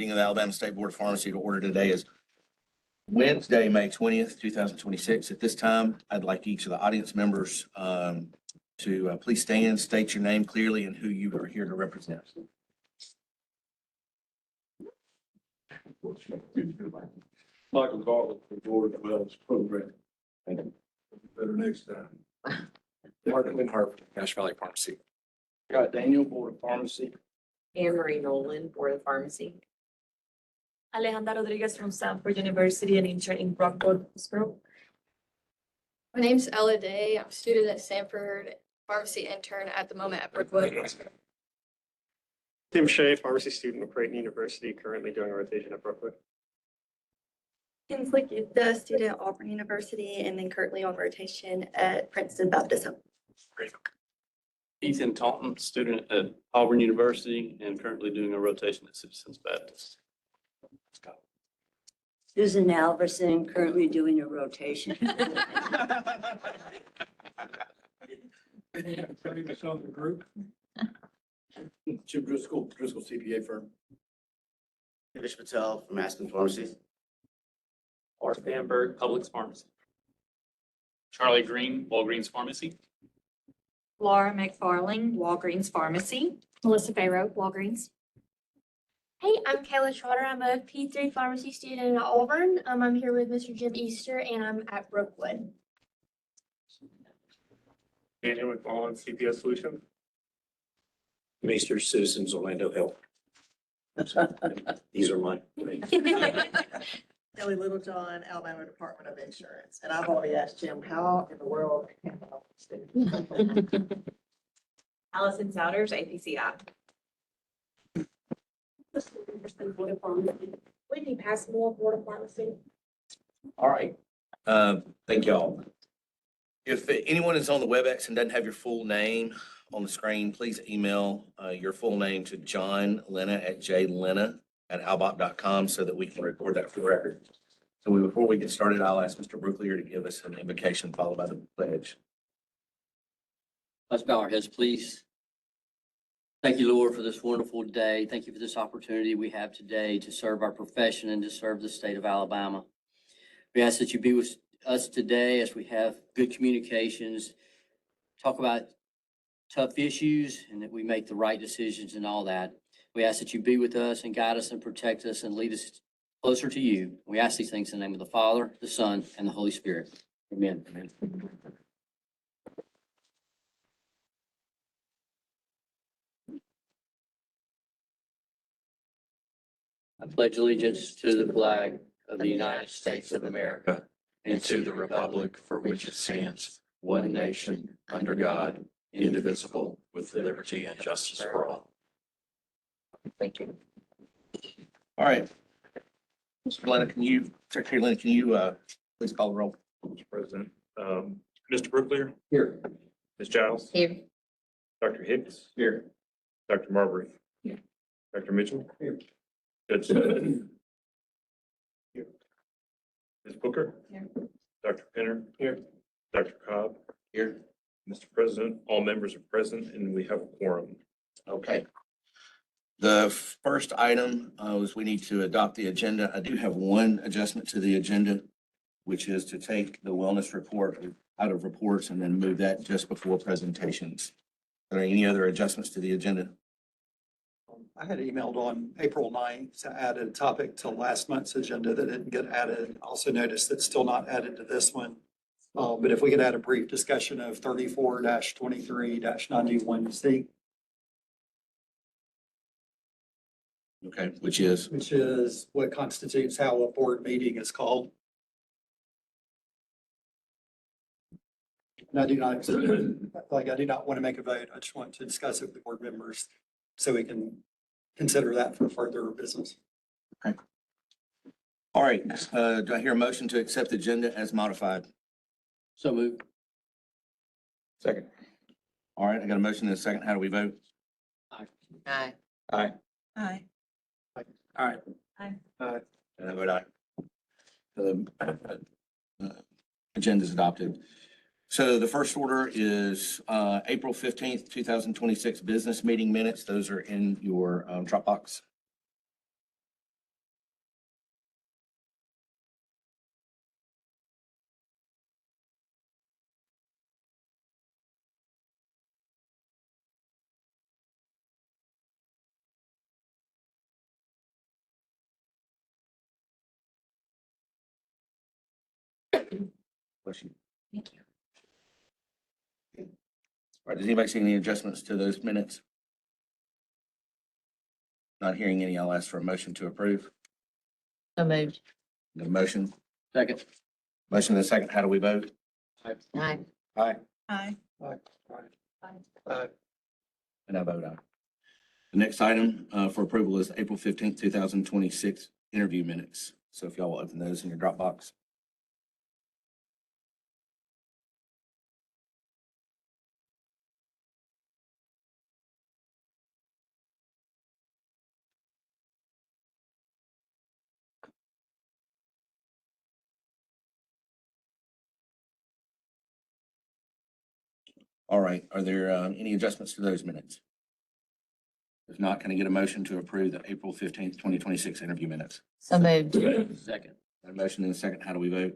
Meeting of the Alabama State Board of Pharmacy to order today is Wednesday, May 20th, 2026. At this time, I'd like each of the audience members to please stand, state your name clearly and who you are here to represent. Michael Garland from Board of Wells Program. Better next time. Martin Harper, Cache Valley Pharmacy. Got Daniel, Board of Pharmacy. Anne Marie Nolan, Board of Pharmacy. Alejandra Rodriguez from Stanford University, an intern in Brockwood Hospital. My name's Ella Day. I'm a student at Stanford, pharmacy intern at the moment at Brookwood. Tim Shea, pharmacy student at Creighton University, currently doing a rotation at Brookwood. Kinsley Gupta, student at Auburn University, and then currently on rotation at Princeton Baptist Home. Ethan Taunton, student at Auburn University and currently doing a rotation at Citizens Baptist. Susan Alverson, currently doing a rotation. Previous on the group. Jim Driscoll CPA firm. Vish Patel from Aspen Pharmacy. Art Bamberg, Publix Pharmacy. Charlie Green, Walgreens Pharmacy. Laura McFarling, Walgreens Pharmacy. Melissa Farrow, Walgreens. Hey, I'm Kayla Trotter. I'm a P3 pharmacy student at Auburn. I'm here with Mr. Jim Easter and I'm at Brookwood. Daniel McFarland, CPS Solutions. Maester Citizens Orlando Health. These are mine. Kelly Littlejohn, Alabama Department of Insurance. And I've already asked Jim, how in the world can I help this student? Allison Souders, APCI. Whitney Passmore, Board of Pharmacy. All right. Thank y'all. If anyone is on the WebEx and doesn't have your full name on the screen, please email your full name to John Lena at jlena@albop.com so that we can record that for the record. So before we get started, I'll ask Mr. Brooklier to give us an invocation followed by the pledge. Let's bow our heads, please. Thank you, Lord, for this wonderful day. Thank you for this opportunity we have today to serve our profession and to serve the state of Alabama. We ask that you be with us today as we have good communications, talk about tough issues, and that we make the right decisions and all that. We ask that you be with us and guide us and protect us and lead us closer to you. We ask these things in the name of the Father, the Son, and the Holy Spirit. Amen. Amen. I pledge allegiance to the flag of the United States of America and to the republic for which it stands, one nation, under God, indivisible, with liberty and justice for all. Thank you. All right. Mr. Lena, Secretary Lena, can you please call the roll? Mr. President, Mr. Brooklier. Here. Ms. Giles. Here. Dr. Hicks. Here. Dr. Marbury. Here. Dr. Mitchell. Here. Judge Smith. Here. Ms. Booker. Here. Dr. Penner. Here. Dr. Cobb. Here. Mr. President, all members are present and we have a quorum. Okay. The first item is we need to adopt the agenda. I do have one adjustment to the agenda, which is to take the wellness report out of reports and then move that just before presentations. Are there any other adjustments to the agenda? I had emailed on April 9th to add a topic to last month's agenda that didn't get added. Also noticed that's still not added to this one. But if we could add a brief discussion of 34-23-91C. Okay, which is what constitutes how a board meeting is called. And I do not want to make a vote. I just want to discuss it with the board members so we can consider that for further business. okay. All right. Do I hear a motion to accept the agenda as modified? So move. Second. All right, I got a motion and a second. How do we vote? Aye. Aye. Aye. All right. Aye. And I vote aye. The agenda is adopted. So the first order is April 15th, 2026 business meeting minutes. Those are in your Dropbox. Bless you. Thank you. All right, does anybody see any adjustments to those minutes? Not hearing any, I'll ask for a motion to approve. So moved. The motion, Second. motion and a second, how do we vote? Aye. Aye. Aye. And I vote aye. The next item for approval is April 15th, 2026 interview minutes. So if y'all will open those in your Dropbox. All right, are there any adjustments to those minutes? If not, can I get a motion to approve the April 15th, 2026 interview minutes? So moved. Second. A motion and a second, how do we vote?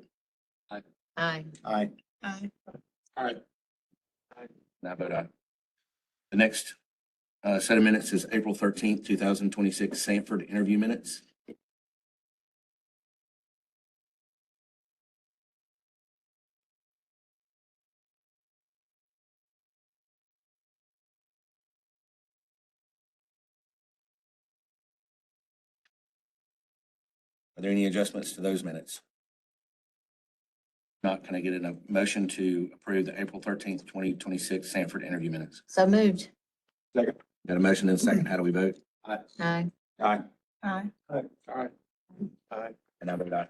Aye. Aye. Aye. And I vote aye. The next set of minutes is April 13th, 2026 Sanford interview minutes. Are there any adjustments to those minutes? Not, can I get a motion to approve the April 13th, 2026 Sanford interview minutes? So moved. Second. Got a motion and a second. How do we vote? Aye. Aye. Aye. Aye. And I vote aye.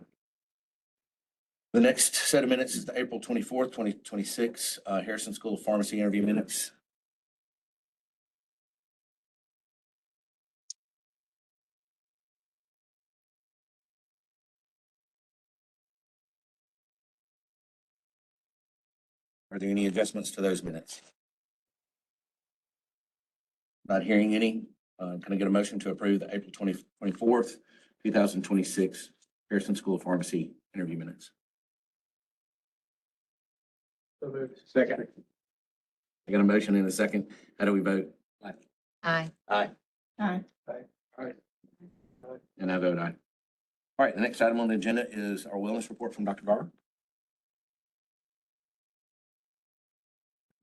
The next set of minutes is the April 24th, 2026 Harrison School of Pharmacy interview minutes. Are there any adjustments to those minutes? Not hearing any. Can I get a motion to approve the April 24th, 2026 Harrison School of Pharmacy interview minutes? Second. I got a motion and a second. How do we vote? Aye. Aye. Aye. And I vote aye. All right, the next item on the agenda is our wellness report from Dr. Garber.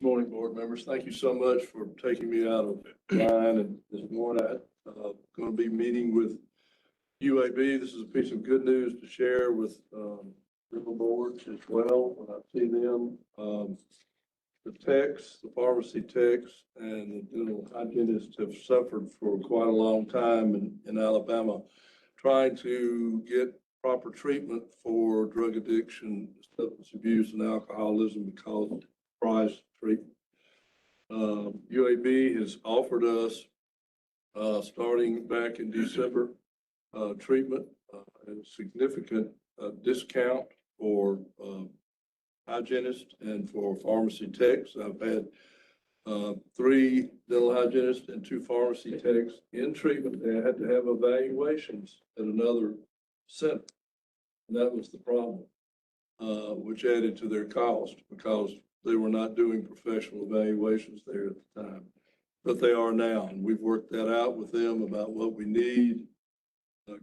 Morning, board members. Thank you so much for taking me out of line. And this morning, I'm going to be meeting with UAB. This is a piece of good news to share with river boards as well when I see them. The techs, the pharmacy techs, and the dental hygienists have suffered for quite a long time in Alabama, trying to get proper treatment for drug addiction, substance abuse, and alcoholism because of price treatment. UAB has offered us, starting back in December, treatment at a significant discount for hygienists and for pharmacy techs. I've had 3 dental hygienists and 2 pharmacy techs in treatment. They had to have evaluations at another center. And that was the problem, which added to their cost because they were not doing professional evaluations there at the time. But they are now, and we've worked that out with them about what we need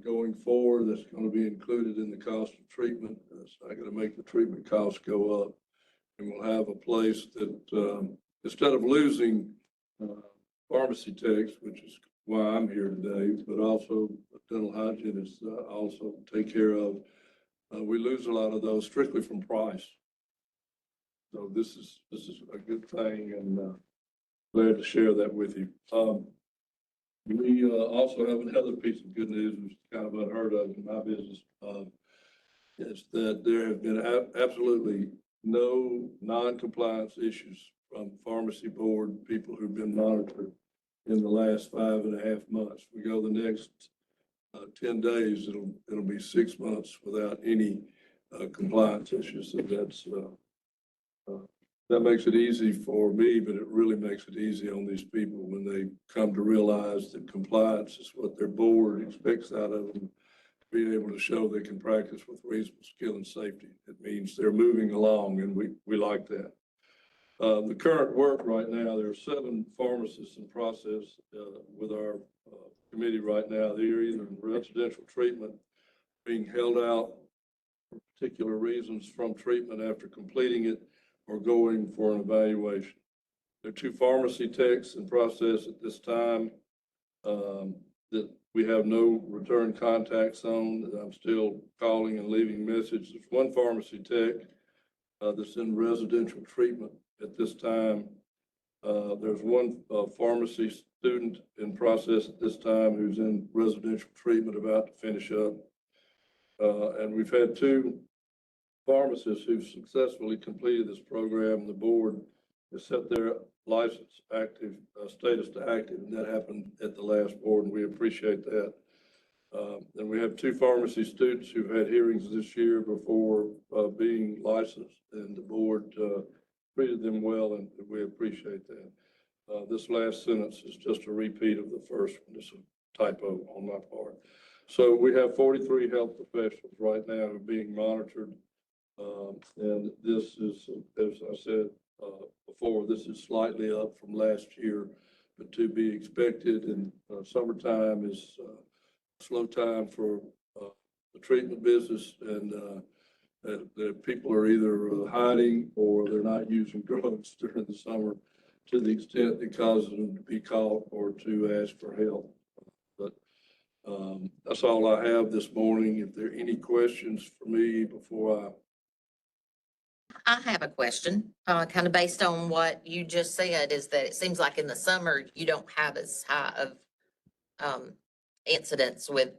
going forward. That's going to be included in the cost of treatment. It's not going to make the treatment costs go up. And we'll have a place that instead of losing pharmacy techs, which is why I'm here today, but also dental hygienists also take care of, we lose a lot of those strictly from price. So this is a good thing, and glad to share that with you. We also have another piece of good news, which is kind of unheard of in my business. Is that there have been absolutely no non-compliance issues from pharmacy board people who've been monitored in the last 5.5 months. We go the next 10 days, it'll be 6 months without any compliance issues. So that makes it easy for me, but it really makes it easy on these people when they come to realize that compliance is what their board expects out of them. Being able to show they can practice with reasonable skill and safety. It means they're moving along, and we like that. The current work right now, there are 7 pharmacists in process with our committee right now. They're either in residential treatment, being held out for particular reasons from treatment after completing it or going for an evaluation. There are 2 pharmacy techs in process at this time that we have no return contacts on, that I'm still calling and leaving messages. There's 1 pharmacy tech that's in residential treatment at this time. There's 1 pharmacy student in process at this time who's in residential treatment about to finish up. And we've had 2 pharmacists who've successfully completed this program. The board has set their license active, status to active, and that happened at the last board, and we appreciate that. And we have 2 pharmacy students who've had hearings this year before being licensed, and the board treated them well, and we appreciate that. This last sentence is just a repeat of the first one. It's a typo on my part. So we have 43 health professionals right now who are being monitored. And this is, as I said before, this is slightly up from last year, but to be expected. And summertime is a slow time for the treatment business, and the people are either hiding or they're not using drugs during the summer to the extent it causes them to be caught or to ask for help. But that's all I have this morning. If there are any questions for me before I have a question, kind of based on what you just said, is that it seems like in the summer, you don't have as high of incidents with,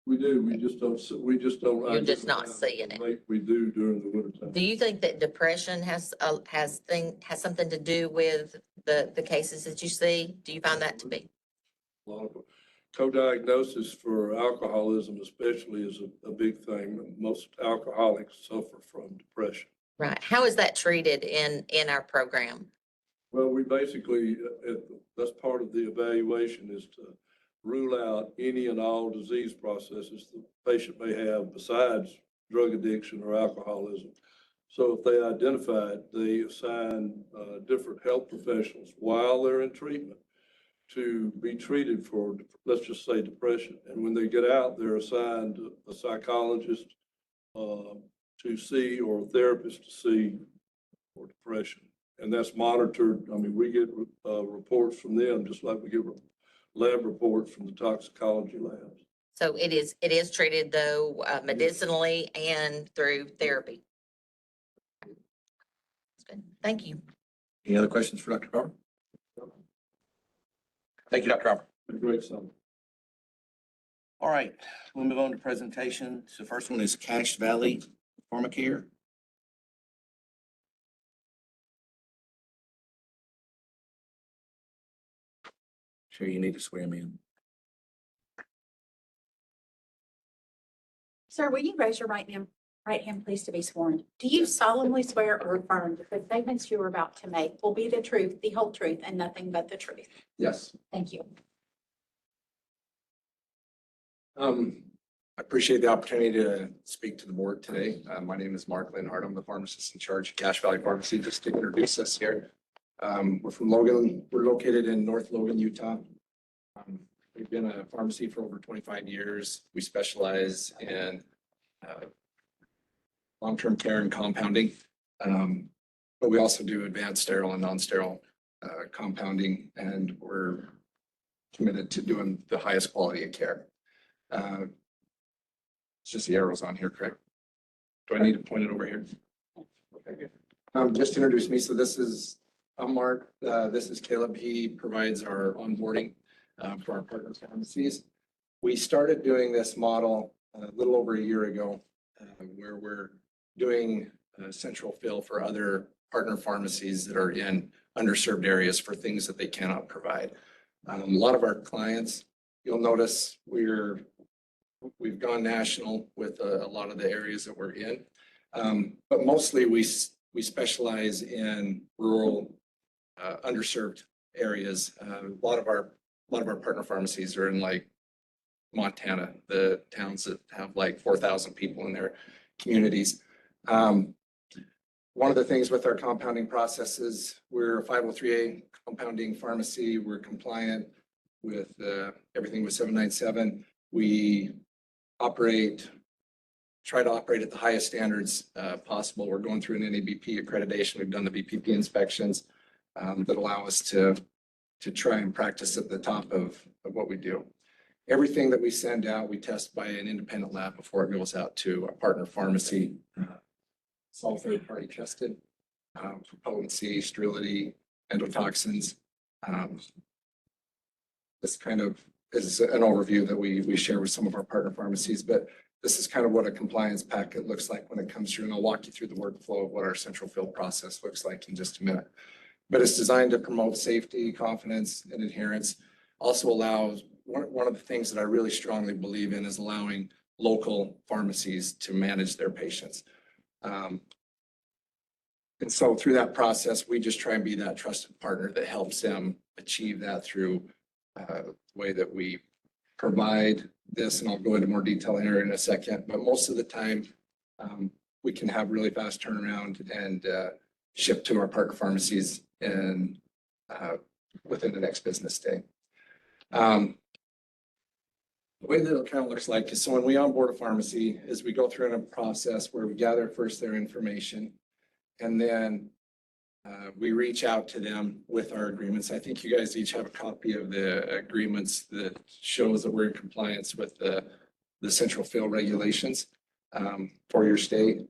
we do, we just don't. you're just not seeing it. Like we do during the wintertime. Do you think that depression has something to do with the cases that you see? Do you find that to be? A lot of co-diagnosis for alcoholism especially is a big thing. Most alcoholics suffer from depression. Right. How is that treated in our program? Well, we basically, that's part of the evaluation, is to rule out any and all disease processes the patient may have besides drug addiction or alcoholism. So if they identify it, they assign different health professionals while they're in treatment to be treated for, let's just say, depression. And when they get out, they're assigned a psychologist to see, or a therapist to see for depression. And that's monitored. I mean, we get reports from them just like we get lab reports from the toxicology labs. So it is treated though medicinally and through therapy. That's good. Thank you. Any other questions for Dr. Carver? Thank you, Dr. Carver. Great summer. All right, we'll move on to presentation. So first one is Cache Valley Pharmacare. Sure, you need to swear me in. Sir, will you raise your right hand, please, to be sworn? Do you solemnly swear or affirm that the statements you are about to make will be the truth, the whole truth, and nothing but the truth? Yes. Thank you. I appreciate the opportunity to speak to the board today. My name is Mark Linhart. I'm the pharmacist in charge of Cache Valley Pharmacy. Just to introduce us here. We're from Logan. We're located in North Logan, Utah. We've been a pharmacy for over 25 years. We specialize in long-term care and compounding, but we also do advanced sterile and non-sterile compounding, and we're committed to doing the highest quality of care. It's just the arrows on here, correct? Do I need to point it over here? Okay, good. Just to introduce me, so I'm Mark. This is Caleb. He provides our onboarding for our partner pharmacies. We started doing this model a little over a year ago, where we're doing central fill for other partner pharmacies that are in underserved areas for things that they cannot provide. A lot of our clients, you'll notice we've gone national with a lot of the areas that we're in, but mostly we specialize in rural, underserved areas. A lot of our partner pharmacies are in like Montana, the towns that have like 4,000 people in their communities. One of the things with our compounding processes, we're a 503A compounding pharmacy. We're compliant with everything with 797. We operate try to operate at the highest standards possible. We're going through an NABP accreditation. We've done the BPP inspections that allow us to try and practice at the top of what we do. Everything that we send out, we test by an independent lab before it goes out to a partner pharmacy. It's all third-party tested for potency, sterility, endotoxins. This kind of is an overview that we share with some of our partner pharmacies, but this is kind of what a compliance packet looks like when it comes through, and I'll walk you through the workflow of what our central fill process looks like in just a minute. But it's designed to promote safety, confidence, and adherence. Also allows, one of the things that I really strongly believe in is allowing local pharmacies to manage their patients. And so through that process, we just try and be that trusted partner that helps them achieve that through the way that we provide this, and I'll go into more detail here in a second, but most of the time, we can have really fast turnaround and ship to our partner pharmacies and within the next business day. The way that it kind of looks like is, so when we onboard a pharmacy, is we go through a process where we gather first their information, and then we reach out to them with our agreements. I think you guys each have a copy of the agreements that shows that we're in compliance with the central fill regulations for your state.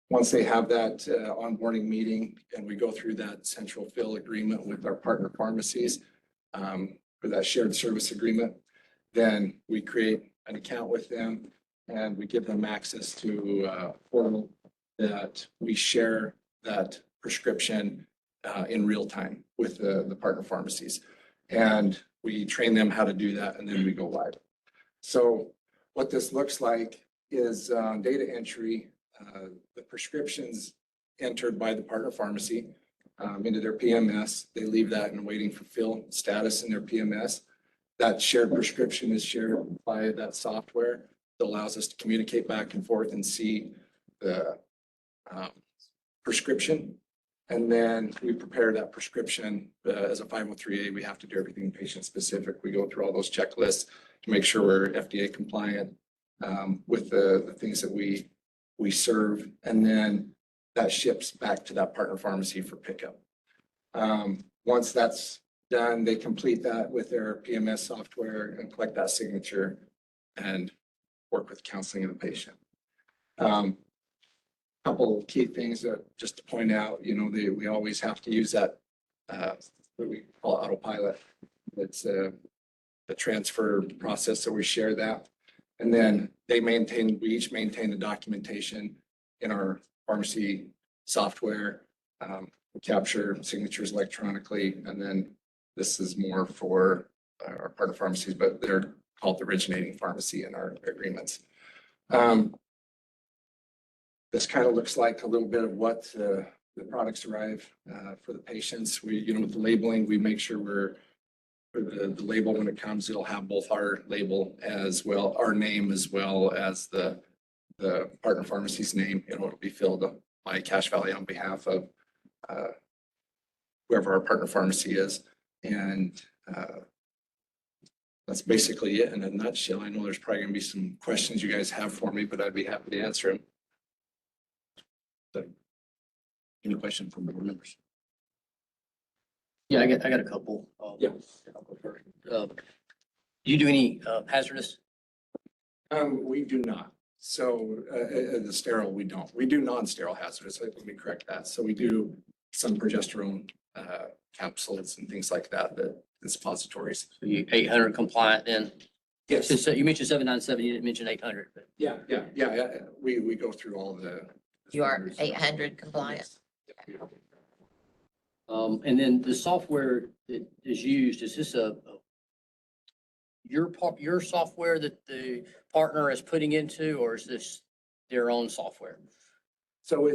Once they have that onboarding meeting and we go through that central fill agreement with our partner pharmacies for that shared service agreement, then we create an account with them and we give them access to a portal that we share that prescription in real time with the partner pharmacies. And we train them how to do that, and then we go live. So what this looks like is data entry, the prescriptions entered by the partner pharmacy into their PMS. They leave that and waiting for fill status in their PMS. That shared prescription is shared by that software that allows us to communicate back and forth and see the prescription. And then we prepare that prescription as a 503A. We have to do everything patient specific. We go through all those checklists to make sure we're FDA compliant with the things that we serve. And then that ships back to that partner pharmacy for pickup. Once that's done, they complete that with their PMS software and collect that signature and work with counseling of the patient. Couple of key things that just to point out, we always have to use that what we call autopilot. It's the transfer process, so we share that. And then we each maintain the documentation in our pharmacy software. We capture signatures electronically, and then this is more for our partner pharmacies, but they're called the originating pharmacy in our agreements. This kind of looks like a little bit of what the products arrive for the patients. With the labeling, we make sure the label when it comes, it'll have both our label as well, our name as well as the partner pharmacy's name. It'll be filled by Cache Valley on behalf of whoever our partner pharmacy is. And that's basically it in a nutshell. I know there's probably gonna be some questions you guys have for me, but I'd be happy to answer them. Any question from board members? Yeah, I got a couple. Yeah. Do you do any hazardous? We do not. So the sterile, we don't. We do non-sterile hazardous. Let me correct that. So we do some progesterone capsules and things like that, and suppositories. So you 800 compliant then? Yes. So you mentioned 797, you didn't mention 800. But... Yeah. We go through all the. You are 800 compliant. And then the software that is used, is this your software that the partner is putting into, or is this their own software? So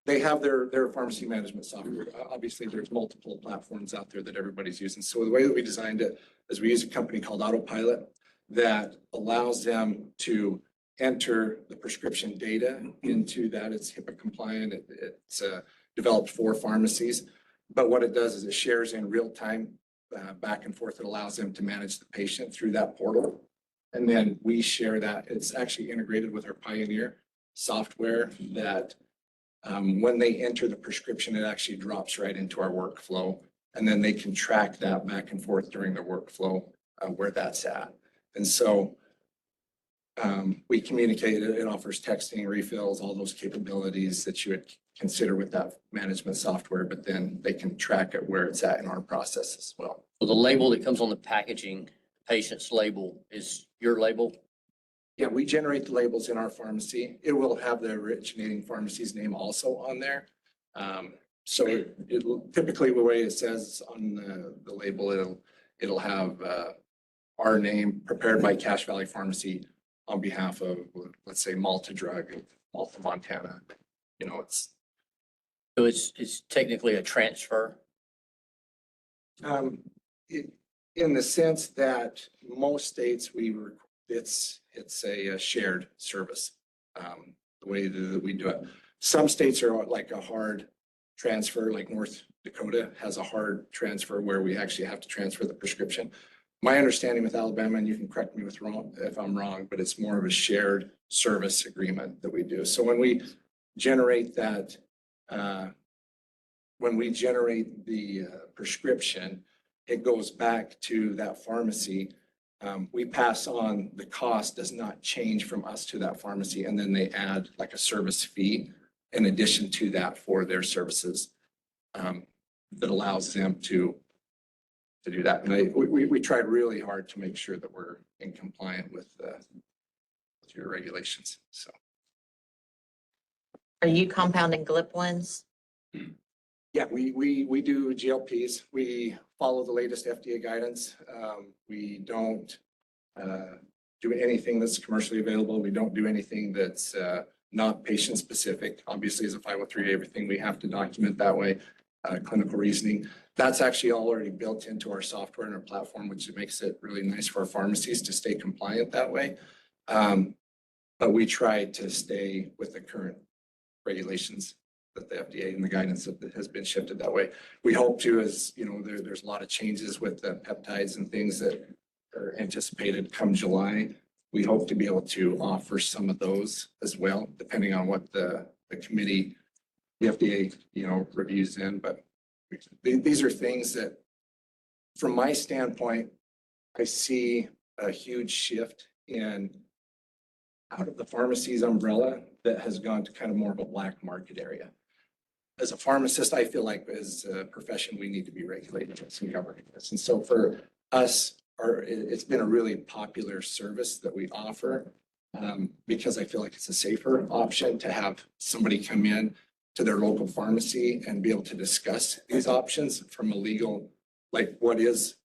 they have their pharmacy management software. Obviously, there's multiple platforms out there that everybody's using. So the way that we designed it is we use a company called Autopilot that allows them to enter the prescription data into that. It's HIPAA compliant. It's developed for pharmacies. But what it does is it shares in real time back and forth. It allows them to manage the patient through that portal. And then we share that. It's actually integrated with our Pioneer software that when they enter the prescription, it actually drops right into our workflow. And then they can track that back and forth during their workflow where that's at. And so we communicate, it offers texting, refills, all those capabilities that you would consider with that management software, but then they can track it where it's at in our process as well. So the label that comes on the packaging, patient's label, is your label? Yeah, we generate the labels in our pharmacy. It will have the originating pharmacy's name also on there. So it'll typically the way it says on the label, it'll have our name prepared by Cache Valley Pharmacy on behalf of, let's say, Malta Drug, Malta, Montana. You know, So it's technically a transfer? In the sense that most states it's a shared service, the way that we do it. Some states are like a hard transfer, like North Dakota has a hard transfer where we actually have to transfer the prescription. My understanding with Alabama, and you can correct me if I'm wrong, but it's more of a shared service agreement that we do. So when we generate that, when we generate the prescription, it goes back to that pharmacy. We pass on, the cost does not change from us to that pharmacy, and then they add like a service fee in addition to that for their services that allows them to do that. And we tried really hard to make sure that we're in compliant with your regulations. So. Are you compounding gliptins? Yeah, we do GLPs. We follow the latest FDA guidance. We don't do anything that's commercially available. We don't do anything that's not patient specific. Obviously, as a 503, everything we have to document that way. Clinical reasoning. That's actually already built into our software and our platform, which makes it really nice for our pharmacies to stay compliant that way. But we try to stay with the current regulations that the FDA and the guidance that has been shifted that way. We hope to, as you know, there's a lot of changes with the peptides and things that are anticipated come July. We hope to be able to offer some of those as well, depending on what the committee, the FDA, you know, reviews in. But these are things that, from my standpoint, I see a huge shift in out of the pharmacy's umbrella that has gone to kind of more of a black market area. As a pharmacist, I feel like as a profession, we need to be regulated and governing this. And so for us, it's been a really popular service that we offer because I feel like it's a safer option to have somebody come in to their local pharmacy and be able to discuss these options from a legal, like what is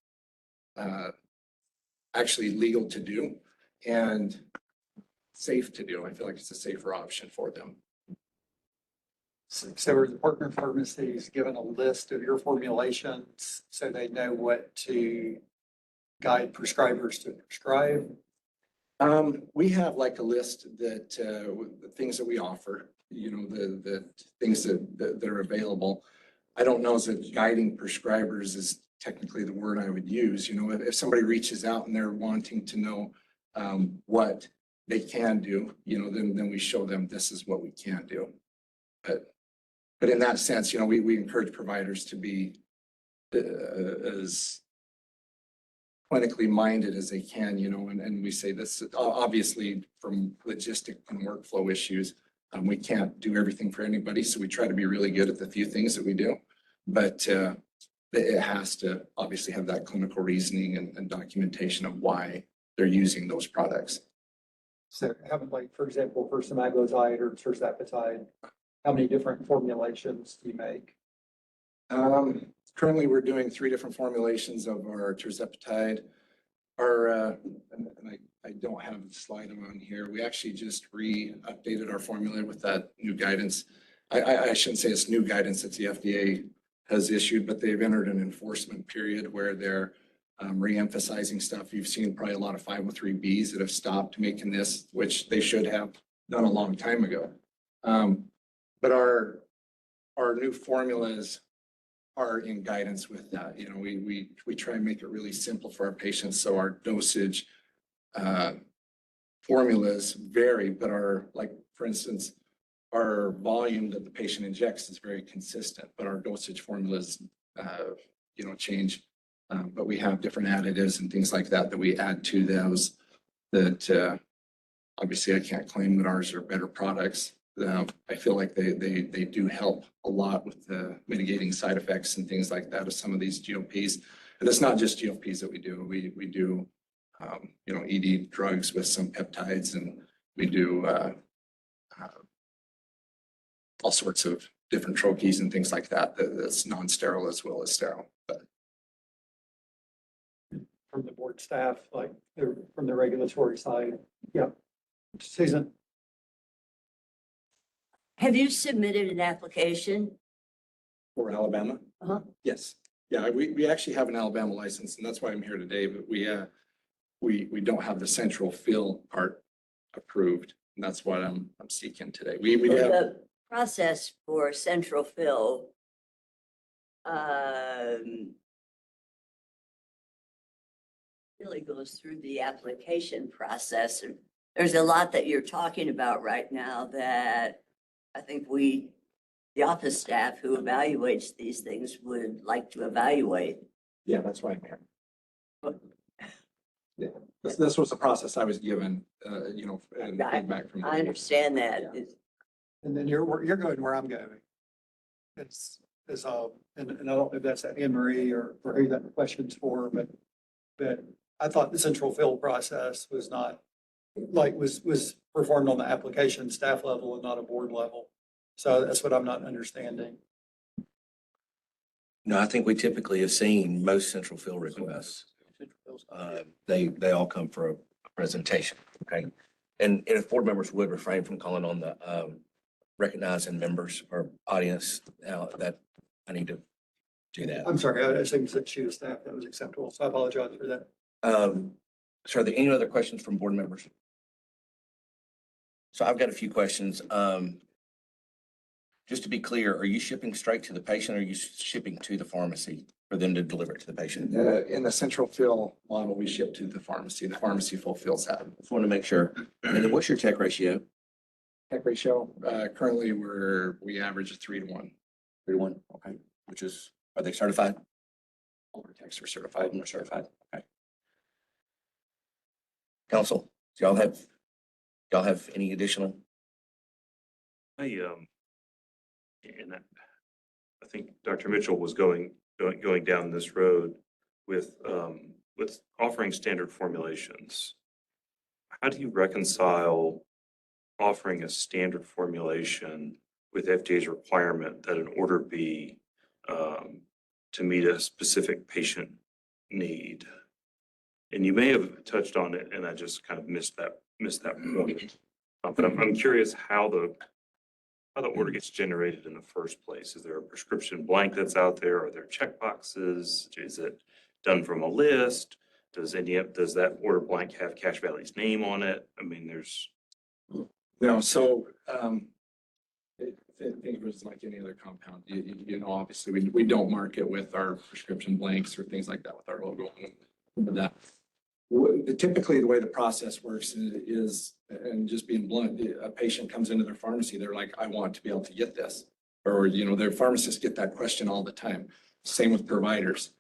actually legal to do and safe to do. I feel like it's a safer option for them. So are the partner pharmacies given a list of your formulations so they know what to guide prescribers to prescribe? We have like a list that the things that we offer, you know, the things that are available. I don't know if guiding prescribers is technically the word I would use. You know, if somebody reaches out and they're wanting to know what they can do, you know, then we show them this is what we can do. But in that sense, you know, we encourage providers to be as clinically minded as they can, you know, and we say this obviously from logistic and workflow issues, we can't do everything for anybody. So we try to be really good at the few things that we do, but it has to obviously have that clinical reasoning and documentation of why they're using those products. So having, like, for example, for semaglutide or tirzepatide, how many different formulations do you make? Currently, we're doing 3 different formulations of our tirzepatide. And I don't have the slide on here. We actually just updated our formula with that new guidance. I shouldn't say it's new guidance that the FDA has issued, but they've entered an enforcement period where they're re-emphasizing stuff. You've seen probably a lot of 503Bs that have stopped making this, which they should have done a long time ago. But our new formulas are in guidance with that. You know, we try and make it really simple for our patients. So our dosage formulas vary, but like, for instance, our volume that the patient injects is very consistent, but our dosage formulas, change. But we have different additives and things like that we add to those that, obviously I can't claim that ours are better products. I feel like they do help a lot with the mitigating side effects and things like that of some of these GLPs. And it's not just GLPs that we do. We do, ED drugs with some peptides, and we do all sorts of different troches and things like that that's non-sterile as well as sterile. But From the board staff, like from the regulatory side. Yeah. Susan? Have you submitted an application? for Alabama, Uh-huh. yes. Yeah, we actually have an Alabama license, and that's why I'm here today, but we don't have the central fill part approved. And that's what I'm seeking today. We Well, have, the process for central fill really goes through the application process. And there's a lot that you're talking about right now that I think the office staff who evaluates these things would like to evaluate. yeah, that's why I'm here. Yeah, this was the process I was given, and feedback from. I understand that. Yeah. And then you're going where I'm going. And I don't know if that's Anne Marie or who that question's for, but I thought the central fill process was not, was performed on the application staff level and not a board level. So that's what I'm not understanding. No, I think we typically have seen most central fill requests. They all come for a presentation, okay? And if board members would refrain from calling on the recognizing members or audience, now that I need to do that. I'm sorry, I assumed that she was staff. That was acceptable. So I apologize for that. So are there any other questions from board members? So I've got a few questions. Just to be clear, are you shipping straight to the patient or are you shipping to the pharmacy for them to deliver it to the patient? In the central fill model, we ship to the pharmacy. The pharmacy fulfills that. Just want to make sure. And then what's your tech ratio? Tech ratio, currently we average a 3-to-1. 3-to-1, okay. Which is, are they certified? All our techs are certified. They're certified, okay. Council, do y'all have any additional? I think Dr. Mitchell was going down this road with offering standard formulations. How do you reconcile offering a standard formulation with FDA's requirement that an order be to meet a specific patient need? And you may have touched on it, and I just kind of missed that point. But I'm curious how the order gets generated in the first place. Is there a prescription blank that's out there? Are there check boxes? Is it done from a list? Does that order blank have Cache Valley's name on it? I mean, there's. No, so it was like any other compound. Obviously we don't market with our prescription blanks or things like that with our logo on that. Typically, the way the process works is, and just being blunt, a patient comes into their pharmacy, they're like, I want to be able to get this. Or, their pharmacists get that question all the time. Same with providers.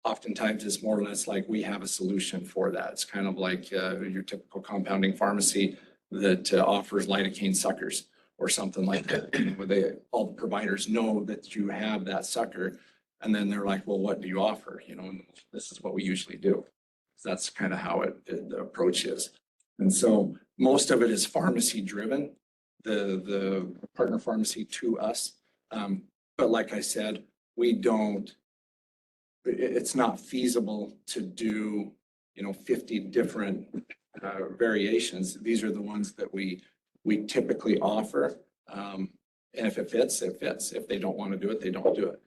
Oftentimes it's more or less like we have a solution for that. It's kind of like your typical compounding pharmacy that offers lidocaine suckers or something like that. Where all the providers know that you have that sucker. And then they're like, well, what do you offer? And this is what we usually do. That's kind of how the approach is. And so most of it is pharmacy driven, the partner pharmacy to us. But like I said, it's not feasible to do, 50 different variations. These are the ones that we typically offer. And if it fits, it fits. If they don't want to do it, they don't do it.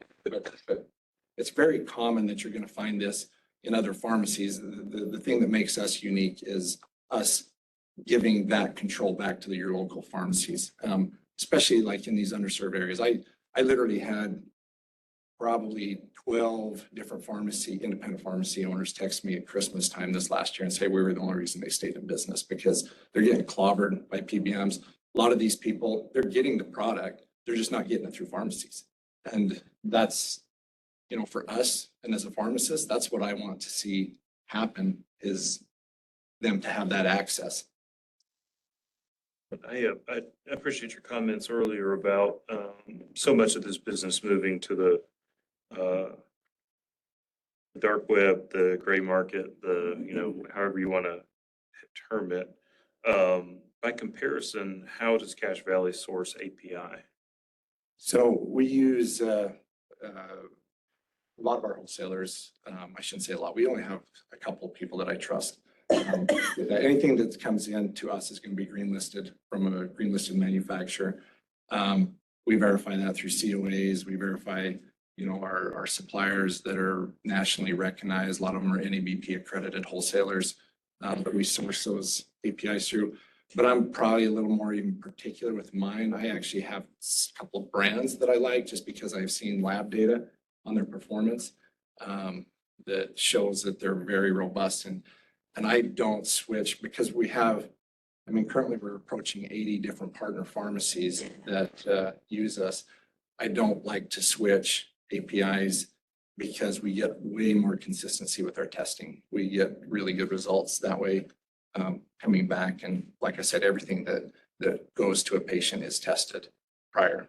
But it's very common that you're going to find this in other pharmacies. The thing that makes us unique is us giving that control back to your local pharmacies, especially like in these underserved areas. I literally had probably 12 different independent pharmacy owners text me at Christmas time this last year and say we were the only reason they stayed in business because they're getting clobbered by PBMs. A lot of these people, they're getting the product, they're just not getting it through pharmacies. And that's, for us and as a pharmacist, that's what I want to see happen is them to have that access. I appreciate your comments earlier about so much of this business moving to the dark web, the gray market, however you want to term it. By comparison, how does Cache Valley source API? So we use a lot of our wholesalers. I shouldn't say a lot. We only have a couple of people that I trust. Anything that comes in to us is going to be green listed from a green listed manufacturer. We verify that through COAs. We verify, our suppliers that are nationally recognized. A lot of them are NABP accredited wholesalers that we source those APIs through. But I'm probably a little more even particular with mine. I actually have a couple of brands that I like just because I've seen lab data on their performance that shows that they're very robust. And I don't switch because currently we're approaching 80 different partner pharmacies that use us. I don't like to switch APIs because we get way more consistency with our testing. We get really good results that way coming back. And like I said, everything that goes to a patient is tested prior.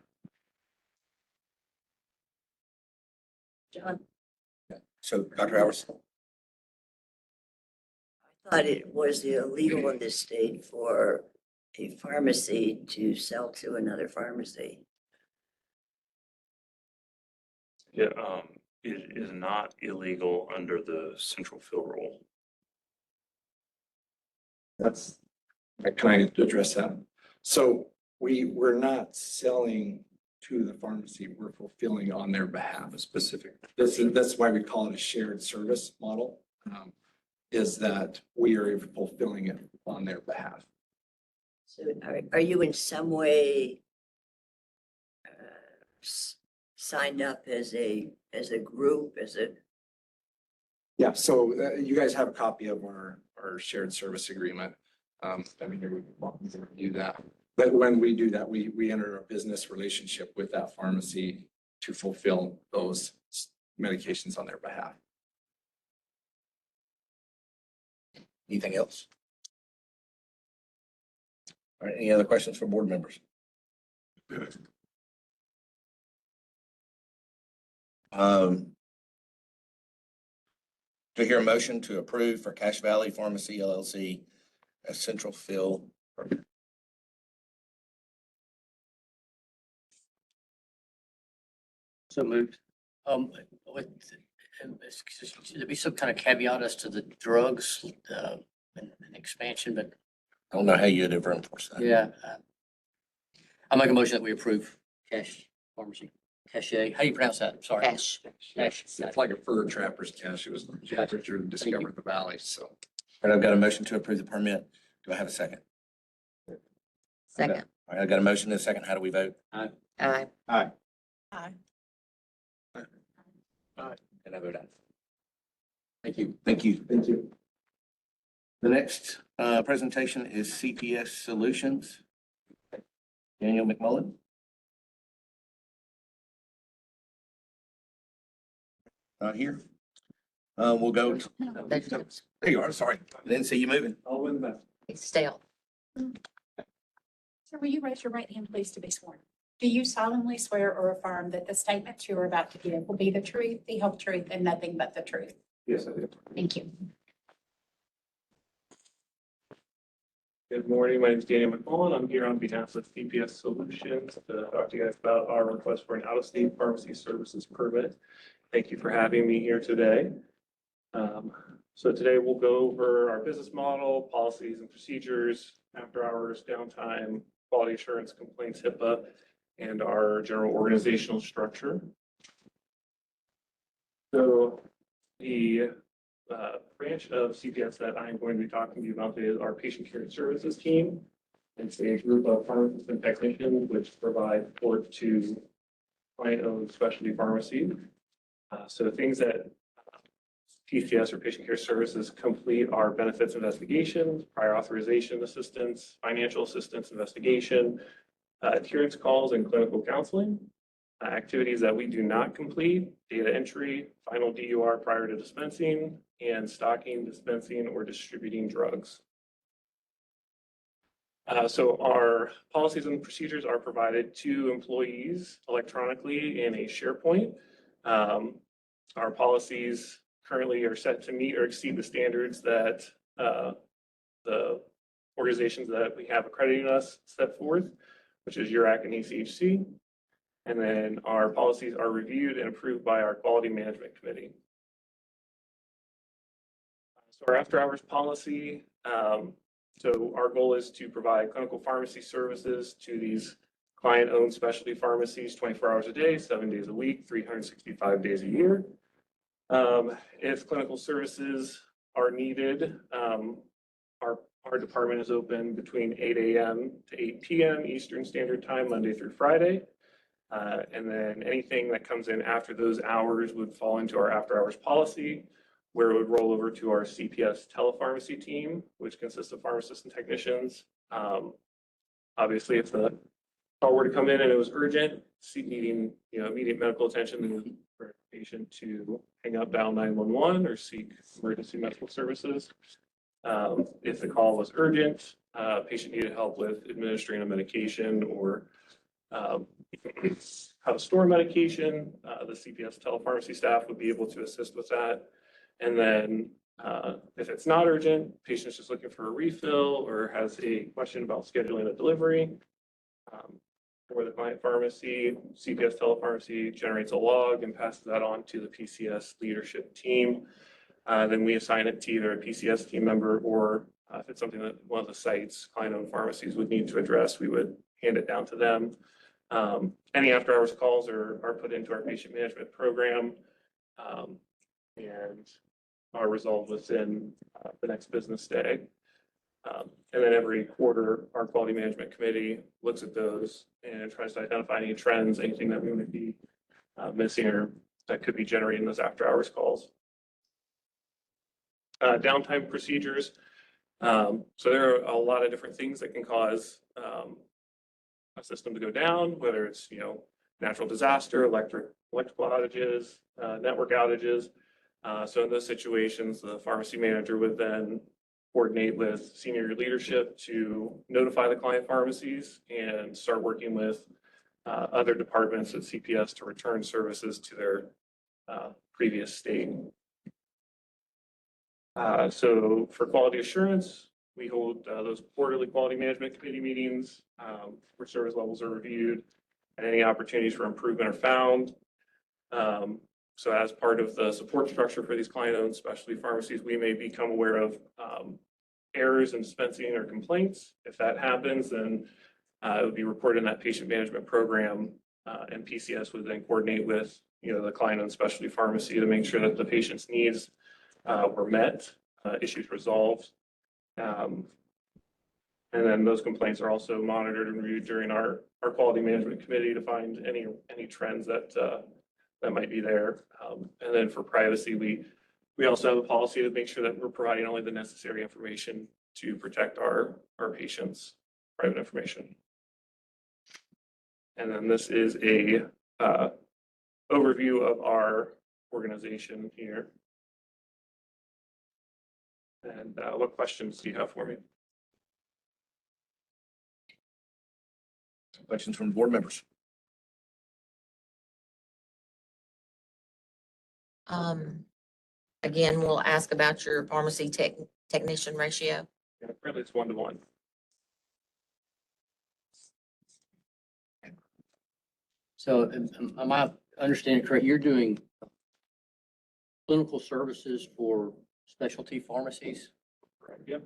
John, So, Dr. Hours? I thought it was illegal in this state for a pharmacy to sell to another pharmacy. Yeah, it is not illegal under the central fill rule. Can I address that? So we're not selling to the pharmacy, we're fulfilling on their behalf. Specific. That's why we call it a shared service model, is that we are fulfilling it on their behalf. So are you in some way signed up as a group, Yeah, so you guys have a copy of our shared service agreement. Here we can review that. But when we do that, we enter a business relationship with that pharmacy to fulfill those medications on their behalf. Anything else? All right, any other questions for board members? Do I hear a motion to approve for Cache Valley Pharmacy LLC as central fill? So moved. Should there be some kind of caveat as to the drugs and expansion, but I don't know how you'd ever enforce that. yeah. I make a motion that we approve Cache Pharmacy. Cache, how do you pronounce that? Sorry. Cache. Cache. It's like a fur trapper's cache. It was Jack Richard who discovered the valley, so. And I've got a motion to approve the permit. Do I have a second? Second. All right, I've got a motion and a second. How do we vote? Aye. Aye. And I vote aye. Thank you. Thank you. Thank you. The next presentation is CPS Solutions. Daniel McMullen. Not here. We'll go. There you are. Sorry. I didn't see you moving. I'll win that. It's stale. Sir, will you raise your right hand, please, to be sworn? Do you solemnly swear or affirm that the statements you are about to give will be the truth, the whole truth, and nothing but the truth? Yes, I do. Thank you. Good morning. My name is Daniel McMullen. I'm here on behalf of CPS Solutions to talk to you guys about our request for an out-of-state pharmacy services permit. Thank you for having me here today. So today we'll go over our business model, policies and procedures, after hours, downtime, quality assurance, complaints, HIPAA, and our general organizational structure. So the branch of CPS that I'm going to be talking to you about today is our patient care and services team. It's a group of pharmacists and technicians which provide support to client-owned specialty pharmacies. So things that PCS or patient care services complete are benefits investigations, prior authorization assistance, financial assistance investigation, adherence calls, and clinical counseling. Activities that we do not complete, data entry, final DUR prior to dispensing, and stocking, dispensing, or distributing drugs. So our policies and procedures are provided to employees electronically in a SharePoint. Our policies currently are set to meet or exceed the standards that the organizations that we have accrediting us set forth, which is URAC and ECHC. And then our policies are reviewed and approved by our Quality Management Committee. So our after hours policy, so our goal is to provide clinical pharmacy services to these client-owned specialty pharmacies 24 hours a day, 7 days a week, 365 days a year. If clinical services are needed, our department is open between 8 a.m. to 8 p.m. Eastern Standard Time, Monday through Friday. And then anything that comes in after those hours would fall into our after hours policy, where it would roll over to our CPS telepharmacy team, which consists of pharmacists and technicians. Obviously, if the call were to come in and it was urgent, needing immediate medical attention for a patient to hang up, dial 911 or seek emergency medical services. If the call was urgent, patient needed help with administering a medication or how to store medication, the CPS telepharmacy staff would be able to assist with that. And then if it's not urgent, patient's just looking for a refill or has a question about scheduling a delivery for the client pharmacy, CPS telepharmacy generates a log and passes that on to the PCS leadership team. Then we assign it to either a PCS team member or if it's something that one of the sites, client-owned pharmacies would need to address, we would hand it down to them. Any after-hours calls are put into our patient management program and are resolved within the next business day. And then every quarter, our quality management committee looks at those and tries to identify any trends, anything that we might be missing or that could be generating those after-hours calls. Downtime procedures. So there are a lot of different things that can cause a system to go down, whether it's natural disaster, electrical outages, network outages. So in those situations, the pharmacy manager would then coordinate with senior leadership to notify the client pharmacies and start working with other departments at CPS to return services to their previous state. So for quality assurance, we hold those quarterly quality management committee meetings where service levels are reviewed and any opportunities for improvement are found. So as part of the support structure for these client-owned specialty pharmacies, we may become aware of errors in dispensing or complaints. If that happens, then it would be reported in that patient management program, and PCS would then coordinate with the client-owned specialty pharmacy to make sure that the patient's needs were met, issues resolved. And then those complaints are also monitored and reviewed during our quality management committee to find any trends that might be there. And then for privacy, we also have a policy to make sure that we're providing only the necessary information to protect our patients' private information. And then this is a overview of our organization here. And what questions do you have for me? Questions from board members? Again, we'll ask about your pharmacy technician ratio. Yeah, currently it's 1-to-1. So am I understanding correct? You're doing clinical services for specialty pharmacies? Yep.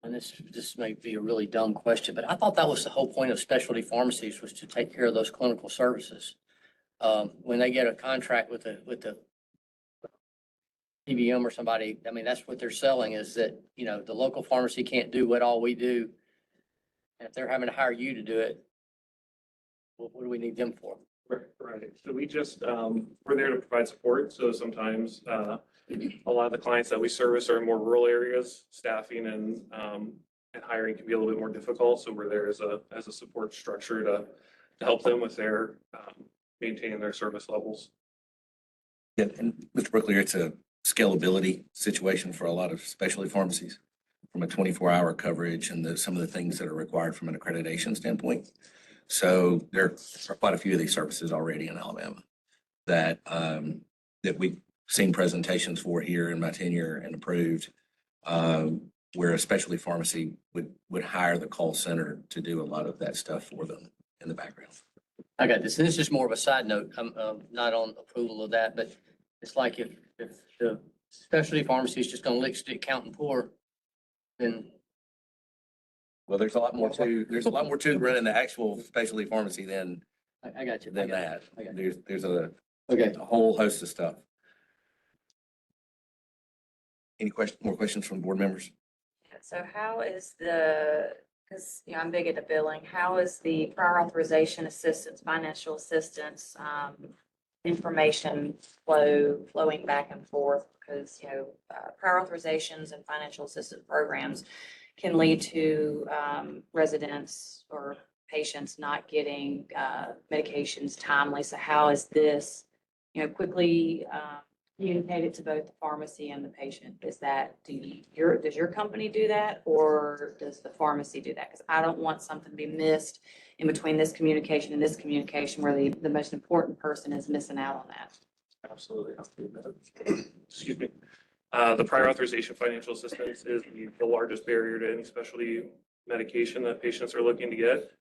And this may be a really dumb question, but I thought that was the whole point of specialty pharmacies was to take care of those clinical services. When they get a contract with the PBM or somebody, I mean, that's what they're selling is that, the local pharmacy can't do what all we do. And if they're having to hire you to do it, what do we need them for? Right. So we just, we're there to provide support. So sometimes, a lot of the clients that we service are in more rural areas. Staffing and hiring can be a little bit more difficult. So we're there as a support structure to help them with their, maintaining their service levels. Yeah, and Mr. Brooklyer, it's a scalability situation for a lot of specialty pharmacies from a 24-hour coverage and some of the things that are required from an accreditation standpoint. So there are quite a few of these services already in Alabama that that we've seen presentations for here in my tenure and approved, where a specialty pharmacy would hire the call center to do a lot of that stuff for them in the background. I got this. And this is just more of a side note. I'm not on approval of that, but it's like if the specialty pharmacy is just gonna lick stick count and pour, then Well, there's a lot more to running the actual specialty pharmacy than I got you. than that. I got you. There's a Okay. whole host of stuff. Any more questions from board members? So how is because, I'm big into billing, how is the prior authorization assistance, financial assistance, information flowing back and forth? Because, prior authorizations and financial assistance programs can lead to residents or patients not getting medications timely. So how is this, quickly communicated to both the pharmacy and the patient? Is that, does your company do that, or does the pharmacy do that? Because I don't want something to be missed in between this communication and this communication where the most important person is missing out on that. Absolutely. Excuse me. The prior authorization financial assistance is the largest barrier to any specialty medication that patients are looking to get.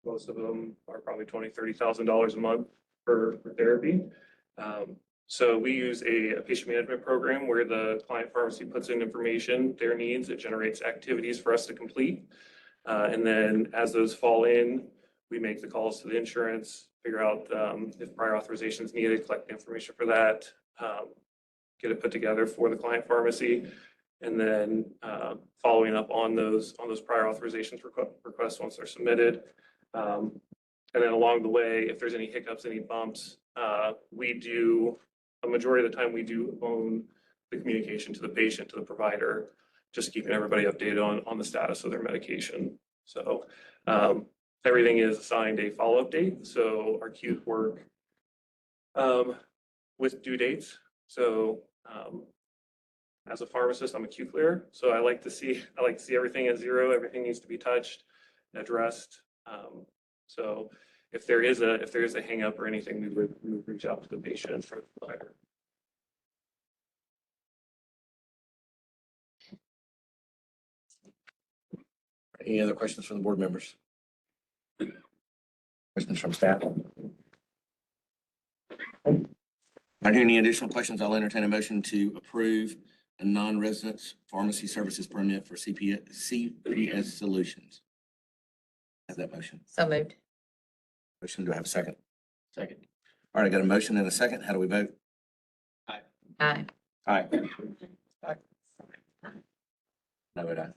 Most of them are probably $20,000-$30,000 a month for therapy. So we use a patient management program where the client pharmacy puts in information, their needs, it generates activities for us to complete. And then as those fall in, we make the calls to the insurance, figure out if prior authorization is needed, collect the information for that, get it put together for the client pharmacy, and then following up on those prior authorizations requests once they're submitted. And then along the way, if there's any hiccups, any bumps, a majority of the time we do own the communication to the patient, to the provider, just keeping everybody updated on the status of their medication. So everything is assigned a follow-up date. So our queues work with due dates. So as a pharmacist, I'm a queue clearer. So I like to see everything at zero. Everything needs to be touched, addressed. So if there is a hang up or anything, we would reach out to the patient for the provider. Any other questions from the board members? Questions from staff? Not hearing any additional questions, I'll entertain a motion to approve a non-resident pharmacy services permit for CPS Solutions. Have that motion. So moved. Motion, do I have a second? Second. All right, I got a motion and a second. How do we vote? Aye. Aye. Aye. No vote aye.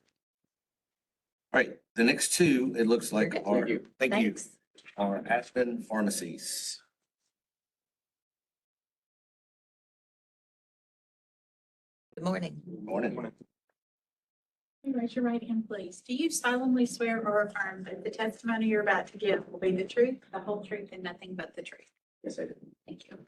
All right, the next two, it looks like are, thank you, Thanks. are Aspen Pharmacies. Good morning. Morning. Raise your right hand, please. Do you solemnly swear or affirm that the testimony you're about to give will be the truth, the whole truth, and nothing but the truth? Yes, I do. Thank you.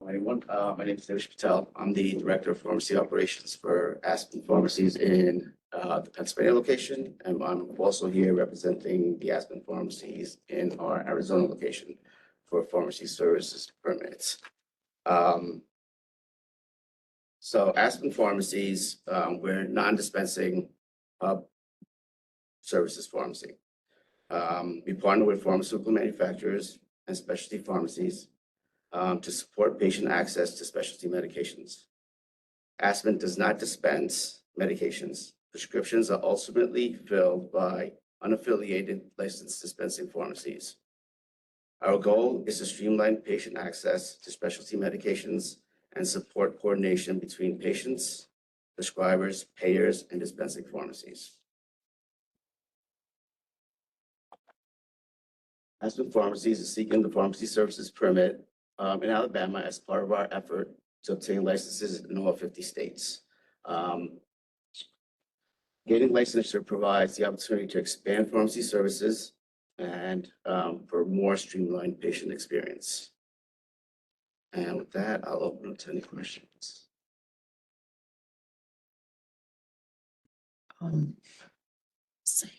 My name is Devish Patel. I'm the Director of Pharmacy Operations for Aspen Pharmacies in the Pennsylvania location. And I'm also here representing the Aspen Pharmacies in our Arizona location for pharmacy services permits. So Aspen Pharmacies, we're non-dispensing services pharmacy. We partner with pharmaceutical manufacturers and specialty pharmacies to support patient access to specialty medications. Aspen does not dispense medications. Prescriptions are ultimately filled by unaffiliated licensed dispensing pharmacies. Our goal is to streamline patient access to specialty medications and support coordination between patients, prescribers, payers, and dispensing pharmacies. Aspen Pharmacies is seeking the pharmacy services permit in Alabama as part of our effort to obtain licenses in all 50 states. Gaining licensure provides the opportunity to expand pharmacy services and for more streamlined patient experience. And with that, I'll open up to any questions. See.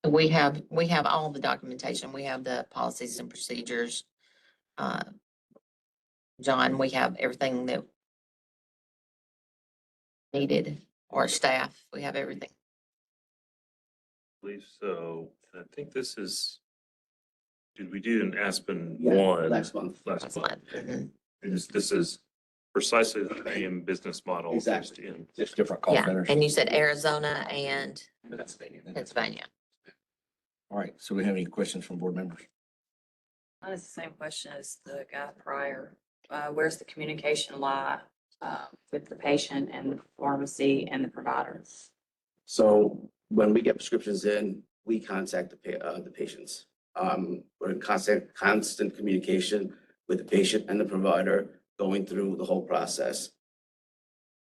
We have all the documentation. We have the policies and procedures. John, we have everything that needed, our staff, we have everything. I believe so. And I think this is, did we do an Aspen Yeah, one? last month. Last month. Mhm. This is precisely the same business model. just Exactly. in- Just different call Yeah, centers. and you said Arizona and Pennsylvania. Pennsylvania. All right, so we have any questions from board members? Mine is the same question as the guy prior. Where's the communication lie with the patient and the pharmacy and the provider? So when we get prescriptions in, we contact the patients. We're in constant communication with the patient and the provider going through the whole process.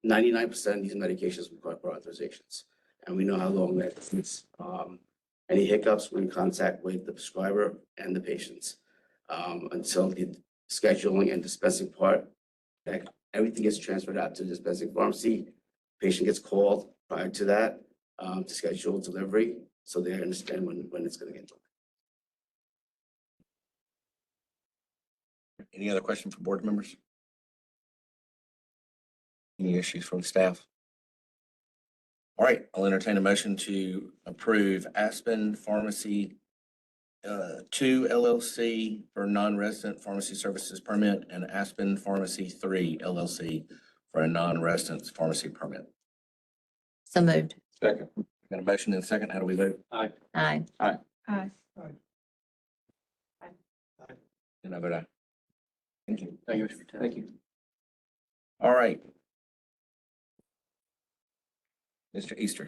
99% of these medications require prior authorizations, and we know how long that takes. Any hiccups, we're in contact with the prescriber and the patients until the scheduling and dispensing part. That everything gets transferred out to the dispensing pharmacy. Patient gets called prior to that to schedule delivery, so they understand when it's going to get delivered. Any other question from board members? Any issues from staff? All right, I'll entertain a motion to approve Aspen Pharmacy 2 LLC for non-resident pharmacy services permit and Aspen Pharmacy 3 LLC for a non-resident pharmacy permit. So moved. Second. Got a motion and a second. How do we vote? Aye. Aye. Aye. Aye. And I vote aye. Thank you. Thank you. Thank you. All right. Mr. Easter.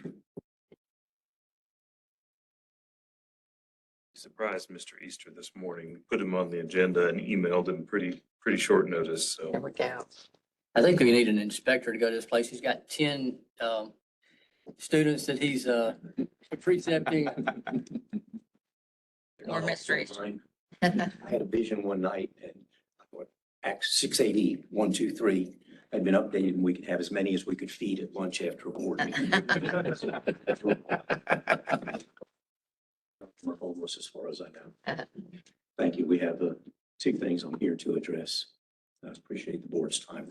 Surprised Mr. Easter this morning, put him on the agenda and emailed him pretty short notice, so. There we go. I think we need an inspector to go to this place. He's got 10 students that he's precepting. More mysteries. I had a vision one night and what, Acts 680, 1, 2, 3 had been updated and we could have as many as we could feed at lunch after a board meeting. We're homeless as far as I know. Thank you. We have two things I'm here to address. I appreciate the board's time.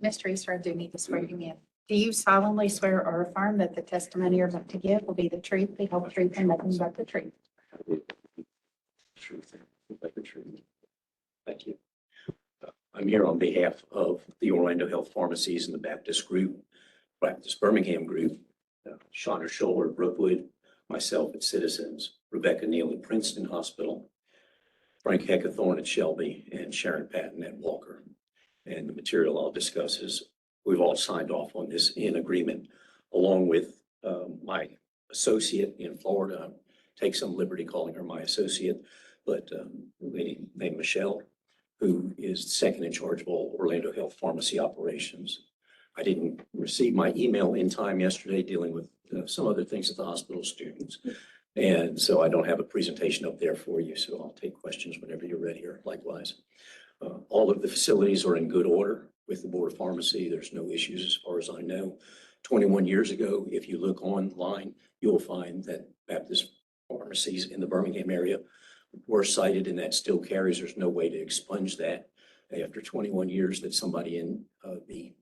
Mr. Easter, I do need to swear you in. Do you solemnly swear or affirm that the testimony you're about to give will be the truth, the whole truth, and nothing but the truth? Truth, like the truth. Thank you. I'm here on behalf of the Orlando Health Pharmacies and the Baptist Group, Baptist Birmingham Group, Shauna Scholler at Brookwood, myself at Citizens, Rebecca Neal at Princeton Hospital, Frank Heckathorn at Shelby, and Sharon Patton at Walker. And the material I'll discuss is we've all signed off on this in agreement, along with my associate in Florida. Take some liberty calling her my associate, but a lady named Michelle, who is second in charge of all Orlando Health Pharmacy operations. I didn't receive my email in time yesterday dealing with some other things at the hospital students. And so I don't have a presentation up there for you, so I'll take questions whenever you're ready or likewise. All of the facilities are in good order with the Board of Pharmacy. There's no issues as far as I know. 21 years ago, if you look online, you'll find that Baptist pharmacies in the Birmingham area were cited, and that still carries. There's no way to expunge that after 21 years that somebody in the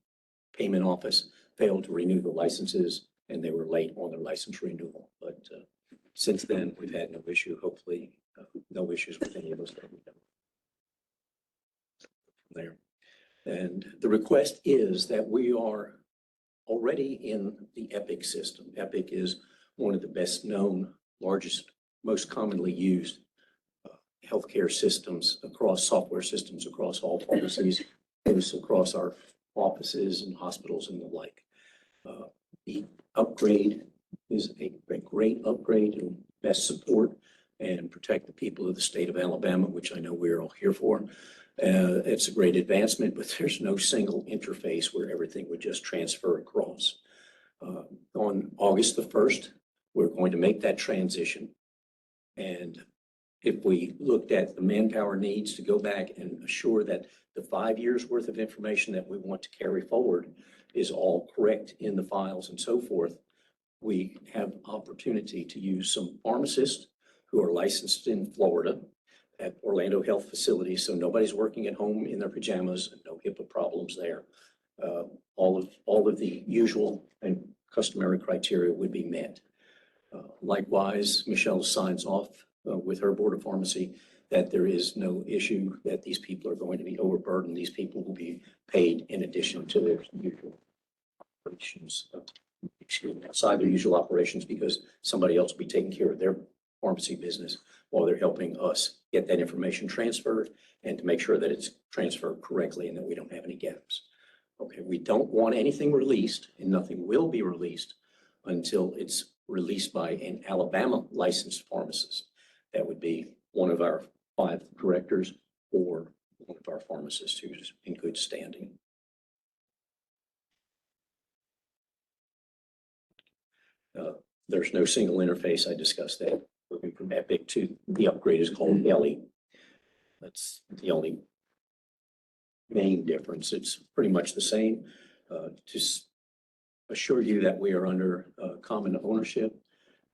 payment office failed to renew the licenses and they were late on their license renewal. But since then, we've had no issue, hopefully, no issues with any of those that we've done there. And the request is that we are already in the Epic system. Epic is one of the best known, largest, most commonly used healthcare systems across software systems, across all pharmacies, across our offices and hospitals and the like. The upgrade is a great upgrade and best support and protect the people of the state of Alabama, which I know we're all here for. It's a great advancement, but there's no single interface where everything would just transfer across. On August the 1st, we're going to make that transition. And if we looked at the manpower needs to go back and assure that the 5 years worth of information that we want to carry forward is all correct in the files and so forth, we have opportunity to use some pharmacists who are licensed in Florida at Orlando Health facilities. So nobody's working at home in their pajamas and no HIPAA problems there. All of the usual and customary criteria would be met. Likewise, Michelle signs off with her Board of Pharmacy that there is no issue that these people are going to be overburdened. These people will be paid in addition to their usual operations, outside their usual operations, because somebody else will be taking care of their pharmacy business while they're helping us get that information transferred and to make sure that it's transferred correctly and that we don't have any gaps. Okay, we don't want anything released, and nothing will be released until it's released by an Alabama licensed pharmacist. That would be one of our 5 directors or one of our pharmacists who's in good standing. There's no single interface. I discussed that. Moving from Epic to the upgrade is called Ellie. That's the only main difference. It's pretty much the same. Just assure you that we are under common ownership,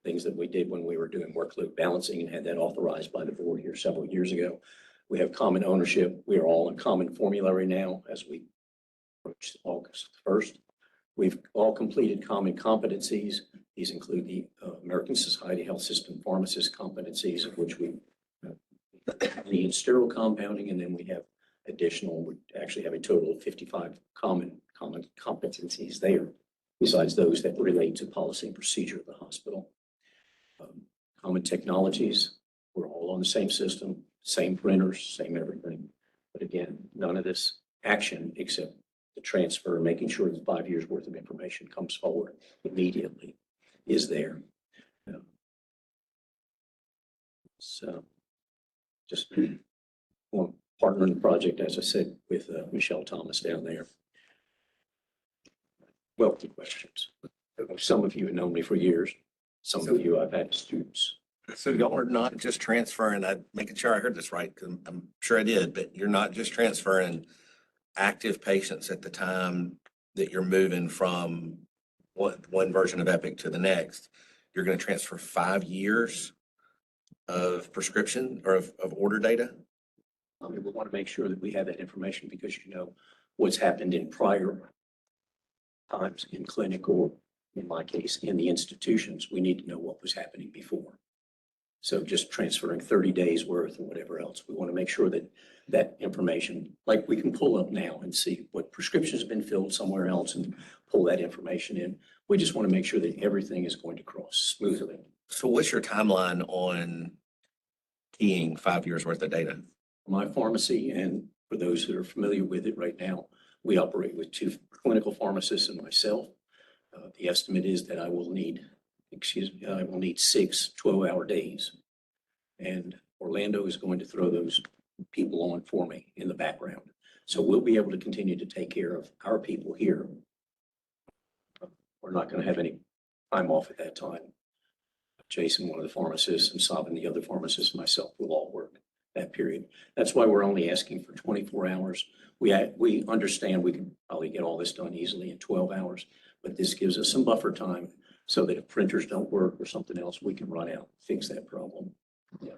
things that we did when we were doing workload balancing and had that authorized by the board here several years ago. We have common ownership. We are all in common formulary now as we approach August 1st. We've all completed common competencies. These include the American Society Health System Pharmacist competencies, of which we need sterile compounding, and then we have additional, we actually have a total of 55 common competencies there, besides those that relate to policy and procedure of the hospital. Common technologies, we're all on the same system, same printers, same everything. But again, none of this action except the transfer, making sure that 5 years worth of information comes forward immediately is there. So just one partner in the project, as I said, with Michelle Thomas down there. Wealthy questions. Some of you have known me for years. Some of you I've had students. So y'all are not just transferring, I'm making sure I heard this right, because I'm sure I did, but you're not just transferring active patients at the time that you're moving from one version of Epic to the next. You're going to transfer 5 years of prescription or of order data? We want to make sure that we have that information because you know what's happened in prior times in clinic or, in my case, in the institutions. We need to know what was happening before. So just transferring 30 days worth or whatever else, we want to make sure that that information, like we can pull up now and see what prescriptions have been filled somewhere else and pull that information in. We just want to make sure that everything is going to cross smoothly. So what's your timeline on keying 5 years worth of data? My pharmacy, and for those that are familiar with it right now, we operate with 2 clinical pharmacists and myself. The estimate is that I will need 6 12-hour days. And Orlando is going to throw those people on for me in the background. So we'll be able to continue to take care of our people here. We're not going to have any time off at that time. Jason, one of the pharmacists, and Sabin, the other pharmacist, and myself will all work that period. That's why we're only asking for 24 hours. We understand we can probably get all this done easily in 12 hours, but this gives us some buffer time so that if printers don't work or something else, we can run out, fix that problem. Yeah,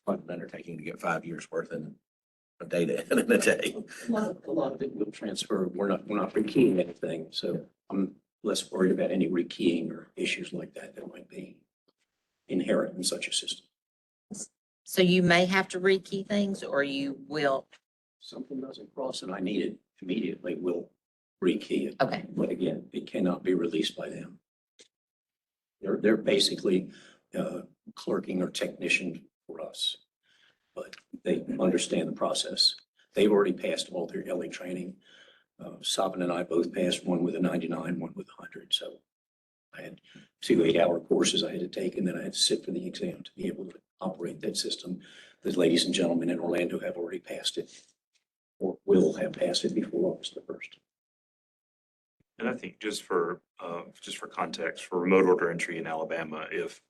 quite an undertaking to get 5 years worth of data in a day. A lot of it will transfer. We're not rekeying anything, so I'm less worried about any rekeying or issues like that that might be inherent in such a system. So you may have to rekey things or you will. Something doesn't cross and I need it immediately, we'll rekey it. Okay. But again, it cannot be released by them. They're basically clerking or technician for us, but they understand the process. They've already passed all their LA training. Sabin and I both passed, one with a 99, one with 100. So I had 2 8-hour courses I had to take, and then I had to sit for the exam to be able to operate that system. The ladies and gentlemen in Orlando have already passed it, or will have passed it before August the 1st. And I think just for context, for remote order entry in Alabama, if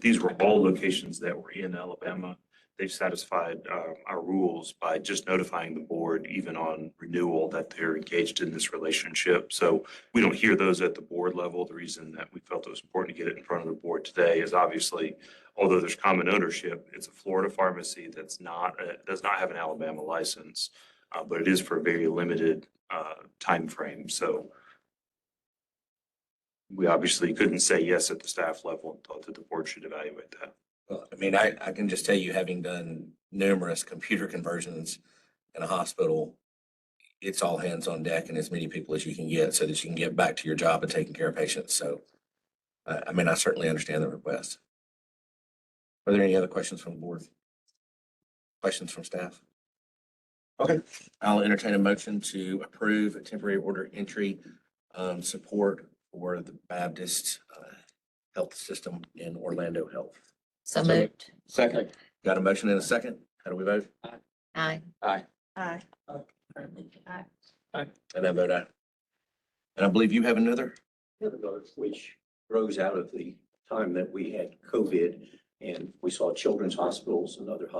these were all locations that were in Alabama, they've satisfied our rules by just notifying the board, even on renewal, that they're engaged in this relationship. So we don't hear those at the board level. The reason that we felt it was important to get it in front of the board today is obviously, although there's common ownership, it's a Florida pharmacy that's does not have an Alabama license, but it is for a very limited time frame. So we obviously couldn't say yes at the staff level and thought that the board should evaluate that. Well, I mean, I can just tell you, having done numerous computer conversions in a hospital, it's all hands on deck and as many people as you can get so that you can get back to your job of taking care of patients. So, I mean, I certainly understand the request. Are there any other questions from the board? Questions from staff? Okay, I'll entertain a motion to approve a temporary order entry support for the Baptist Health System in Orlando Health. So moved. Second. Got a motion and a second. How do we vote? Aye. Aye. Aye. And I vote aye. And I believe you have another? Which grows out of the time that we had COVID and we saw children's hospitals and other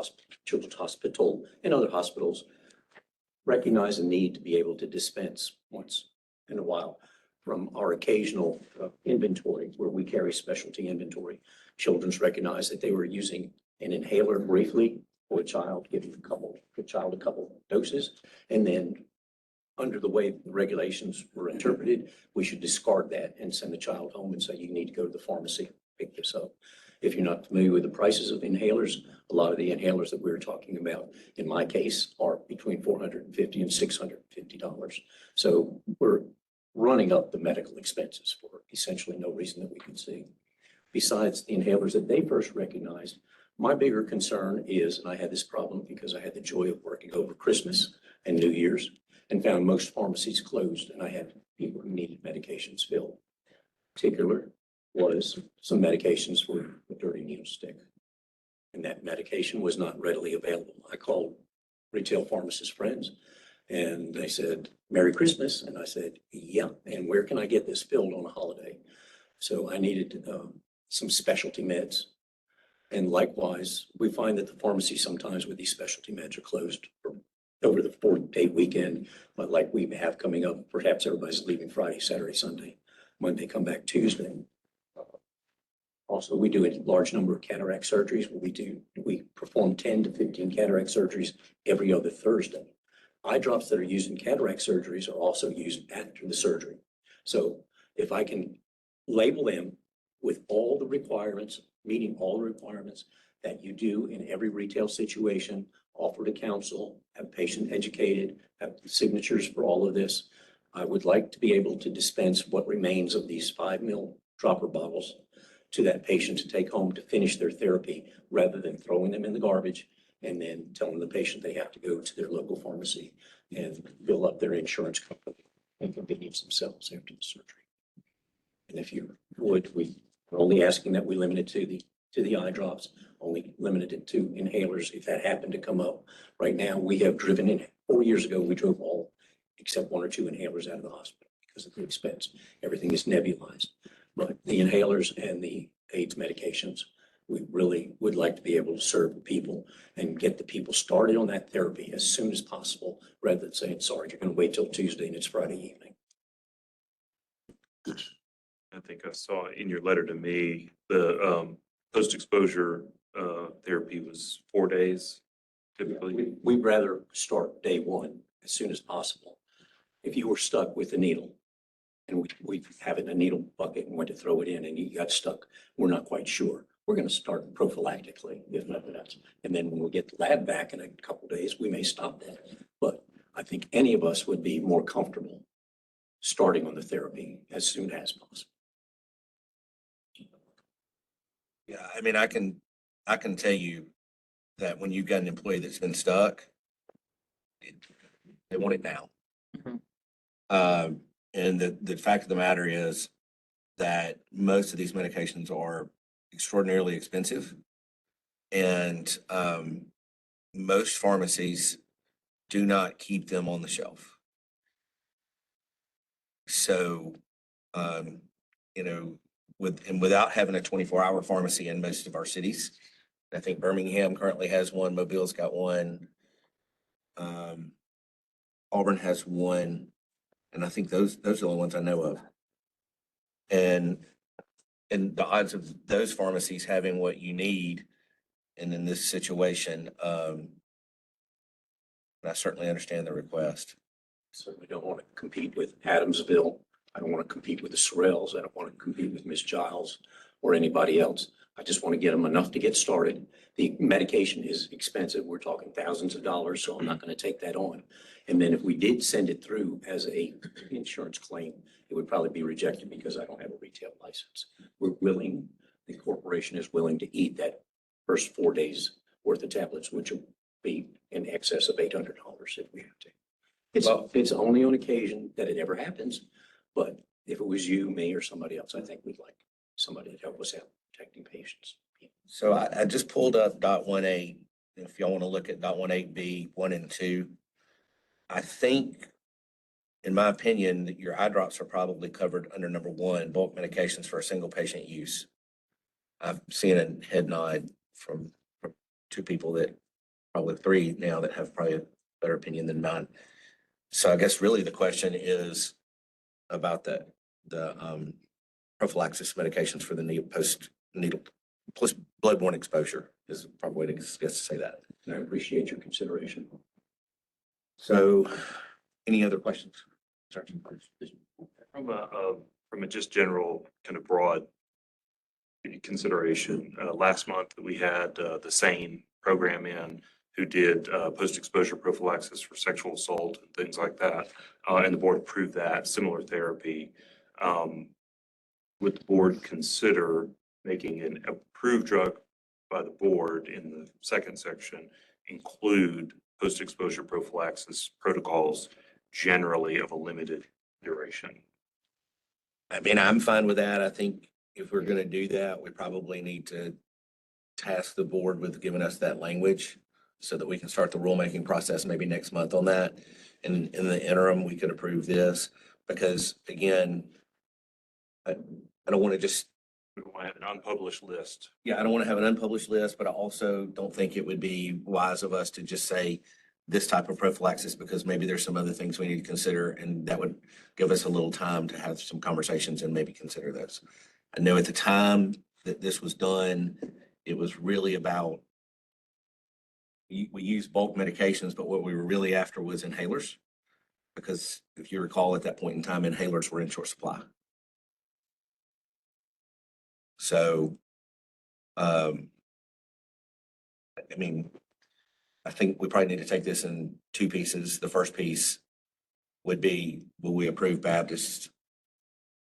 children's hospital and other hospitals recognize the need to be able to dispense once in a while from our occasional inventory where we carry specialty inventory. Children's recognized that they were using an inhaler briefly for a child, giving a child a couple doses. And then under the way the regulations were interpreted, we should discard that and send the child home and say, you need to go to the pharmacy, pick this up. If you're not familiar with the prices of inhalers, a lot of the inhalers that we're talking about, in my case, are between $450 and $650. So we're running up the medical expenses for essentially no reason that we can see. Besides the inhalers that they first recognized, my bigger concern is, and I had this problem because I had the joy of working over Christmas and New Year's and found most pharmacies closed, and I had people who needed medications filled. Particular was some medications for a dirty needle stick. And that medication was not readily available. I called retail pharmacist friends and they said, Merry Christmas. And I said, yeah, and where can I get this filled on a holiday? So I needed some specialty meds. And likewise, we find that the pharmacy sometimes with these specialty meds are closed over the 4-day weekend, but like we have coming up, perhaps everybody's leaving Friday, Saturday, Sunday, Monday, come back Tuesday. Also, we do a large number of cataract surgeries. We perform 10 to 15 cataract surgeries every other Thursday. Eye drops that are used in cataract surgeries are also used after the surgery. So if I can label them with all the requirements, meeting all the requirements that you do in every retail situation, offer to counsel, have patient educated, have signatures for all of this, I would like to be able to dispense what remains of these 5 ml dropper bottles to that patient to take home to finish their therapy rather than throwing them in the garbage and then telling the patient they have to go to their local pharmacy and fill up their insurance company and convenience themselves after the surgery. And if you would, we're only asking that we limit it to the eye drops, only limited it to inhalers if that happened to come up. Right now, we have driven in, 4 years ago, we drove all except 1 or 2 inhalers out of the hospital because of the expense. Everything is nebulized. But the inhalers and the AIDS medications, we really would like to be able to serve the people and get the people started on that therapy as soon as possible, rather than saying, sorry, you're going to wait till Tuesday and it's Friday evening. I think I saw in your letter to me, the post-exposure therapy was 4 days typically. We'd rather start day one as soon as possible. If you were stuck with a needle and we have it in a needle bucket and went to throw it in and you got stuck, we're not quite sure. We're going to start prophylactically, if nothing else. And then when we get the lab back in a couple of days, we may stop that. But I think any of us would be more comfortable starting on the therapy as soon as possible. Yeah, I mean, I can tell you that when you've got an employee that's been stuck, they want it now. And the fact of the matter is that most of these medications are extraordinarily expensive. And most pharmacies do not keep them on the shelf. So, you know, without having a 24-hour pharmacy in most of our cities, I think Birmingham currently has one, Mobile's got one. Auburn has one, and I think those are the only ones I know of. And the odds of those pharmacies having what you need, and in this situation, I certainly understand the request. Certainly don't want to compete with Adamsville. I don't want to compete with the Sorrells. I don't want to compete with Miss Giles or anybody else. I just want to get them enough to get started. The medication is expensive. We're talking thousands of dollars, so I'm not going to take that on. And then if we did send it through as a insurance claim, it would probably be rejected because I don't have a retail license. We're willing, the corporation is willing to eat that first 4 days worth of tablets, which will be in excess of $800 if we have to. It's only on occasion that it ever happens, but if it was you, me, or somebody else, I think we'd like somebody to help us out protecting patients. So I just pulled up .18. If y'all want to look at .18B, 1 and 2, I think, in my opinion, that your eye drops are probably covered under number 1, bulk medications for a single patient use. I've seen a head nod from 2 people that, probably 3 now, that have probably a better opinion than mine. So I guess really the question is about the prophylaxis medications for the post-needle plus bloodborne exposure is probably way to say that. And I appreciate your consideration. So any other questions? From a just general kind of broad consideration, last month we had the SANE program in who did post-exposure prophylaxis for sexual assault and things like that. And the board approved that, similar therapy. Would the board consider making an approved drug by the board in the second section include post-exposure prophylaxis protocols generally of a limited duration? I mean, I'm fine with that. I think if we're going to do that, we probably need to task the board with giving us that language so that we can start the rulemaking process maybe next month on that. And in the interim, we could approve this because, again, I don't want to just. We want to have an unpublished list. Yeah, I don't want to have an unpublished list, but I also don't think it would be wise of us to just say this type of prophylaxis because maybe there's some other things we need to consider, and that would give us a little time to have some conversations and maybe consider those. I know at the time that this was done, it was really about we used bulk medications, but what we were really after was inhalers. Because if you recall, at that point in time, inhalers were in short supply. So, I mean, I think we probably need to take this in 2 pieces. The first piece would be, will we approve Baptist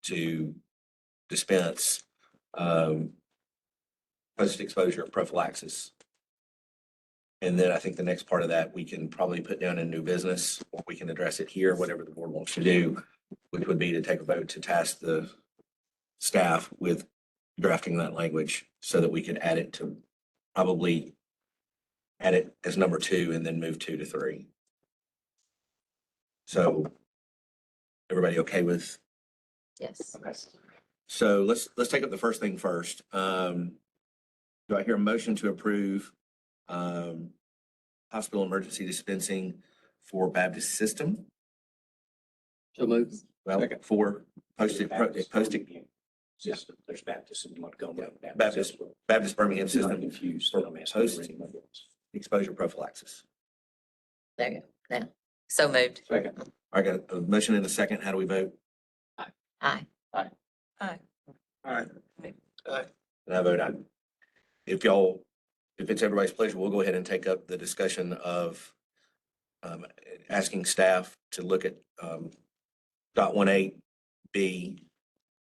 to dispense post-exposure prophylaxis? And then I think the next part of that, we can probably put down in new business, or we can address it here, whatever the board wants to do, which would be to take a vote to task the staff with drafting that language so that we could add it to probably add it as number 2 and then move 2 to 3. So everybody okay with? Yes. Okay. So let's take up the first thing first. Do I hear a motion to approve hospital emergency dispensing for Baptist System? So moved. Well, for posted System. There's Baptist in Montgomery. Baptist Birmingham Not System confused. for I'm asking post for anybody else. exposure prophylaxis. There you go. Now, so moved. Second. I got a motion and a second. How do we vote? Aye. Aye. Aye. And I vote aye. If it's everybody's pleasure, we'll go ahead and take up the discussion of asking staff to look at .18B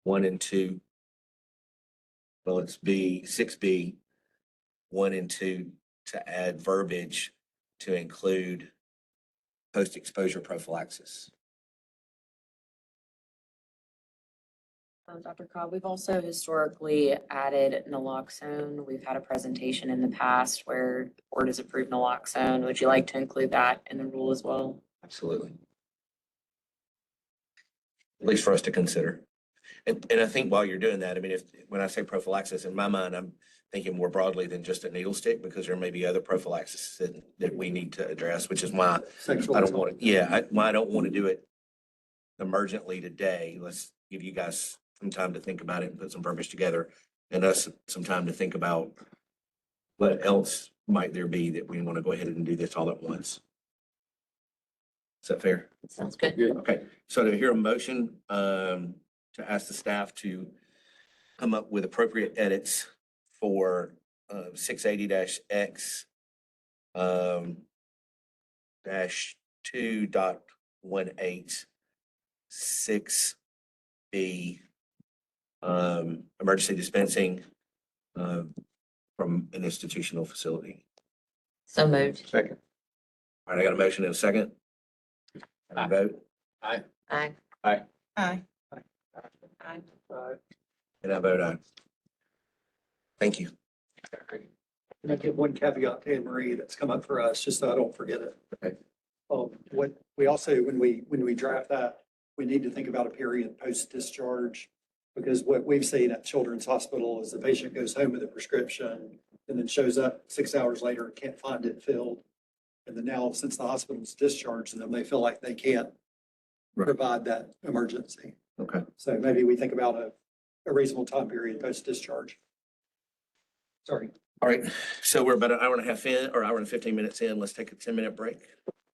1 and 2. Well, it's 6B 1 and 2 to add verbiage to include post-exposure prophylaxis. Dr. Cobb, we've also historically added naloxone. We've had a presentation in the past where the board has approved naloxone. Would you like to include that in the rule as well? Absolutely. At least for us to consider. And I think while you're doing that, I mean, when I say prophylaxis, in my mind, I'm thinking more broadly than just a needle stick, because there may be other prophylaxis that we need to address, which is why Sexual I don't assault. want to, yeah, why I don't want to do it emergently today. Let's give you guys some time to think about it and put some verbiage together, and us some time to think about what else might there be that we want to go ahead and do this all at once. Is that fair? Sounds good. Okay, so to hear a motion, to ask the staff to come up with appropriate edits for, 680-X, dash 2.186B, emergency dispensing, from an institutional facility. So moved. Second. All right, I got a motion and a second. And a vote, Aye. Aye. Aye. and I vote aye. Thank you. Can I give one caveat to Anne Marie that's come up for us, just so I don't forget it? Okay. What we also, when we draft that, we need to think about a period post-discharge. Because what we've seen at Children's Hospital is the patient goes home with a prescription and then shows up 6 hours later and can't find it filled. And then now, since the hospital's discharged them, they feel like they can't provide that emergency. Okay. So maybe we think about a reasonable time period post-discharge. Sorry. All right, so we're about an hour and a half in, or hour and 15 minutes in. Let's take a 10-minute break.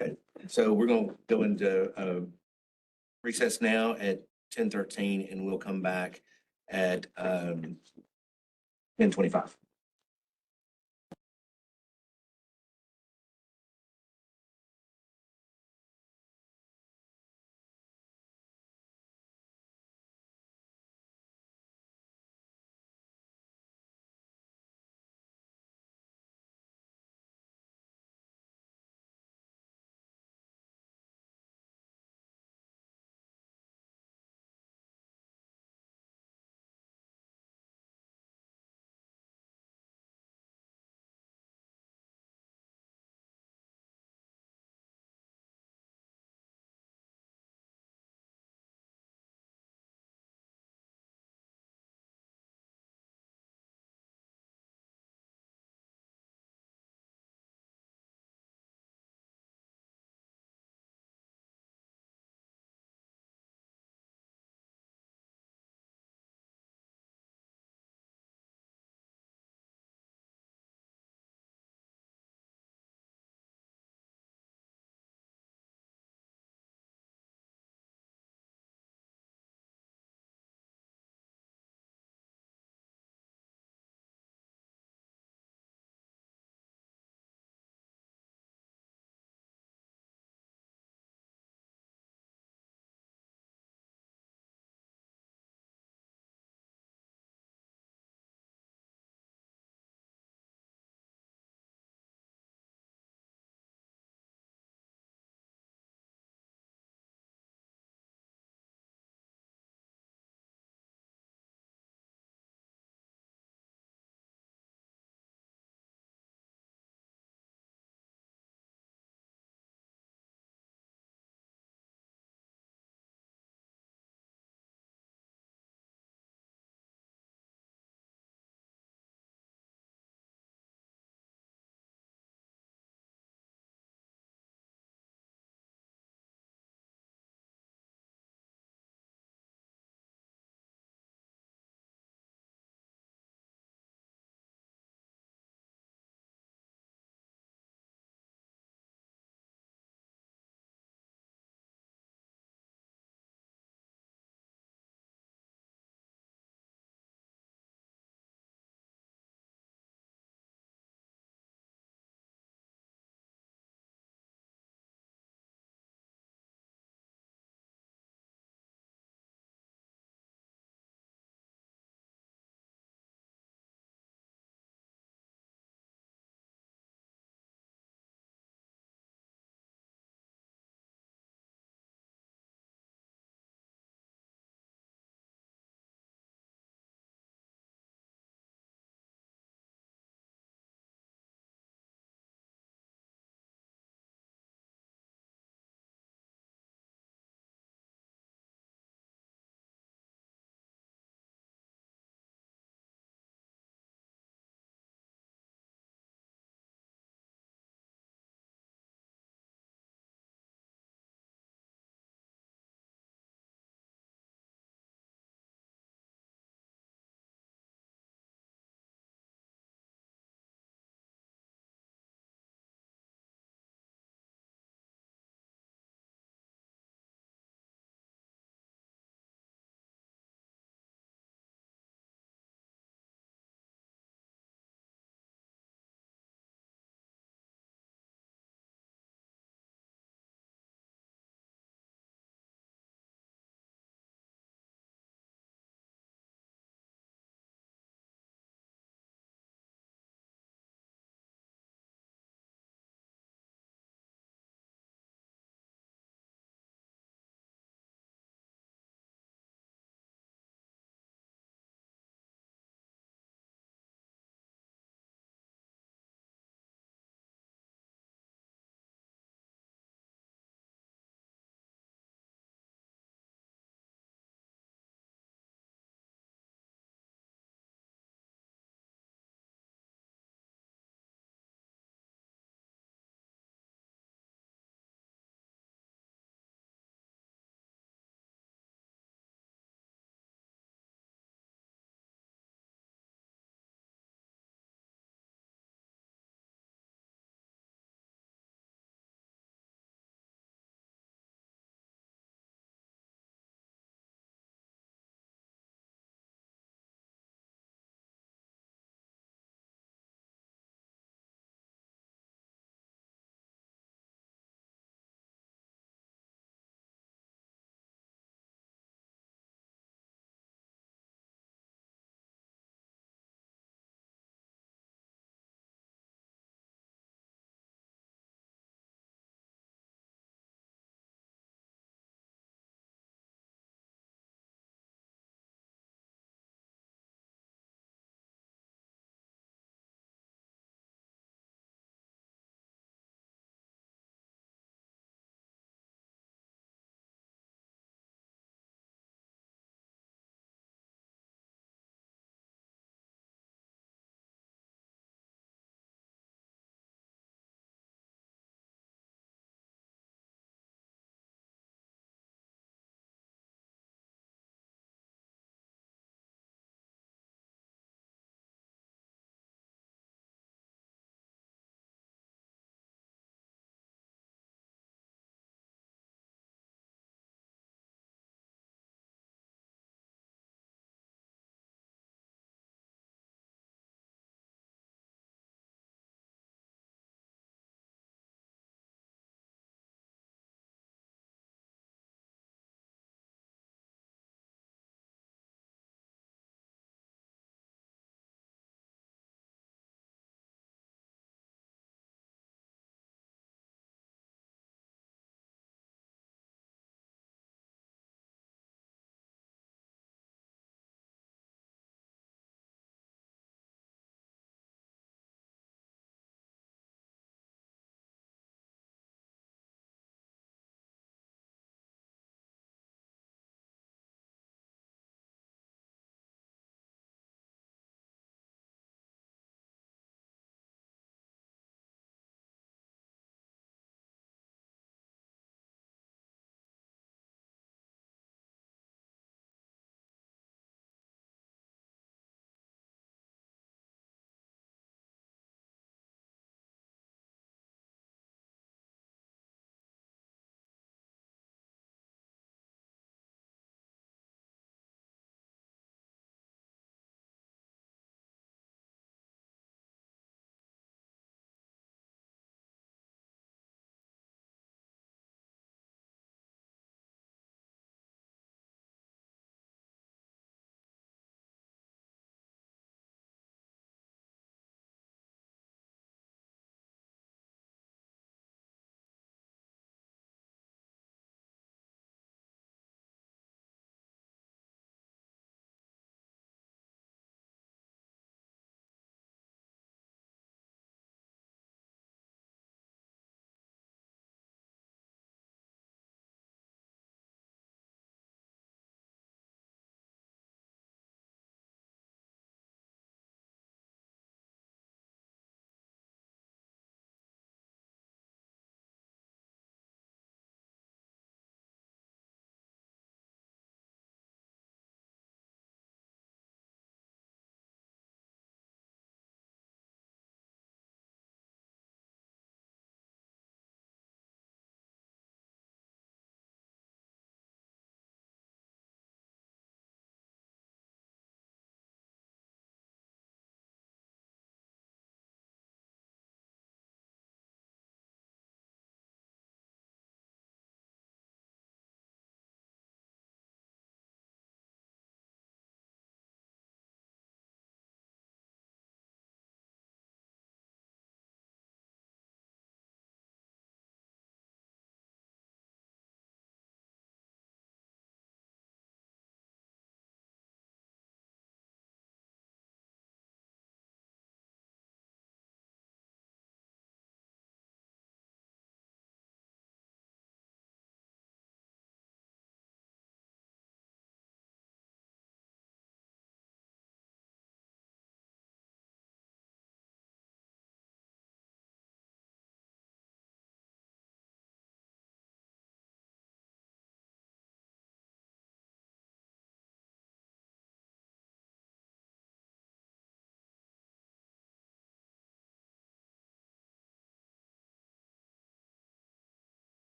Okay, so we're gonna go into recess now at 10:13, and we'll come back at 10:25.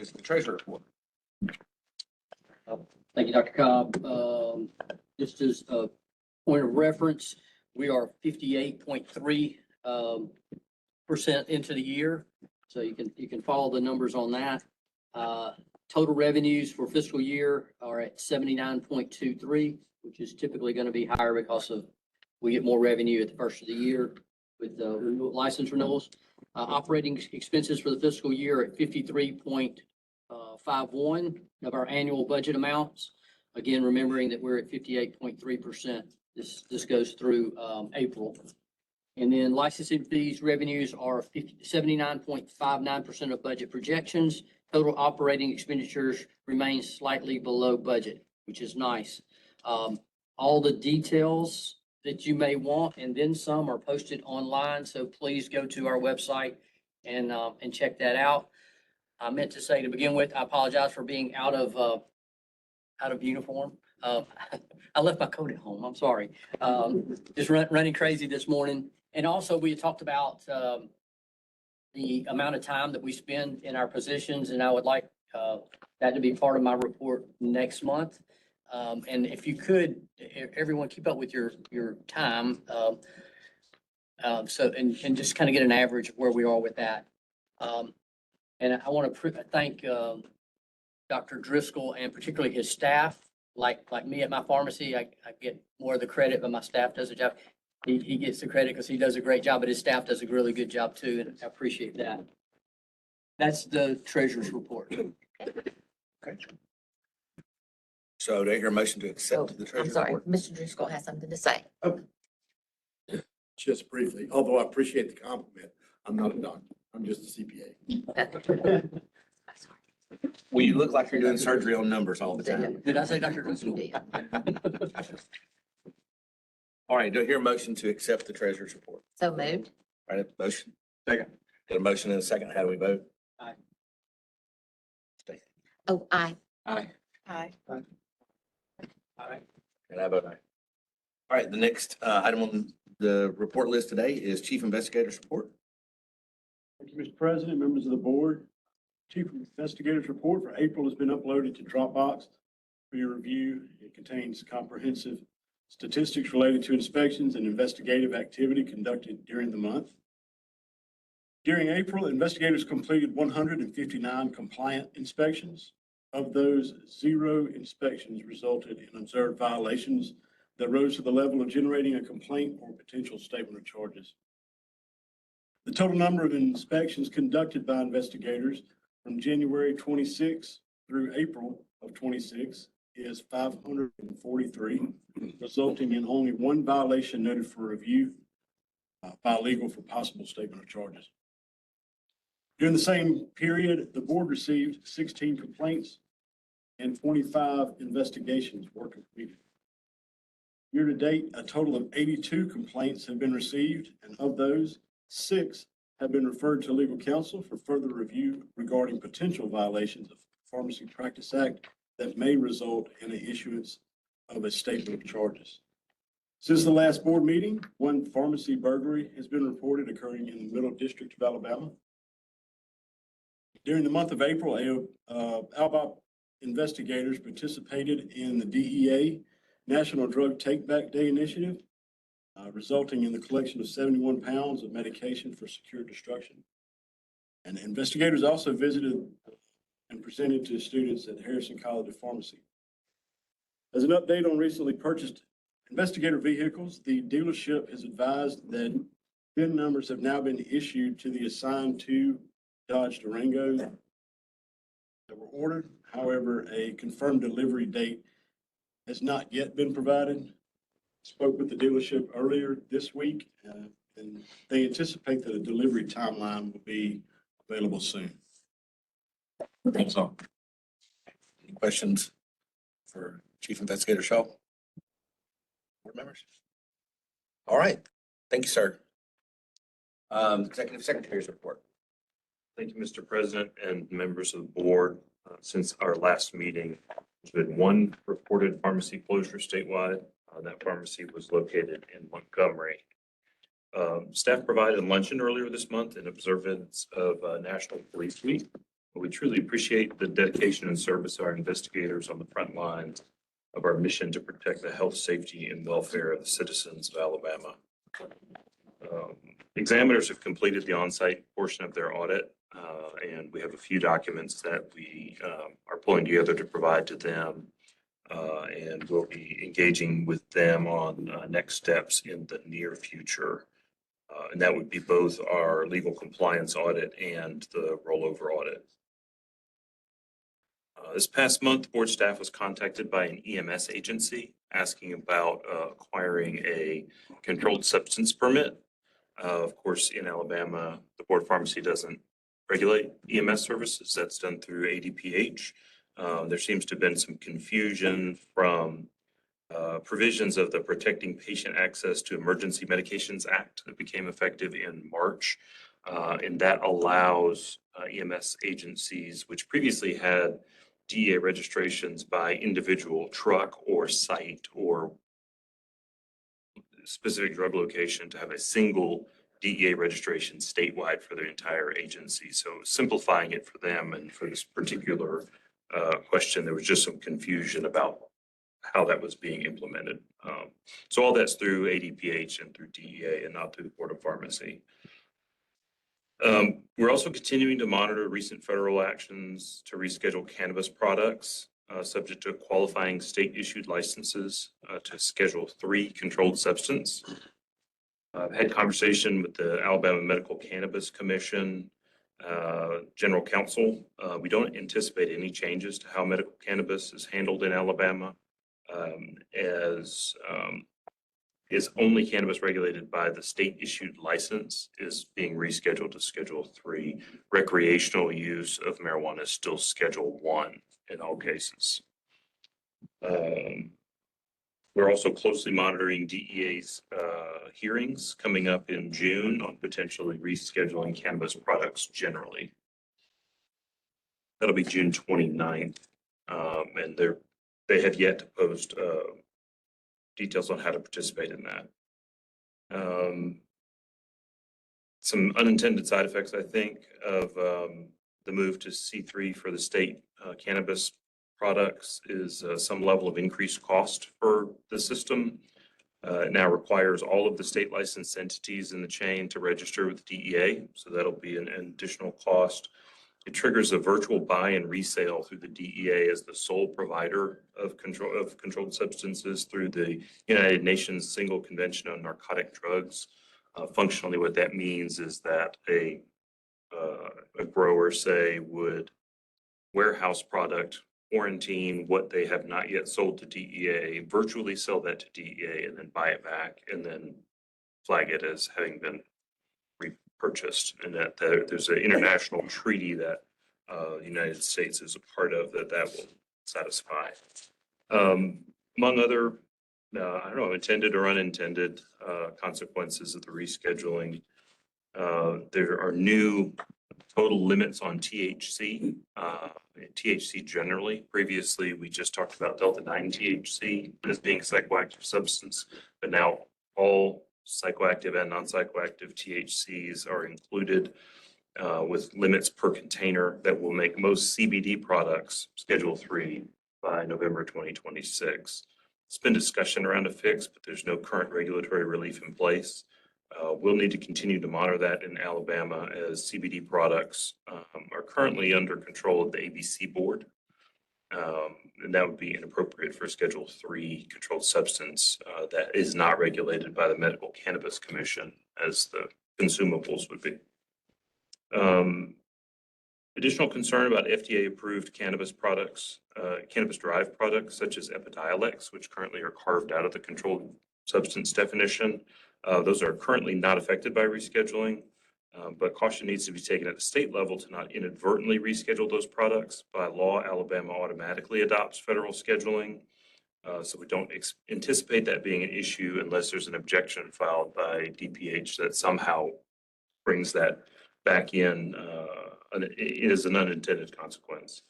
is the treasurer report. Thank you, Dr. Cobb. Just as a point of reference, we are 58.3% into the year. So you can follow the numbers on that. Total revenues for fiscal year are at 79.23, which is typically going to be higher because we get more revenue at the first of the year with the license renewals. Operating expenses for the fiscal year at 53.51 of our annual budget amounts. Again, remembering that we're at 58.3%. This goes through April. And then licensing fees revenues are 79.59% of budget projections. Total operating expenditures remain slightly below budget, which is nice. All the details that you may want and then some are posted online. So please go to our website and check that out. I meant to say to begin with, I apologize for being out of uniform. I left my coat at home. I'm sorry. Just running crazy this morning. And also we had talked about the amount of time that we spend in our positions, and I would like that to be part of my report next month. And if you could, everyone keep up with your time. And just kind of get an average of where we are with that. And I want to thank Dr. Driscoll and particularly his staff. Like me at my pharmacy, I get more of the credit, but my staff does a job. He gets the credit because he does a great job, but his staff does a really good job too, and I appreciate that. That's the treasurer's report. Okay. So do I hear a motion to accept the I'm treasurer's sorry, report? Mr. Driscoll has something to say. Just briefly, although I appreciate the compliment, I'm not a doctor. I'm just a CPA. Well, you look like you're doing surgery on numbers all the time. Did I say Dr. Driscoll? All right, do I hear a motion to accept the treasurer's report? So moved. All right, motion. Second. Got a motion and a second. How do we vote? Aye. Oh, aye. Aye. Aye. Aye. And I vote aye. All right, the next item on the report list today is Chief Investigator's Report. Thank you, Mr. President, members of the board. Chief Investigator's Report for April has been uploaded to Dropbox for your review. It contains comprehensive statistics related to inspections and investigative activity conducted during the month. During April, investigators completed 159 compliant inspections. Of those, 0 inspections resulted in observed violations that rose to the level of generating a complaint or potential statement of charges. The total number of inspections conducted by investigators from January 26 through April of 26 is 543, resulting in only 1 violation noted for review by legal for possible statement of charges. During the same period, the board received 16 complaints and 25 investigations were completed. Year to date, a total of 82 complaints have been received, and of those, 6 have been referred to legal counsel for further review regarding potential violations of Pharmacy Practice Act that may result in the issuance of a statement of charges. Since the last board meeting, 1 pharmacy burglary has been reported occurring in the Middle District of Alabama. During the month of April, ALBOP investigators participated in the DEA National Drug Take Back Day initiative, resulting in the collection of 71 pounds of medication for secure destruction. And investigators also visited and presented to students at Harrison College of Pharmacy. As an update on recently purchased investigator vehicles, the dealership has advised that VIN numbers have now been issued to the assigned 2 Dodge Durangos that were ordered. However, a confirmed delivery date has not yet been provided. Spoke with the dealership earlier this week, and they anticipate that a delivery timeline will be available soon. Thanks all. Any questions for Chief Investigator Shaw? Board members? All right, thank you, sir. Executive Secretary's report. Thank you, Mr. President and members of the board. Since our last meeting, there's been 1 reported pharmacy closure statewide. That pharmacy was located in Montgomery. Staff provided luncheon earlier this month in observance of National Police Week. We truly appreciate the dedication and service of our investigators on the front lines of our mission to protect the health, safety, and welfare of the citizens of Alabama. Examiners have completed the on-site portion of their audit, and we have a few documents that we are pulling together to provide to them. And we'll be engaging with them on next steps in the near future. And that would be both our legal compliance audit and the rollover audit. This past month, board staff was contacted by an EMS agency asking about acquiring a controlled substance permit. Of course, in Alabama, the Board of Pharmacy doesn't regulate EMS services. That's done through ADPH. There seems to have been some confusion from provisions of the Protecting Patient Access to Emergency Medications Act that became effective in March. And that allows EMS agencies, which previously had DEA registrations by individual truck or site or specific drug location, to have a single DEA registration statewide for their entire agency. So simplifying it for them, and for this particular question, there was just some confusion about how that was being implemented. So all that's through ADPH and through DEA and not through the Board of Pharmacy. We're also continuing to monitor recent federal actions to reschedule cannabis products subject to qualifying state-issued licenses to Schedule III controlled substance. I've had conversation with the Alabama Medical Cannabis Commission, General Counsel. We don't anticipate any changes to how medical cannabis is handled in Alabama, as is only cannabis regulated by the state-issued license is being rescheduled to Schedule III. Recreational use of marijuana is still Schedule I in all cases. We're also closely monitoring DEA's hearings coming up in June on potentially rescheduling cannabis products generally. That'll be June 29th. And they have yet to post details on how to participate in that. Some unintended side effects, I think, of the move to C3 for the state cannabis products is some level of increased cost for the system. It now requires all of the state licensed entities in the chain to register with DEA, so that'll be an additional cost. It triggers a virtual buy and resale through the DEA as the sole provider of controlled substances through the United Nations Single Convention on Narcotic Drugs. Functionally, what that means is that a grower, say, would warehouse product, quarantine what they have not yet sold to DEA, virtually sell that to DEA, and then buy it back, and then flag it as having been repurchased. And that there's an international treaty that the United States is a part of that will satisfy. Among other, I don't know, intended or unintended consequences of the rescheduling, there are new total limits on THC. THC generally. Previously, we just talked about Delta-9 THC as being a psychoactive substance, but now all psychoactive and non-psychoactive THCs are included with limits per container that will make most CBD products Schedule III by November 2026. It's been discussion around a fix, but there's no current regulatory relief in place. We'll need to continue to monitor that in Alabama as CBD products are currently under control of the ABC board. And that would be inappropriate for Schedule III controlled substance that is not regulated by the Medical Cannabis Commission as the consumables would be. Additional concern about FDA-approved cannabis products, cannabis-derived products such as Epidiolex, which currently are carved out of the controlled substance definition. Those are currently not affected by rescheduling, but caution needs to be taken at the state level to not inadvertently reschedule those products. By law, Alabama automatically adopts federal scheduling, so we don't anticipate that being an issue unless there's an objection filed by DPH that somehow brings that back in. It is an unintended consequence.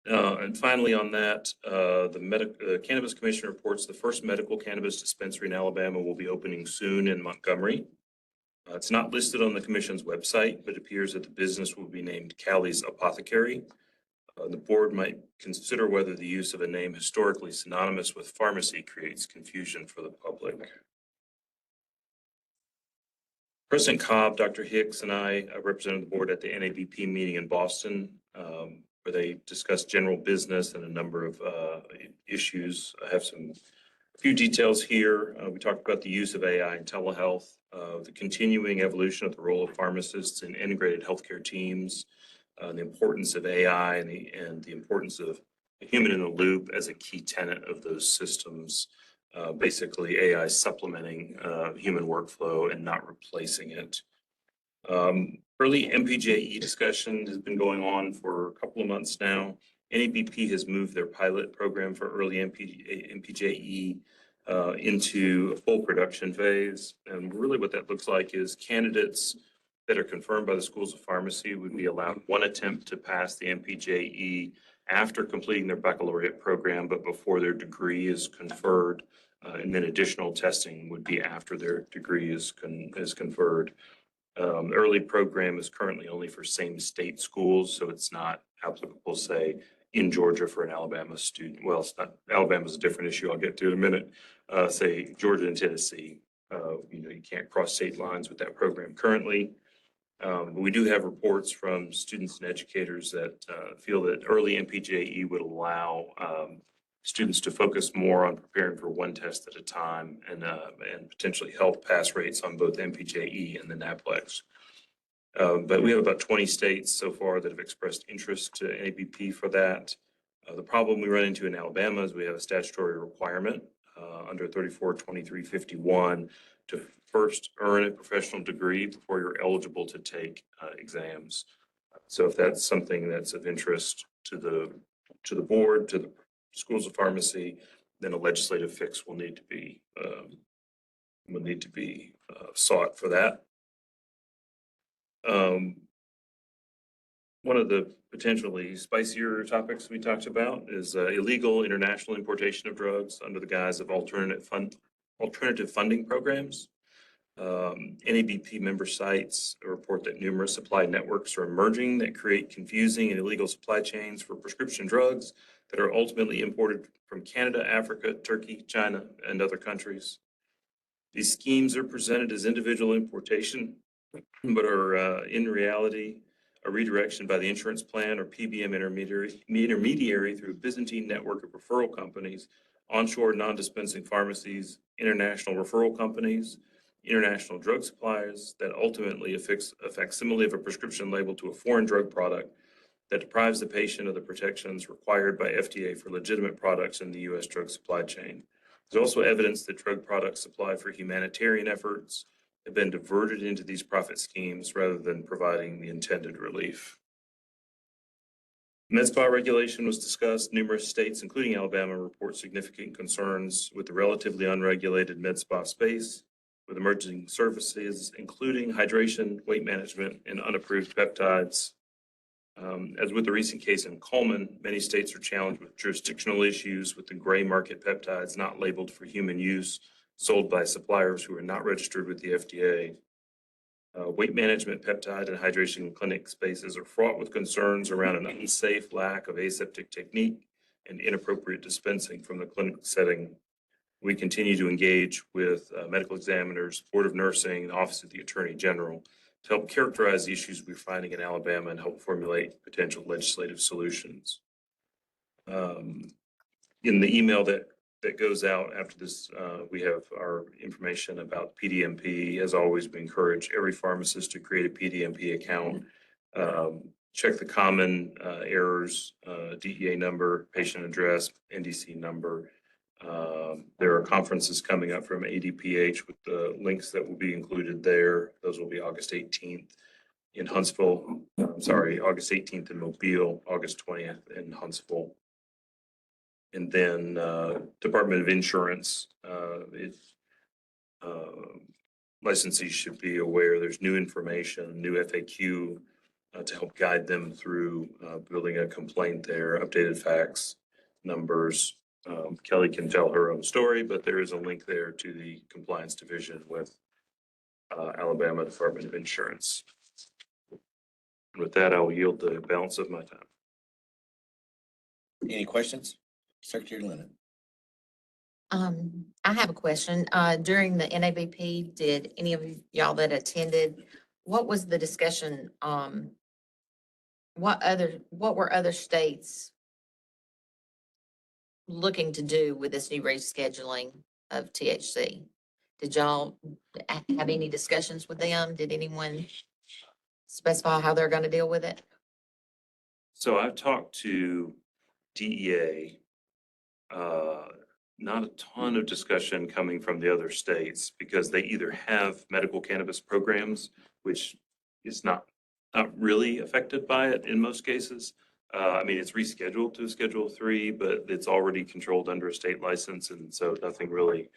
And finally on that, the Cannabis Commission reports the first medical cannabis dispensary in Alabama will be opening soon in Montgomery. It's not listed on the commission's website, but appears that the business will be named Callie's Apothecary. The board might consider whether the use of a name historically synonymous with pharmacy creates confusion for the public. President Cobb, Dr. Hicks, and I represented the board at the NABP meeting in Boston, where they discussed general business and a number of issues. I have a few details here. We talked about the use of AI in telehealth, the continuing evolution of the role of pharmacists in integrated healthcare teams, the importance of AI and the importance of a human in the loop as a key tenet of those systems. Basically, AI supplementing human workflow and not replacing it. Early MPJE discussion has been going on for a couple of months now. NABP has moved their pilot program for early MPJE into a full production phase. And really what that looks like is candidates that are confirmed by the schools of pharmacy would be allowed one attempt to pass the MPJE after completing their baccalaureate program, but before their degree is conferred. And then additional testing would be after their degree is conferred. The early program is currently only for same state schools, so it's not applicable, say, in Georgia for an Alabama student. Well, it's not, Alabama's a different issue I'll get to in a minute. Say Georgia and Tennessee, you can't cross state lines with that program currently. But we do have reports from students and educators that feel that early MPJE would allow students to focus more on preparing for one test at a time and potentially help pass rates on both MPJE and the NAPLEX. But we have about 20 states so far that have expressed interest to NABP for that. The problem we run into in Alabama is we have a statutory requirement under 342351 to first earn a professional degree before you're eligible to take exams. So if that's something that's of interest to the board, to the schools of pharmacy, then a legislative fix will need to be sought for that. One of the potentially spicier topics we talked about is illegal international importation of drugs under the guise of alternative funding programs. NABP member sites report that numerous supply networks are emerging that create confusing and illegal supply chains for prescription drugs that are ultimately imported from Canada, Africa, Turkey, China, and other countries. These schemes are presented as individual importation, but are in reality a redirection by the insurance plan or PBM intermediary through a Byzantine network of referral companies, onshore non-dispensing pharmacies, international referral companies, international drug suppliers that ultimately affix a facsimile of a prescription label to a foreign drug product that deprives the patient of the protections required by FDA for legitimate products in the U.S. drug supply chain. There's also evidence that drug products supplied for humanitarian efforts have been diverted into these profit schemes rather than providing the intended relief. Med spa regulation was discussed. Numerous states, including Alabama, report significant concerns with the relatively unregulated med spa space, with emerging services, including hydration, weight management, and unapproved peptides. As with the recent case in Coleman, many states are challenged with jurisdictional issues with the gray market peptides not labeled for human use, sold by suppliers who are not registered with the FDA. Weight management, peptide, and hydration clinic spaces are fraught with concerns around an unsafe lack of aseptic technique and inappropriate dispensing from the clinic setting. We continue to engage with medical examiners, Board of Nursing, the Office of the Attorney General to help characterize the issues we're finding in Alabama and help formulate potential legislative solutions. In the email that goes out after this, we have our information about PDMP. As always, we encourage every pharmacist to create a PDMP account. Check the common errors, DEA number, patient address, NDC number. There are conferences coming up from ADPH with the links that will be included there. Those will be August 18th in Huntsville. August 18th in Mobile, August 20th in Huntsville. And then Department of Insurance, licensees should be aware there's new information, new FAQ to help guide them through building a complaint there, updated facts, numbers. Kelly can tell her own story, but there is a link there to the compliance division with Alabama Department of Insurance. And with that, I will yield the balance of my time. Any questions? Secretary Leonard. I have a question. During the NABP, did any of y'all that attended, what was the discussion? What were other states looking to do with this new rescheduling of THC? Did y'all have any discussions with them? Did anyone specify how they're gonna deal with it? So I've talked to DEA. Not a ton of discussion coming from the other states because they either have medical cannabis programs, which is not really affected by it in most cases. I mean, it's rescheduled to Schedule 3, but it's already controlled under a state license, and so nothing really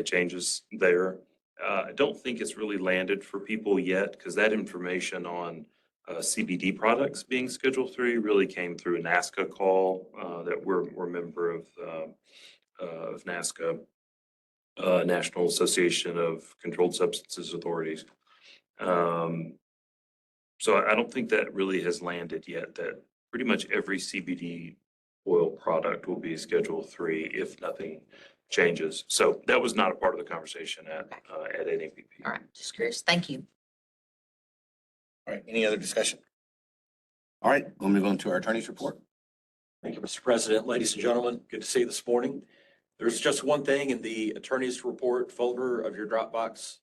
changes there. I don't think it's really landed for people yet because that information on CBD products being Schedule 3 really came through a NASCA call that we're a member of NASCA, National Association of Controlled Substances Authorities. So I don't think that really has landed yet, that pretty much every CBD oil product will be Schedule 3 if nothing changes. So that was not a part of the conversation at NABP. All right, just curious. Thank you. All right, any other discussion? All right, we'll move on to our attorney's report. Thank you, Mr. President. Ladies and gentlemen, good to see you this morning. There's just one thing in the attorney's report folder of your Dropbox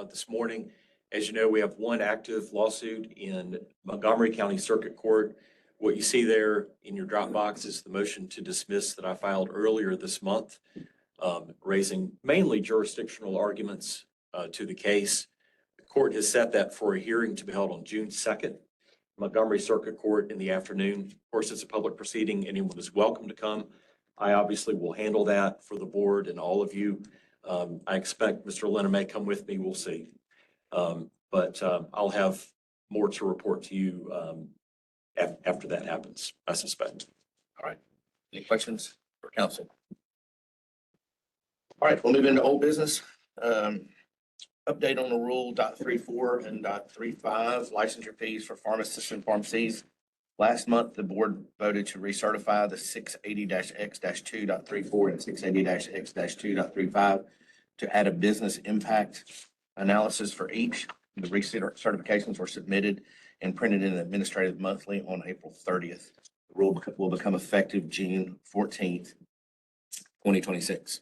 this morning. As you know, we have one active lawsuit in Montgomery County Circuit Court. What you see there in your Dropbox is the motion to dismiss that I filed earlier this month, raising mainly jurisdictional arguments to the case. The court has set that for a hearing to be held on June 2nd, Montgomery Circuit Court in the afternoon. Of course, it's a public proceeding. Anyone is welcome to come. I obviously will handle that for the board and all of you. I expect Mr. Lennon may come with me. We'll see. But I'll have more to report to you after that happens, I suspect. All right, any questions for council? All right, we'll move into old business. Update on the rule .34 and .35 licensure fees for pharmacists and pharmacies. Last month, the board voted to recertify the 680-X-2.34 and 680-X-2.35 to add a business impact analysis for each. The recertifications were submitted and printed in an administrative monthly on April 30th. The rule will become effective June 14th, 2026.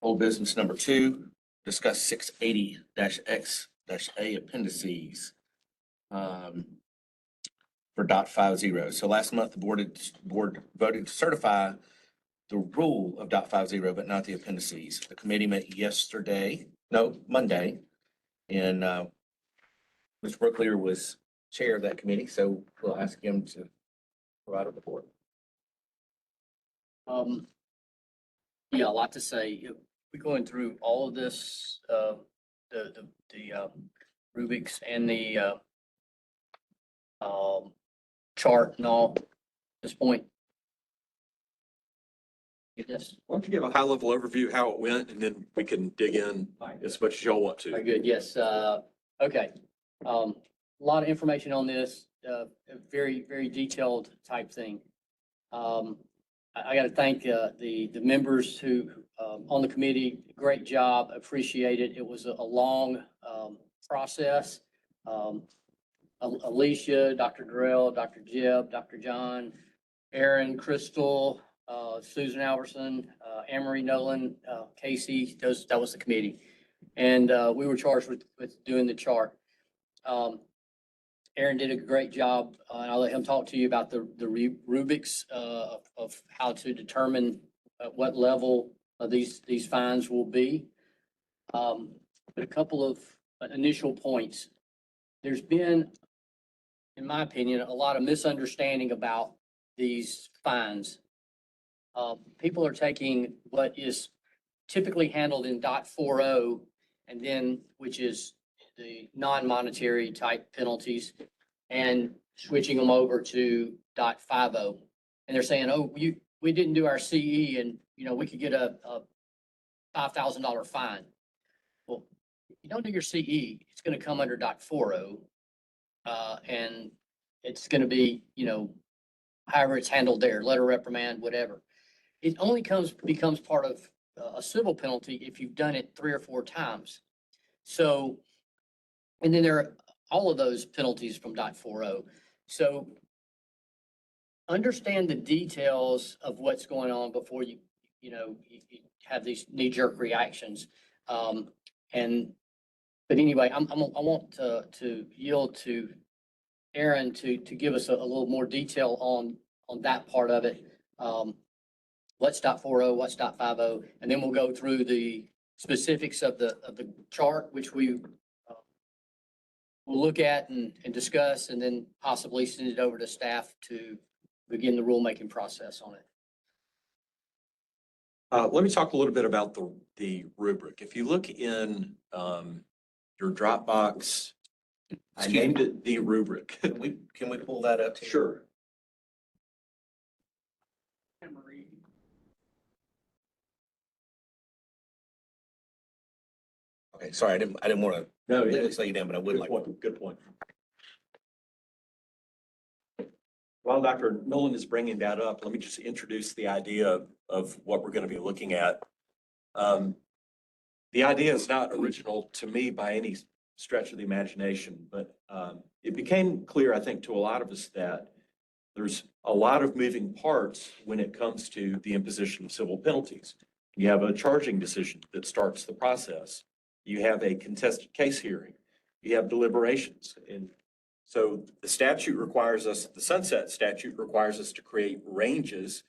Old business number 2, discuss 680-X-A appendices for .50. So last month, the board voted to certify the rule of .50, but not the appendices. The committee met Monday, and Mr. Brooklier was chair of that committee, so we'll ask him to provide a report. Yeah, a lot to say. We're going through all of this, the rubrics and the chart and all at this point. Yes. Why don't you give a high-level overview how it went, and then we can dig in as much as y'all want to. Very good. Yes. Okay. A lot of information on this, a very, very detailed type thing. I got to thank the members who on the committee. Great job. Appreciate it. It was a long process. Alicia, Dr. Durrell, Dr. Jeb, Dr. John, Aaron, Crystal, Susan Albertson, Anne-Marie Nolan, Casey, that was the committee. And we were charged with doing the chart. Aaron did a great job, and I'll let him talk to you about the rubrics of how to determine at what level these fines will be. But a couple of initial points. There's been, in my opinion, a lot of misunderstanding about these fines. People are taking what is typically handled in .40 and then, which is the non-monetary type penalties, and switching them over to .50. And they're saying, oh, we didn't do our CE and, we could get a $5,000 fine. Well, you don't do your CE, it's gonna come under Doc 4.0. And it's gonna be, however it's handled there, letter reprimand, whatever. It only becomes part of a civil penalty if you've done it 3 or 4 times. So, and then there are all of those penalties from Doc 4.0. So understand the details of what's going on before you you have these knee-jerk reactions. But anyway, I want to yield to Aaron to give us a little more detail on that part of it. What's Doc 4.0, what's Doc 5.0, and then we'll go through the specifics of the chart, which we we'll look at and discuss, and then possibly send it over to staff to begin the rulemaking process on it. Let me talk a little bit about the rubric. If you look in your Dropbox, I named it the rubric. Can we pull that up? Sure. Okay, sorry, I didn't want to. No, slow you down, but I would like. Good point. While Dr. Nolan is bringing that up, let me just introduce the idea of what we're going to be looking at. The idea is not original to me by any stretch of the imagination, but it became clear, I think, to a lot of us that there's a lot of moving parts when it comes to the imposition of civil penalties. You have a charging decision that starts the process. You have a contested case hearing. You have deliberations. And so the statute requires us, the sunset statute requires us to create ranges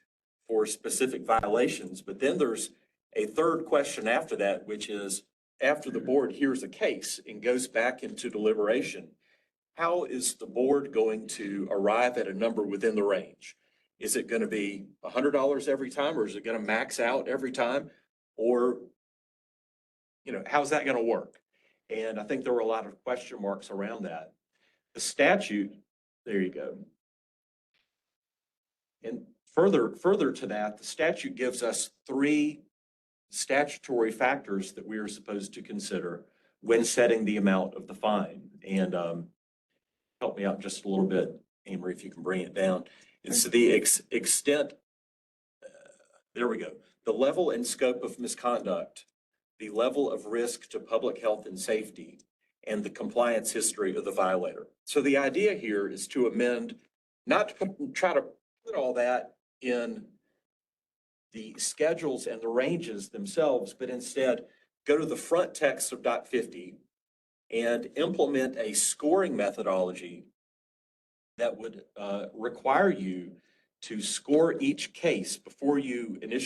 for specific violations. But then there's a third question after that, which is after the board hears a case and goes back into deliberation, how is the board going to arrive at a number within the range? Is it going to be $100 every time, or is it going to max out every time? Or, how's that going to work? And I think there were a lot of question marks around that. The statute, there you go. And further to that, the statute gives us 3 statutory factors that we are supposed to consider when setting the amount of the fine. And help me out just a little bit, Amory, if you can bring it down. It's the extent, there we go, the level and scope of misconduct, the level of risk to public health and safety, and the compliance history of the violator. So the idea here is to amend, not to try to put all that in the schedules and the ranges themselves, but instead go to the front text of Doc 50 and implement a scoring methodology that would require you to score each case before you impose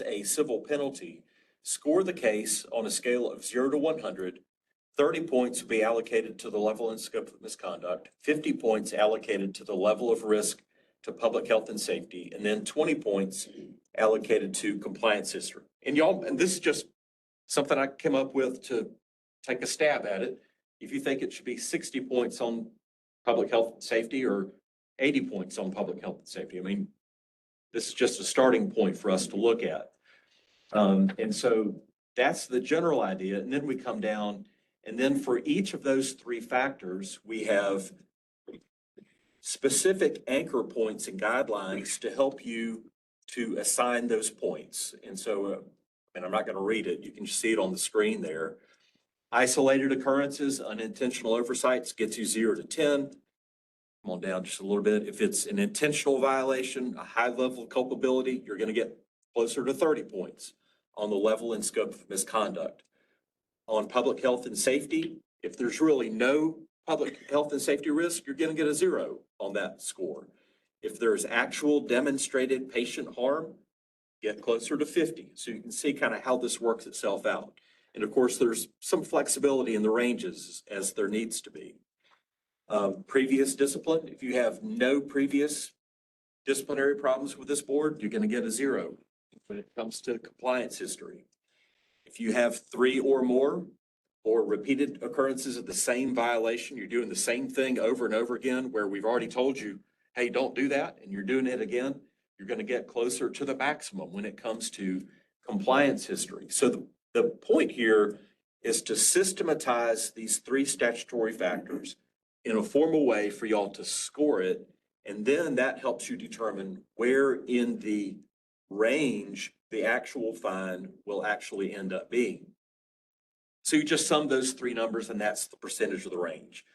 a civil penalty. Score the case on a scale of 0 to 100. 30 points will be allocated to the level and scope of misconduct, 50 points allocated to the level of risk to public health and safety, and then 20 points allocated to compliance history. And this is just something I came up with to take a stab at it. If you think it should be 60 points on public health and safety or 80 points on public health and safety, I mean, this is just a starting point for us to look at. And so that's the general idea. And then we come down, and then for each of those 3 factors, we have specific anchor points and guidelines to help you to assign those points. And so, and I'm not going to read it, you can see it on the screen there. Isolated occurrences, unintentional oversights gets you 0 to 10. Come on down just a little bit. If it's an intentional violation, a high level of culpability, you're going to get closer to 30 points on the level and scope of misconduct. On public health and safety, if there's really no public health and safety risk, you're going to get a 0 on that score. If there's actual demonstrated patient harm, get closer to 50. So you can see kind of how this works itself out. And of course, there's some flexibility in the ranges as there needs to be. Previous discipline, if you have no previous disciplinary problems with this board, you're going to get a 0 when it comes to compliance history. If you have 3 or more or repeated occurrences of the same violation, you're doing the same thing over and over again where we've already told you, hey, don't do that, and you're doing it again, you're going to get closer to the maximum when it comes to compliance history. So the point here is to systematize these three statutory factors in a formal way for y'all to score it. And then that helps you determine where in the range the actual fine will actually end up being. So you just sum those three numbers and that's the percentage of the range.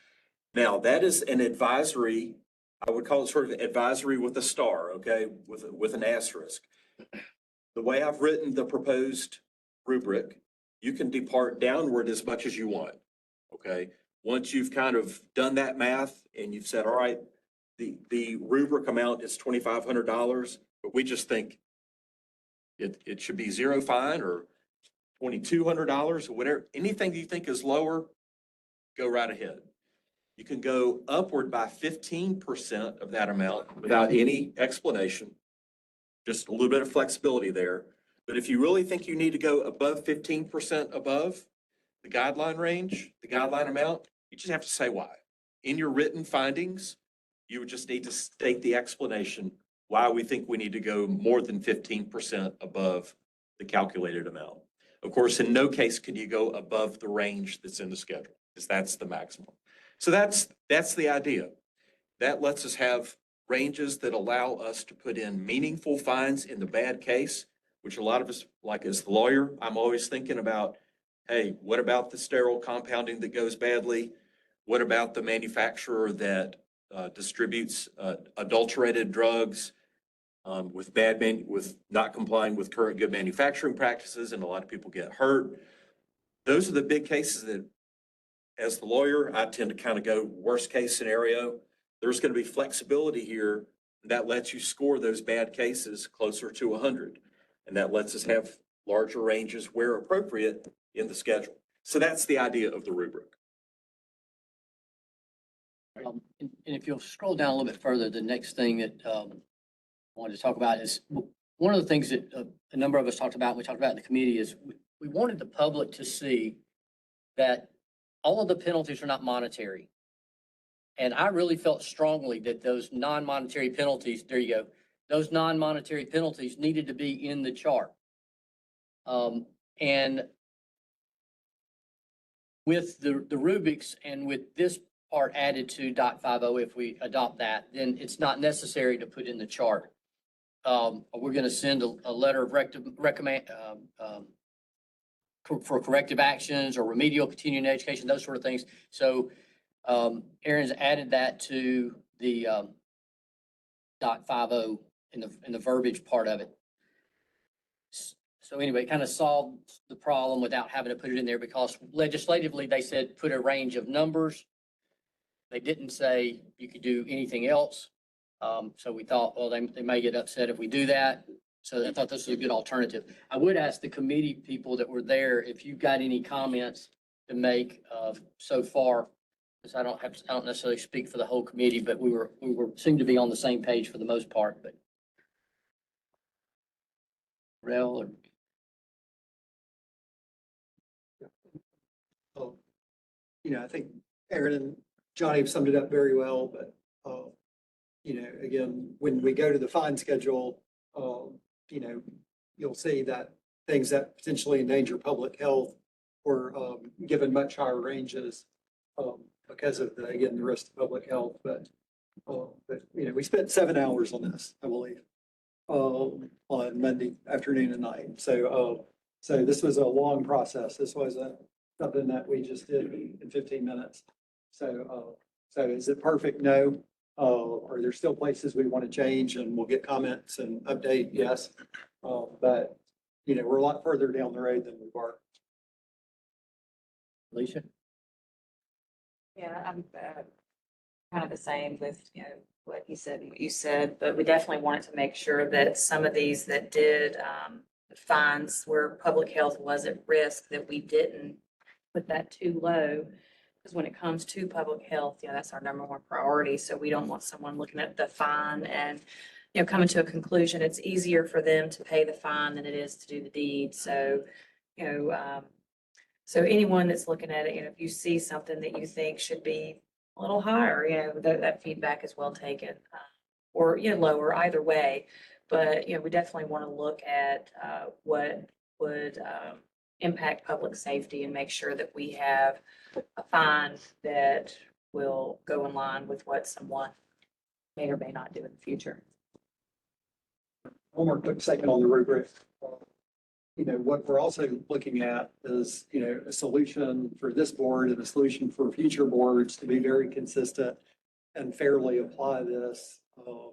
Now, that is an advisory, I would call it sort of advisory with a star, okay, with an asterisk. The way I've written the proposed rubric, you can depart downward as much as you want, okay? Once you've kind of done that math and you've said, all right, the rubric amount is $2,500, but we just think it should be zero fine or $2,200 or whatever, anything you think is lower, go right ahead. You can go upward by 15% of that amount without any explanation. Just a little bit of flexibility there. But if you really think you need to go above 15% above the guideline range, the guideline amount, you just have to say why. In your written findings, you would just need to state the explanation why we think we need to go more than 15% above the calculated amount. Of course, in no case can you go above the range that's in the schedule, because that's the maximum. So that's the idea. That lets us have ranges that allow us to put in meaningful fines in the bad case, which a lot of us, like as the lawyer, I'm always thinking about, hey, what about the sterile compounding that goes badly? What about the manufacturer that distributes adulterated drugs with not complying with current good manufacturing practices, and a lot of people get hurt? Those are the big cases that, as the lawyer, I tend to kind of go worst case scenario. There's going to be flexibility here that lets you score those bad cases closer to 100. And that lets us have larger ranges where appropriate in the schedule. So that's the idea of the rubric. And if you'll scroll down a little bit further, the next thing that I wanted to talk about is one of the things that a number of us talked about, we talked about in the committee, is we wanted the public to see that all of the penalties are not monetary. And I really felt strongly that those non-monetary penalties, there you go, those non-monetary penalties needed to be in the chart. And with the rubrics and with this part added to .50, if we adopt that, then it's not necessary to put in the chart. We're going to send a letter of recommend for corrective actions or remedial continuing education, those sort of things. So Aaron's added that to the .50 in the verbiage part of it. So anyway, it kind of solved the problem without having to put it in there, because legislatively they said put a range of numbers. They didn't say you could do anything else. So we thought, well, they may get upset if we do that. So I thought this was a good alternative. I would ask the committee people that were there if you've got any comments to make so far, because I don't necessarily speak for the whole committee, but we seemed to be on the same page for the most part. But Rel or I think Aaron and Johnny have summed it up very well, but, again, when we go to the fine schedule, you'll see that things that potentially endanger public health were given much higher ranges because of the risk to public health. But we spent 7 hours on this, I believe, on Monday afternoon and night. So this was a long process. This wasn't something that we just did in 15 minutes. So is it perfect? No. Are there still places we want to change, and we'll get comments and update? Yes. But we're a lot further down the road than we were. Alicia? Yeah, I'm kind of the same with, what he said and what you said, but we definitely wanted to make sure that some of these that did fines where public health was at risk, that we didn't put that too low. Because when it comes to public health, that's our number one priority. So we don't want someone looking at the fine and, coming to a conclusion. It's easier for them to pay the fine than it is to do the deed. So, so anyone that's looking at it, if you see something that you think should be a little higher, that feedback is well taken, or, lower, either way. But, we definitely want to look at what would, impact public safety and make sure that we have a fine that will go in line with what someone may or may not do in the future. One more quick statement on the rubric. You know, what we're also looking at is, you know, a solution for this board and a solution for future boards to be very consistent and fairly apply this to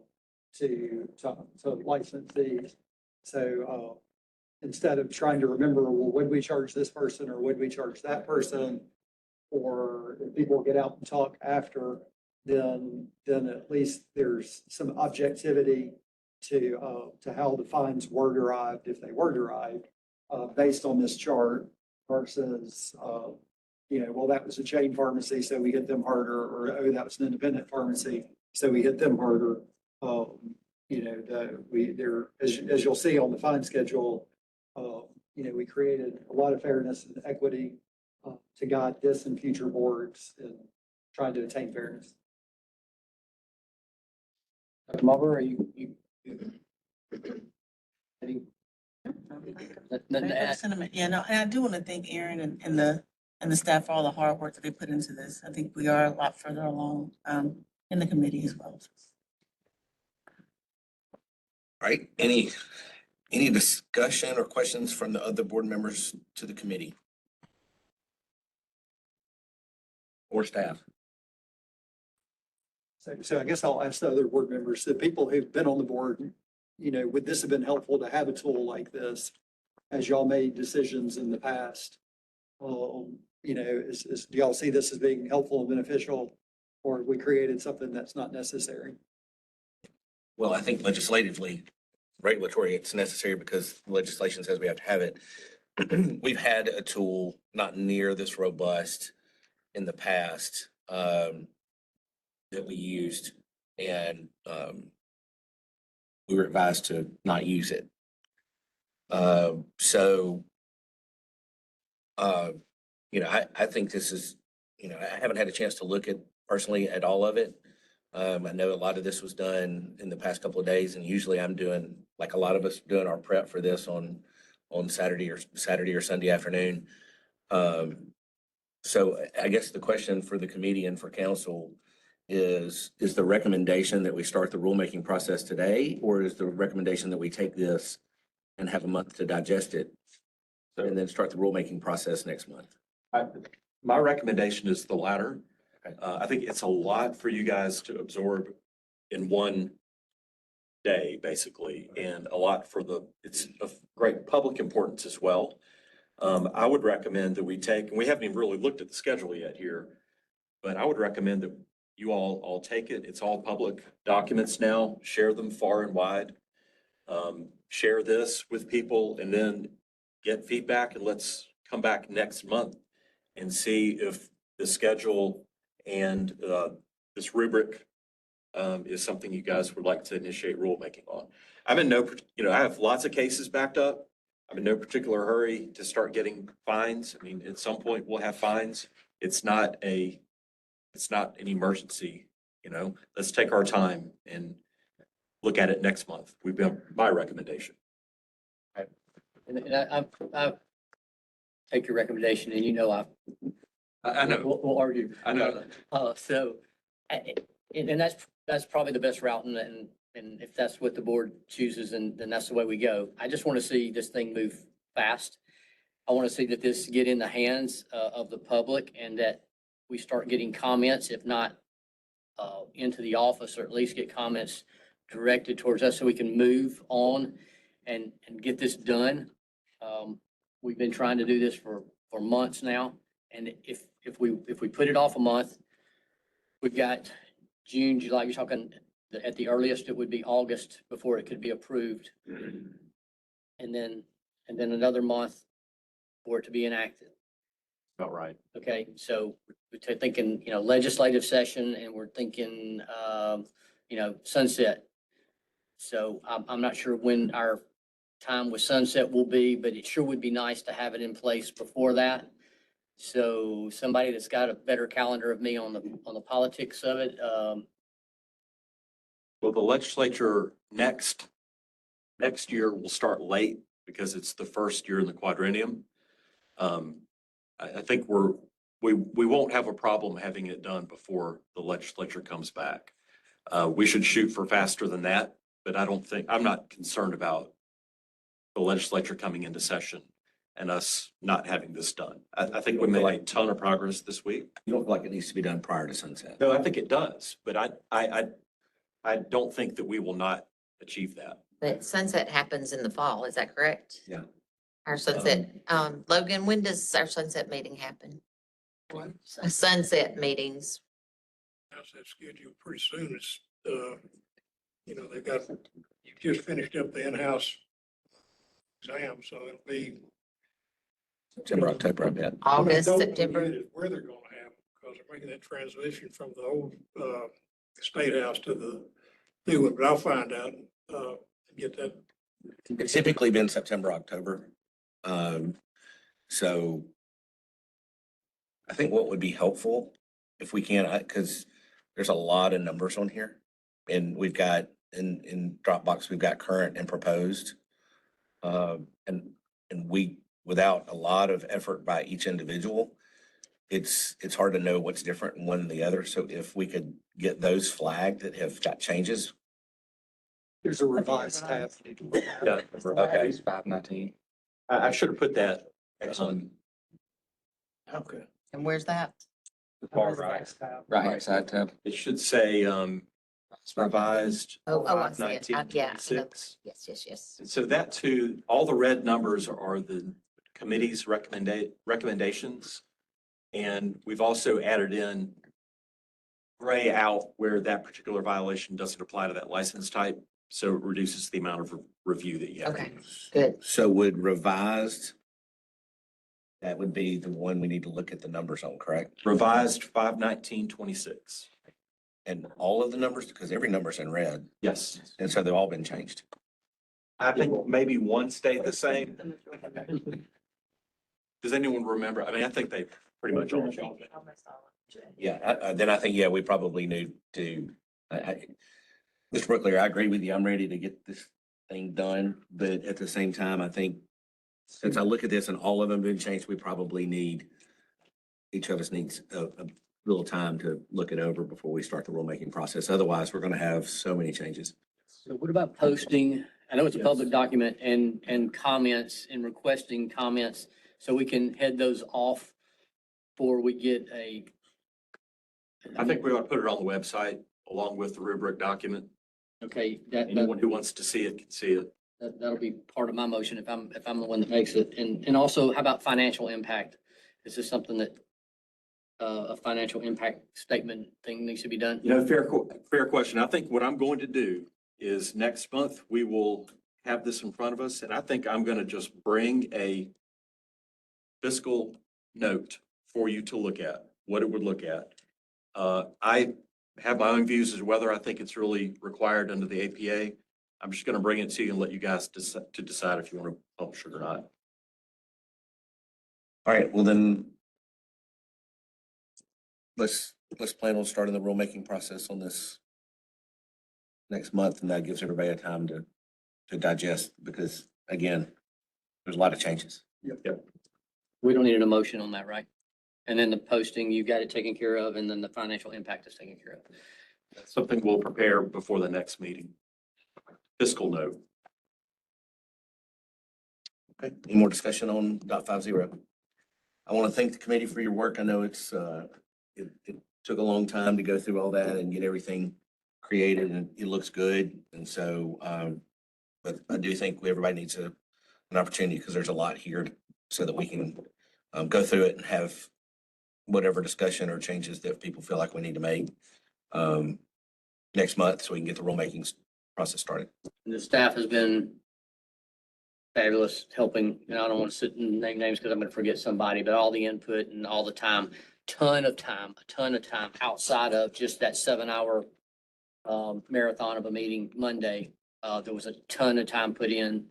licensees. So instead of trying to remember, well, would we charge this person or would we charge that person? Or if people get out and talk after, then at least there's some objectivity to how the fines were derived, if they were derived, based on this chart versus, you know, well, that was a chain pharmacy, so we hit them harder, or, oh, that was an independent pharmacy, so we hit them harder. You know, as you'll see on the fine schedule, you know, we created a lot of fairness and equity to guide this and future boards in trying to attain fairness. Dr. Marlboro, are you? Sentiment, yeah, no, and I do want to thank Aaron and the staff for all the hard work that they put into this. I think we are a lot further along in the committee as well. All right, any discussion or questions from the other board members to the committee? Or staff? So I guess I'll ask the other board members, the people who've been on the board, you know, would this have been helpful to have a tool like this as y'all made decisions in the past? You know, do y'all see this as being helpful and beneficial, or have we created something that's not necessary? Well, I think legislatively, regulatory, it's necessary because legislation says we have to have it. We've had a tool not near this robust in the past that we used, and we were advised to not use it. You know, I think this is, you know, I haven't had a chance to look at personally at all of it. I know a lot of this was done in the past couple of days, and usually I'm doing, like a lot of us, doing our prep for this on Saturday or Sunday afternoon. So I guess the question for the committee and for council is the recommendation that we start the rulemaking process today, or is the recommendation that we take this and have a month to digest it and then start the rulemaking process next month? My recommendation is the latter. I think it's a lot for you guys to absorb in one day, basically, and a lot it's of great public importance as well. I would recommend that and we haven't even really looked at the schedule yet here, but I would recommend that you all take it. It's all public documents now. Share them far and wide. Share this with people and then get feedback, and let's come back next month and see if the schedule and this rubric is something you guys would like to initiate rulemaking on. I'm in no, you know, I have lots of cases backed up. I'm in no particular hurry to start getting fines. I mean, at some point we'll have fines. It's not an emergency, you know. Let's take our time and look at it next month. We've been my recommendation. And I take your recommendation, and you know, I know. We'll argue. I know. And that's probably the best route, and if that's what the board chooses, then that's the way we go. I just want to see this thing move fast. I want to see that this get in the hands of the public, and that we start getting comments, if not into the office, or at least get comments directed towards us so we can move on and get this done. We've been trying to do this for months now. And if we put it off a month, we've got June, July, you're talking at the earliest, it would be August before it could be approved. And then another month for it to be enacted. About right. Okay, so we're thinking, you know, legislative session, and we're thinking, you know, sunset. So I'm not sure when our time with sunset will be, but it sure would be nice to have it in place before that. So somebody that's got a better calendar of me on the politics of it. Well, the legislature next year will start late because it's the first year in the quadrennium. I think we won't have a problem having it done before the legislature comes back. We should shoot for faster than that, but I'm not concerned about the legislature coming into session and us not having this done. I think we made a ton of progress this week. You don't feel like it needs to be done prior to sunset? No, I think it does, but I don't think that we will not achieve that. But sunset happens in the fall, is that correct? Yeah. Our sunset, Logan, when does our sunset meeting happen? Sunset meetings. How's that scheduled pretty soon? It's, they've got, you just finished up the in-house exam, so it'll be. September, October, I bet. August, I don't know September. yet Where they're gonna have, because they're making that transition from the old, state house to the new one, but I'll find out, and get that. It's typically been September, October. So I think what would be helpful if we can, because there's a lot of numbers on here. And we've got in Dropbox, we've got current and proposed. And we, without a lot of effort by each individual, it's hard to know what's different in one and the other. So if we could get those flagged that have got changes. There's a revised tab. Yeah. Okay. 519. I should have put that. Okay. And where's that? Far right. Right side tab. It should say, revised. Oh, I see it. 5/19/26. Yeah. I know. Yes. So that too, all the red numbers are the committee's recommendations. And we've also added in gray out where that particular violation doesn't apply to that license type. So it reduces the amount of review that you have. Okay, good. So would revised, that would be the one we need to look at the numbers on, correct? Revised 5/19/26. And all of the numbers, because every number's in red. Yes. And so they've all been changed. I think maybe one stayed the same. Does anyone remember? I mean, I think they pretty much all changed. Yeah, then I think, yeah, we probably need to, Mr. Brooklier, I agree with you. I'm ready to get this thing done. But at the same time, I think since I look at this and all of them have been changed, we probably need, each of us needs a little time to look it over before we start the rulemaking process. Otherwise, we're going to have so many changes. So what about posting? I know it's a public document and comments and requesting comments, so we can head those off before we get a. I think we ought to put it on the website along with the rubric document. Okay, Anyone who wants to see it can see it. that'll be part of my motion if I'm the one that makes it. And also, how about financial impact? Is this something that a financial impact statement thing needs to be done? You know, fair question. I think what I'm going to do is next month, we will have this in front of us. And I think I'm going to just bring a fiscal note for you to look at, what it would look at. I have my own views as to whether I think it's really required under the APA. I'm just going to bring it to you and let you guys decide if you want to publish it or not. All right, well then, let's plan on starting the rulemaking process on this next month, and that gives everybody a time to digest, because again, there's a lot of changes. Yep. We don't need an emotion on that, right? And then the posting, you got it taken care of, and then the financial impact is taken care of. That's something we'll prepare before the next meeting. Fiscal note. Okay, any more discussion on .50? I want to thank the committee for your work. I know it took a long time to go through all that and get everything created, and it looks good. And so, but I do think everybody needs an opportunity, because there's a lot here, so that we can go through it and have whatever discussion or changes that people feel like we need to make next month, so we can get the rulemaking process started. And the staff has been fabulous helping, and I don't want to sit and name names because I'm going to forget somebody, but all the input and all the time, a ton of time outside of just that 7-hour marathon of a meeting Monday. There was a ton of time put in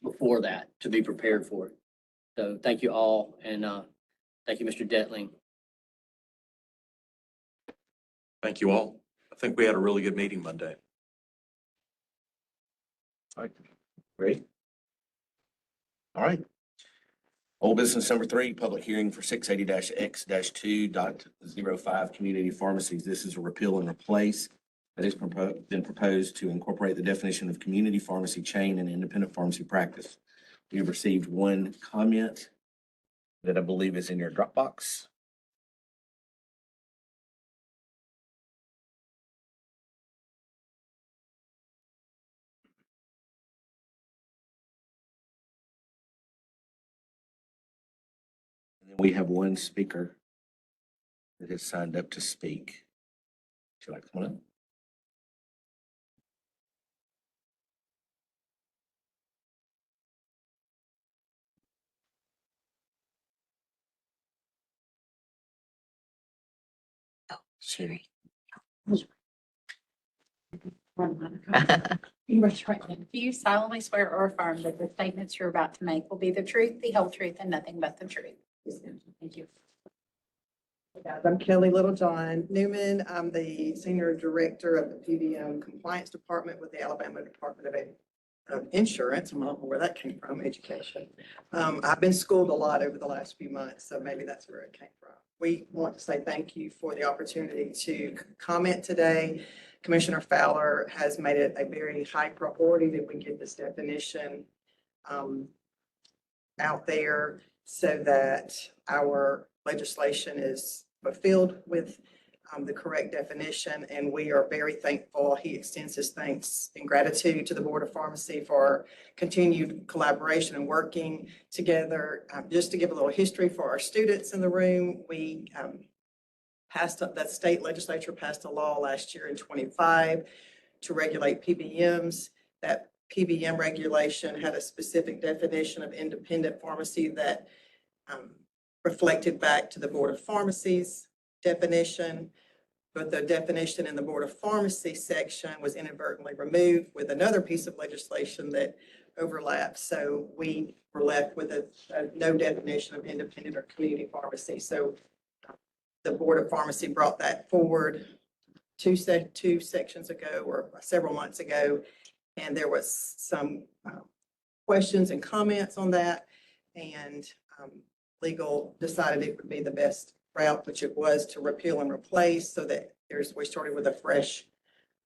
before that to be prepared for it. So thank you all, and thank you, Mr. Detling. Thank you all. I think we had a really good meeting Monday. All right, great. All right. Old business number 3, public hearing for 680-X-2.05 community pharmacies. This is a repeal and replace that has been proposed to incorporate the definition of community pharmacy chain and independent pharmacy practice. We have received one comment that I believe is in your Dropbox. And then we have one speaker that has signed up to speak. Would you like to come on up? Sherry. You raise your right hand. Do you solemnly swear or affirm that the statements you're about to make will be the truth, the whole truth, and nothing but the truth? Thank you. Guys, I'm Kelly Littlejohn Newman. I'm the Senior Director of the PBM Compliance Department with the Alabama Department of Insurance. I don't know where that came from, education. I've been schooled a lot over the last few months, so maybe that's where it came from. We want to say thank you for the opportunity to comment today. Commissioner Fowler has made it a very high priority that we get this definition out there so that our legislation is fulfilled with the correct definition, and we are very thankful. He extends his thanks and gratitude to the Board of Pharmacy for continued collaboration and working together. Just to give a little history for our students in the room, we that state legislature passed a law last year in 25 to regulate PBMs. That PBM regulation had a specific definition of independent pharmacy that reflected back to the Board of Pharmacy's definition, but the definition in the Board of Pharmacy section was inadvertently removed with another piece of legislation that overlapped. So we were left with a no definition of independent or community pharmacy. So the Board of Pharmacy brought that forward two sections ago or several months ago, and there was some questions and comments on that, and legal decided it would be the best route, which it was, to repeal and replace, so that we started with a fresh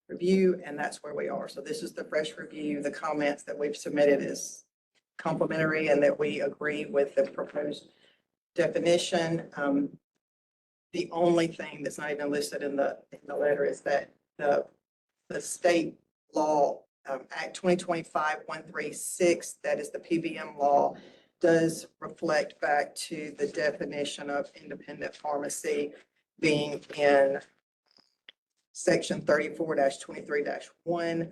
review, and that's where we are. So this is the fresh review. The comments that we've submitted is complimentary and that we agree with the proposed definition. The only thing that's not even listed in the letter is that the state law, Act 2025-136, that is the PBM law, does reflect back to the definition of independent pharmacy being in section 34-23-1,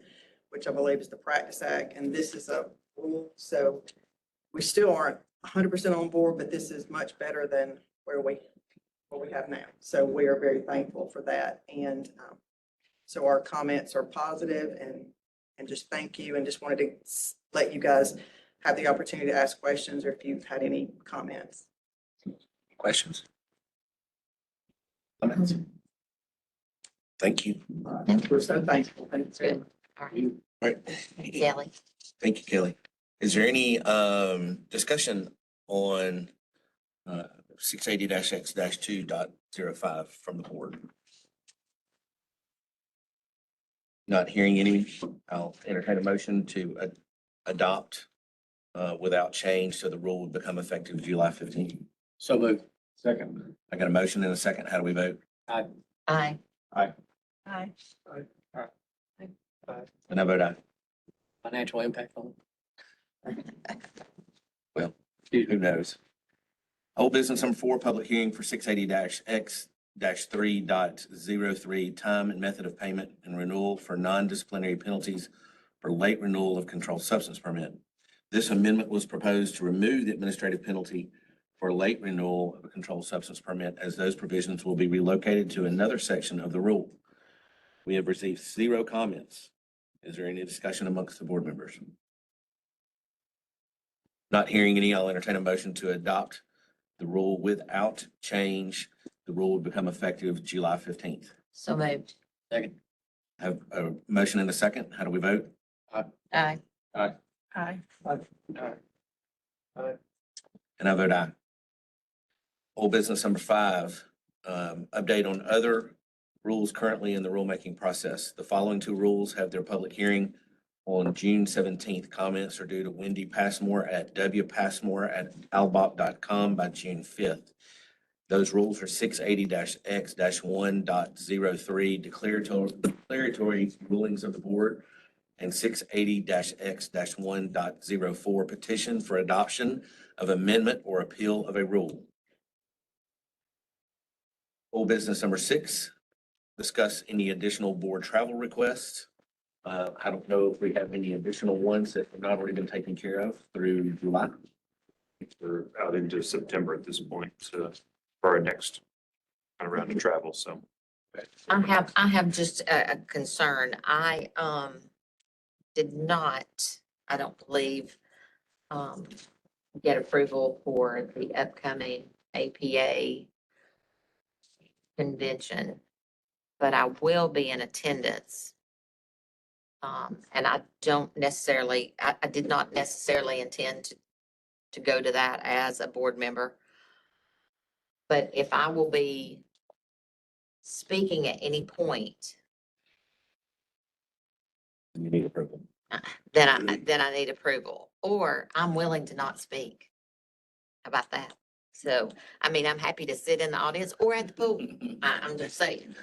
which I believe is the Practice Act, and this is a rule. So we still aren't 100% on board, but this is much better than what we have now. So we are very thankful for that. And so our comments are positive, and just thank you, and just wanted to let you guys have the opportunity to ask questions or if you've had any comments. Questions? Comments? Thank you. We're so thankful. Thanks. Good. All right. All right. Kelly. Thank you, Kelly. Is there any discussion on 680-X-2.05 from the board? Not hearing any, I'll entertain a motion to adopt without change, so the rule would become effective July 15th. So moved. Second. I got a motion and a second. How do we vote? Aye. Aye. Aye. Aye. And I vote aye. Financial impact on Well, who knows? Old business number 4, public hearing for 680-X-3.03, time and method of payment and renewal for non-disciplinary penalties for late renewal of controlled substance permit. This amendment was proposed to remove the administrative penalty for late renewal of a controlled substance permit, as those provisions will be relocated to another section of the rule. We have received 0 comments. Is there any discussion amongst the board members? Not hearing any, I'll entertain a motion to adopt the rule without change. The rule will become effective July 15th. So moved. Second. Have a motion and a second. How do we vote? Aye. Aye. Aye. And And I vote aye. Old business number 5, update on other rules currently in the rulemaking process. The following 2 rules have their public hearing on June 17th. Comments are due to Wendy Passmore at wpassmore@albop.com by June 5th. Those rules are 680-X-1.03 declaratory rulings of the board and 680-X-1.04 petition for adoption of amendment or appeal of a rule. Old business number 6, discuss any additional board travel requests. I don't know if we have any additional ones that have not already been taken care of through July. We're out into September at this point, so for our next kind of round of travel, so. I have just a concern. I did not, I don't believe, get approval for the upcoming APA convention, but I will be in attendance. And I don't necessarily, I did not necessarily intend to go to that as a board member. But if I will be speaking at any point, You need approval. then I need approval, or I'm willing to not speak. How about that? So, I mean, I'm happy to sit in the audience or at the pool. I'm just saying.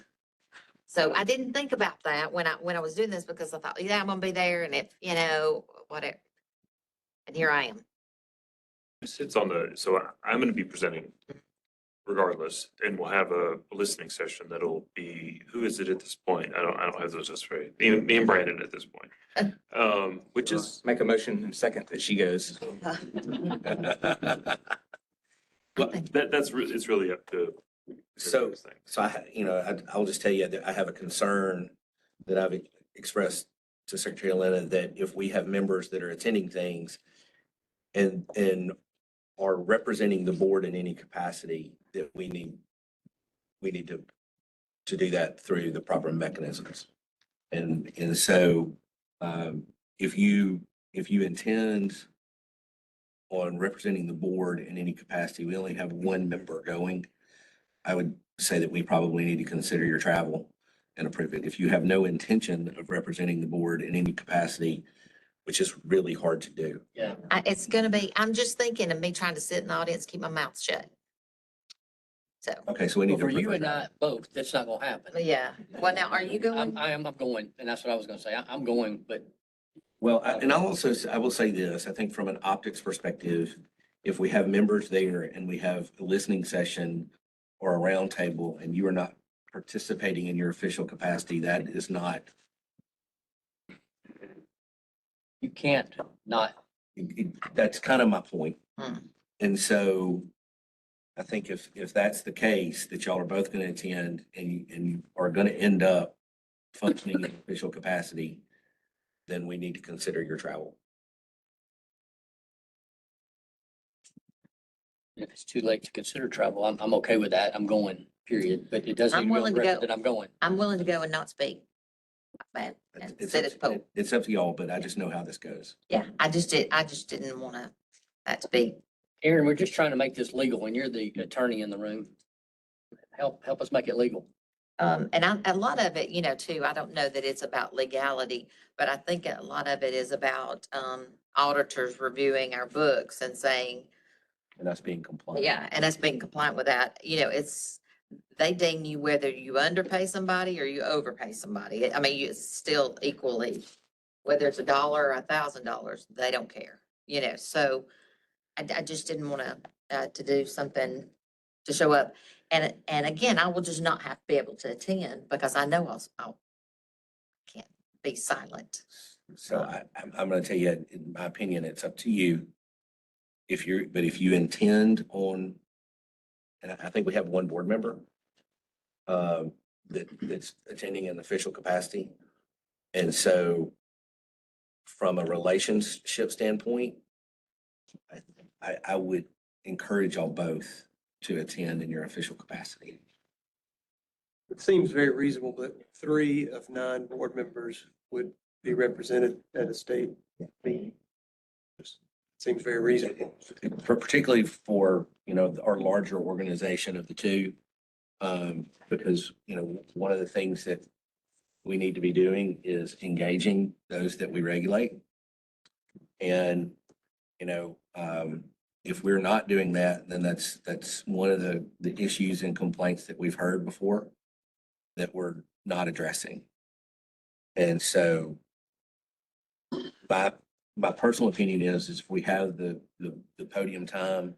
So I didn't think about that when I was doing this because I thought, yeah, I'm gonna be there and if, whatever. And here I am. It's on the, so I'm going to be presenting regardless, and we'll have a listening session that'll be, who is it at this point? I don't have those just right. Me and Brandon at this point. Which is. Make a motion in a second that she goes. Well, it's really up to. So I'll just tell you that I have a concern that I've expressed to Secretary Elena that if we have members that are attending things and are representing the board in any capacity, that we need to do that through the proper mechanisms. And so if you intend on representing the board in any capacity, we only have one member going. I would say that we probably need to consider your travel and approve it. If you have no intention of representing the board in any capacity, which is really hard to do. Yeah. It's gonna be, I'm just thinking of me trying to sit in the audience, keep my mouth shut. So, Okay, so we need to. For you approve and that. I both, that's not gonna happen. yeah. Well, now, are you going? I'm going, and that's what I was gonna say. I'm going, but Well, and I will say this, I think from an optics perspective, if we have members there and we have a listening session or a roundtable and you are not participating in your official capacity, that is not. you can't not. That's kind of my point. Hmm. And so I think if that's the case, that y'all are both going to attend and you are going to end up functioning in official capacity, then we need to consider your travel. If it's too late to consider travel, I'm okay with that. I'm going, period. But it doesn't I'm even go willing on to record go. that I'm going. I'm willing to go and not speak. Bad. And sit at the pool. It's up to y'all, but I just know how this goes. Yeah, I just didn't want that to be. Aaron, we're just trying to make this legal and you're the attorney in the room. Help us make it legal. And a lot of it, too, I don't know that it's about legality, but I think a lot of it is about, auditors reviewing our books and saying, And us being compliant. yeah, and us being compliant with that, they ding you whether you underpay somebody or you overpay somebody. I mean, it's still equally, whether it's $1 or $1,000, they don't care, so I just didn't want to do something to show up. And again, I will just not have to be able to attend because I know I'll can't be silent. So I'm going to tell you, in my opinion, it's up to you. If you intend on, and I think we have one board member that's attending in official capacity. And so from a relationship standpoint, I would encourage y'all both to attend in your official capacity. It seems very reasonable that 3 of 9 board members would be represented at a state meeting. Seems very reasonable. Particularly for, our larger organization of the two. Because, one of the things that we need to be doing is engaging those that we regulate. And, if we're not doing that, then that's one of the issues and complaints that we've heard before that we're not addressing. And so my personal opinion is if we have the podium time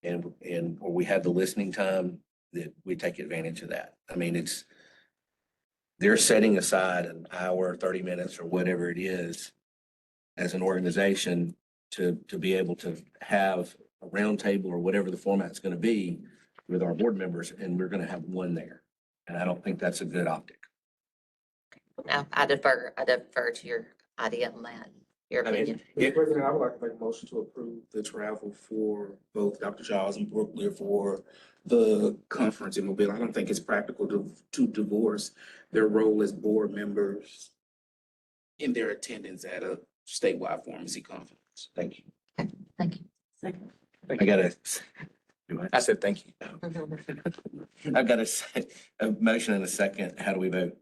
and or we have the listening time, that we take advantage of that. I mean, they're setting aside an hour, 30 minutes or whatever it is as an organization to be able to have a roundtable or whatever the format's going to be with our board members, and we're going to have one there. And I don't think that's a good optic. No, I defer to your idea on that, your I mean, opinion. Mr. President, I would like to make a motion to approve the travel for both Dr. Giles and Brooke Lear for the conference in Mobile. I don't think it's practical to divorce their role as board members in their attendance at a statewide pharmacy conference. Thank you. Okay, thank you. Second. I gotta, I said, thank you. I've got a motion and a second. How do we vote?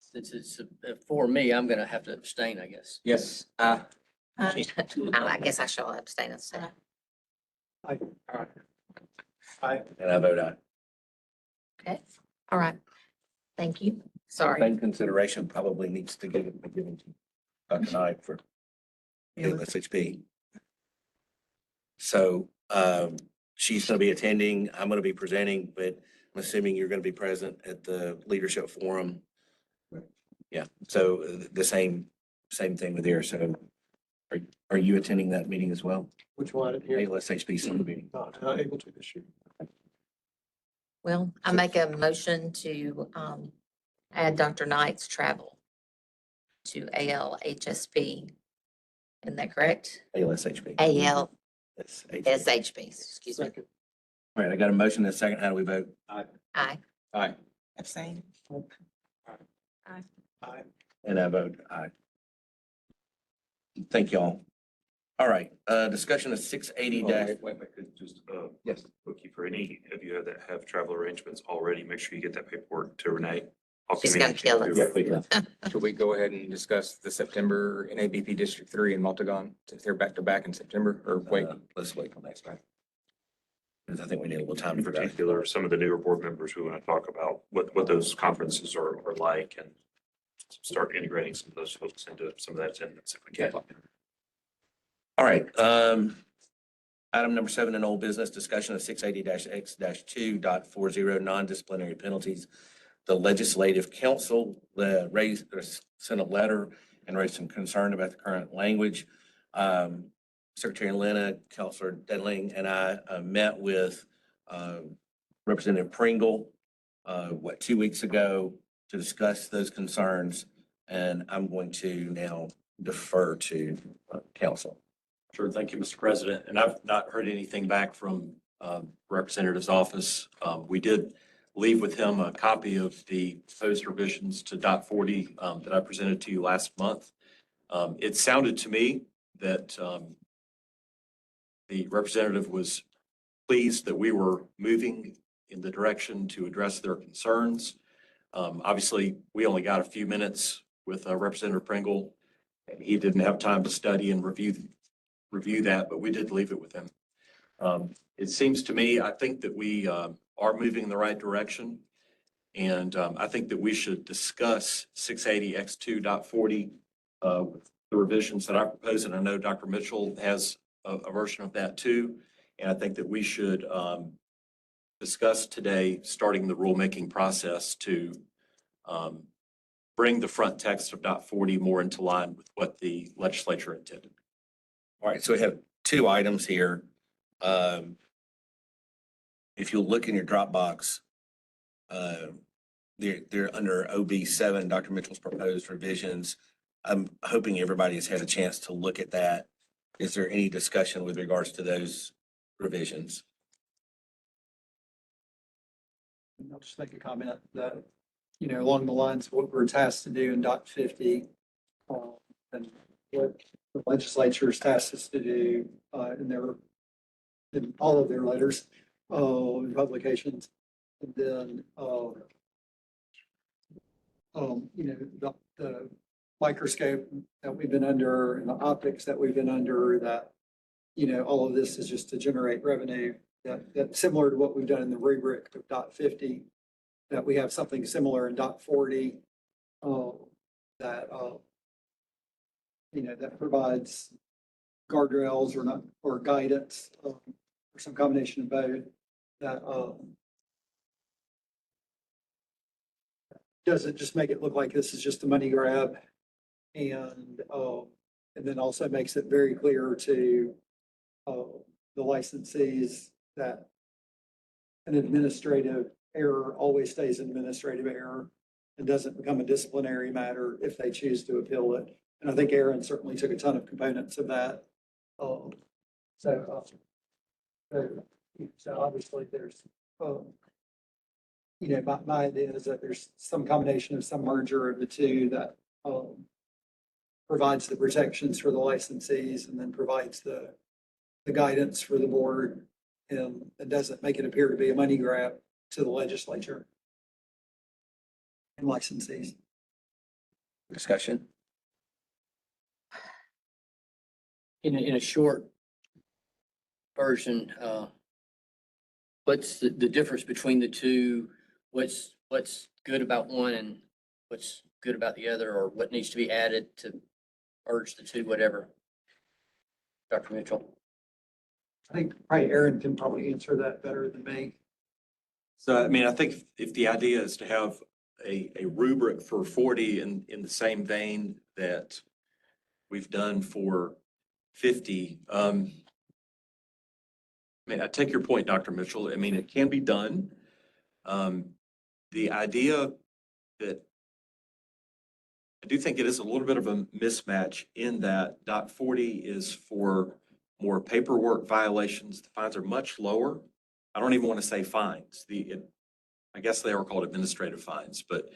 Since it's for me, I'm gonna have to abstain, I guess. Yes. I guess I shall abstain instead. Aye. And I vote aye. Okay, all right. Thank you. Sorry. Same consideration probably needs to be given to Dr. Knight for LSHP. So she's going to be attending. I'm going to be presenting, but I'm assuming you're going to be present at the leadership forum. Yeah. So the same thing with here. So are you attending that meeting as well? Which one? I didn't hear. LSHP summer meeting. Not able to this year. Well, I make a motion to add Dr. Knight's travel to ALHSP. Isn't that correct? ALSHP. ALSHP, excuse me. Second. All right. I got a motion and a second. How do we vote? Aye. Aye. Abstain. Aye. And I vote aye. Thank y'all. All right, discussion of 680 Just, yes. bookkeeper, any of you that have travel arrangements already, make sure you get that paperwork to Renee. I'll She's gonna kill communicate us. to her. Should we go ahead and discuss the September NABP District 3 in Multagon, since they're back to back in September, or wait? Let's wait till next time. Because I think we need a little time In for that. particular, some of the newer board members who want to talk about what those conferences are like and start integrating some of those folks into some of that attendance if we can. All right, item number 7 in old business, discussion of 680-X-2.40 non-disciplinary penalties. The Legislative Council sent a letter and raised some concern about the current language. Secretary Lena, Councilor Dedling, and I met with Representative Pringle, 2 weeks ago to discuss those concerns. And I'm going to now defer to council. Sure. Thank you, Mr. President. And I've not heard anything back from Representative's office. We did leave with him a copy of the proposed revisions to .40 that I presented to you last month. It sounded to me that the representative was pleased that we were moving in the direction to address their concerns. Obviously, we only got a few minutes with Representative Pringle, and he didn't have time to study and review that, but we did leave it with him. It seems to me, I think that we are moving in the right direction. And I think that we should discuss 680X2.40, the revisions that I propose. And I know Dr. Mitchell has a version of that too. And I think that we should discuss today, starting the rulemaking process to bring the front text of .40 more into line with what the legislature intended. All right, so we have 2 items here. If you look in your Dropbox, they're under OB7, Dr. Mitchell's proposed revisions. I'm hoping everybody has had a chance to look at that. Is there any discussion with regards to those revisions? I'll just make a comment that, along the lines of what we're tasked to do in .50. And what the legislature's tasked us to do, in all of their letters, and publications. And then, the microscope that we've been under and the optics that we've been under, that, all of this is just to generate revenue, that similar to what we've done in the rubric of dot 50, that we have something similar in dot 40, that, that provides guardrails or not, or guidance, or some combination of both, that, doesn't just make it look like this is just a money grab. And then also makes it very clear to the licensees that an administrative error always stays an administrative error and doesn't become a disciplinary matter if they choose to appeal it. And I think Aaron certainly took a ton of components of that. So obviously there's, my idea is that there's some combination of some merger of the two that provides the protections for the licensees and then provides the guidance for the board, and it doesn't make it appear to be a money grab to the legislature and licensees. Discussion? In a short version, what's the difference between the two? What's good about one and what's good about the other, or what needs to be added to urge the two, whatever? Dr. Mitchell? I think probably Aaron can probably answer that better than me. So, I mean, I think if the idea is to have a rubric for 40 in the same vein that we've done for 50, I mean, I take your point, Dr. Mitchell. I mean, it can be done. The idea that I do think it is a little bit of a mismatch in that dot 40 is for more paperwork violations. The fines are much lower. I don't even want to say fines. I guess they are called administrative fines, but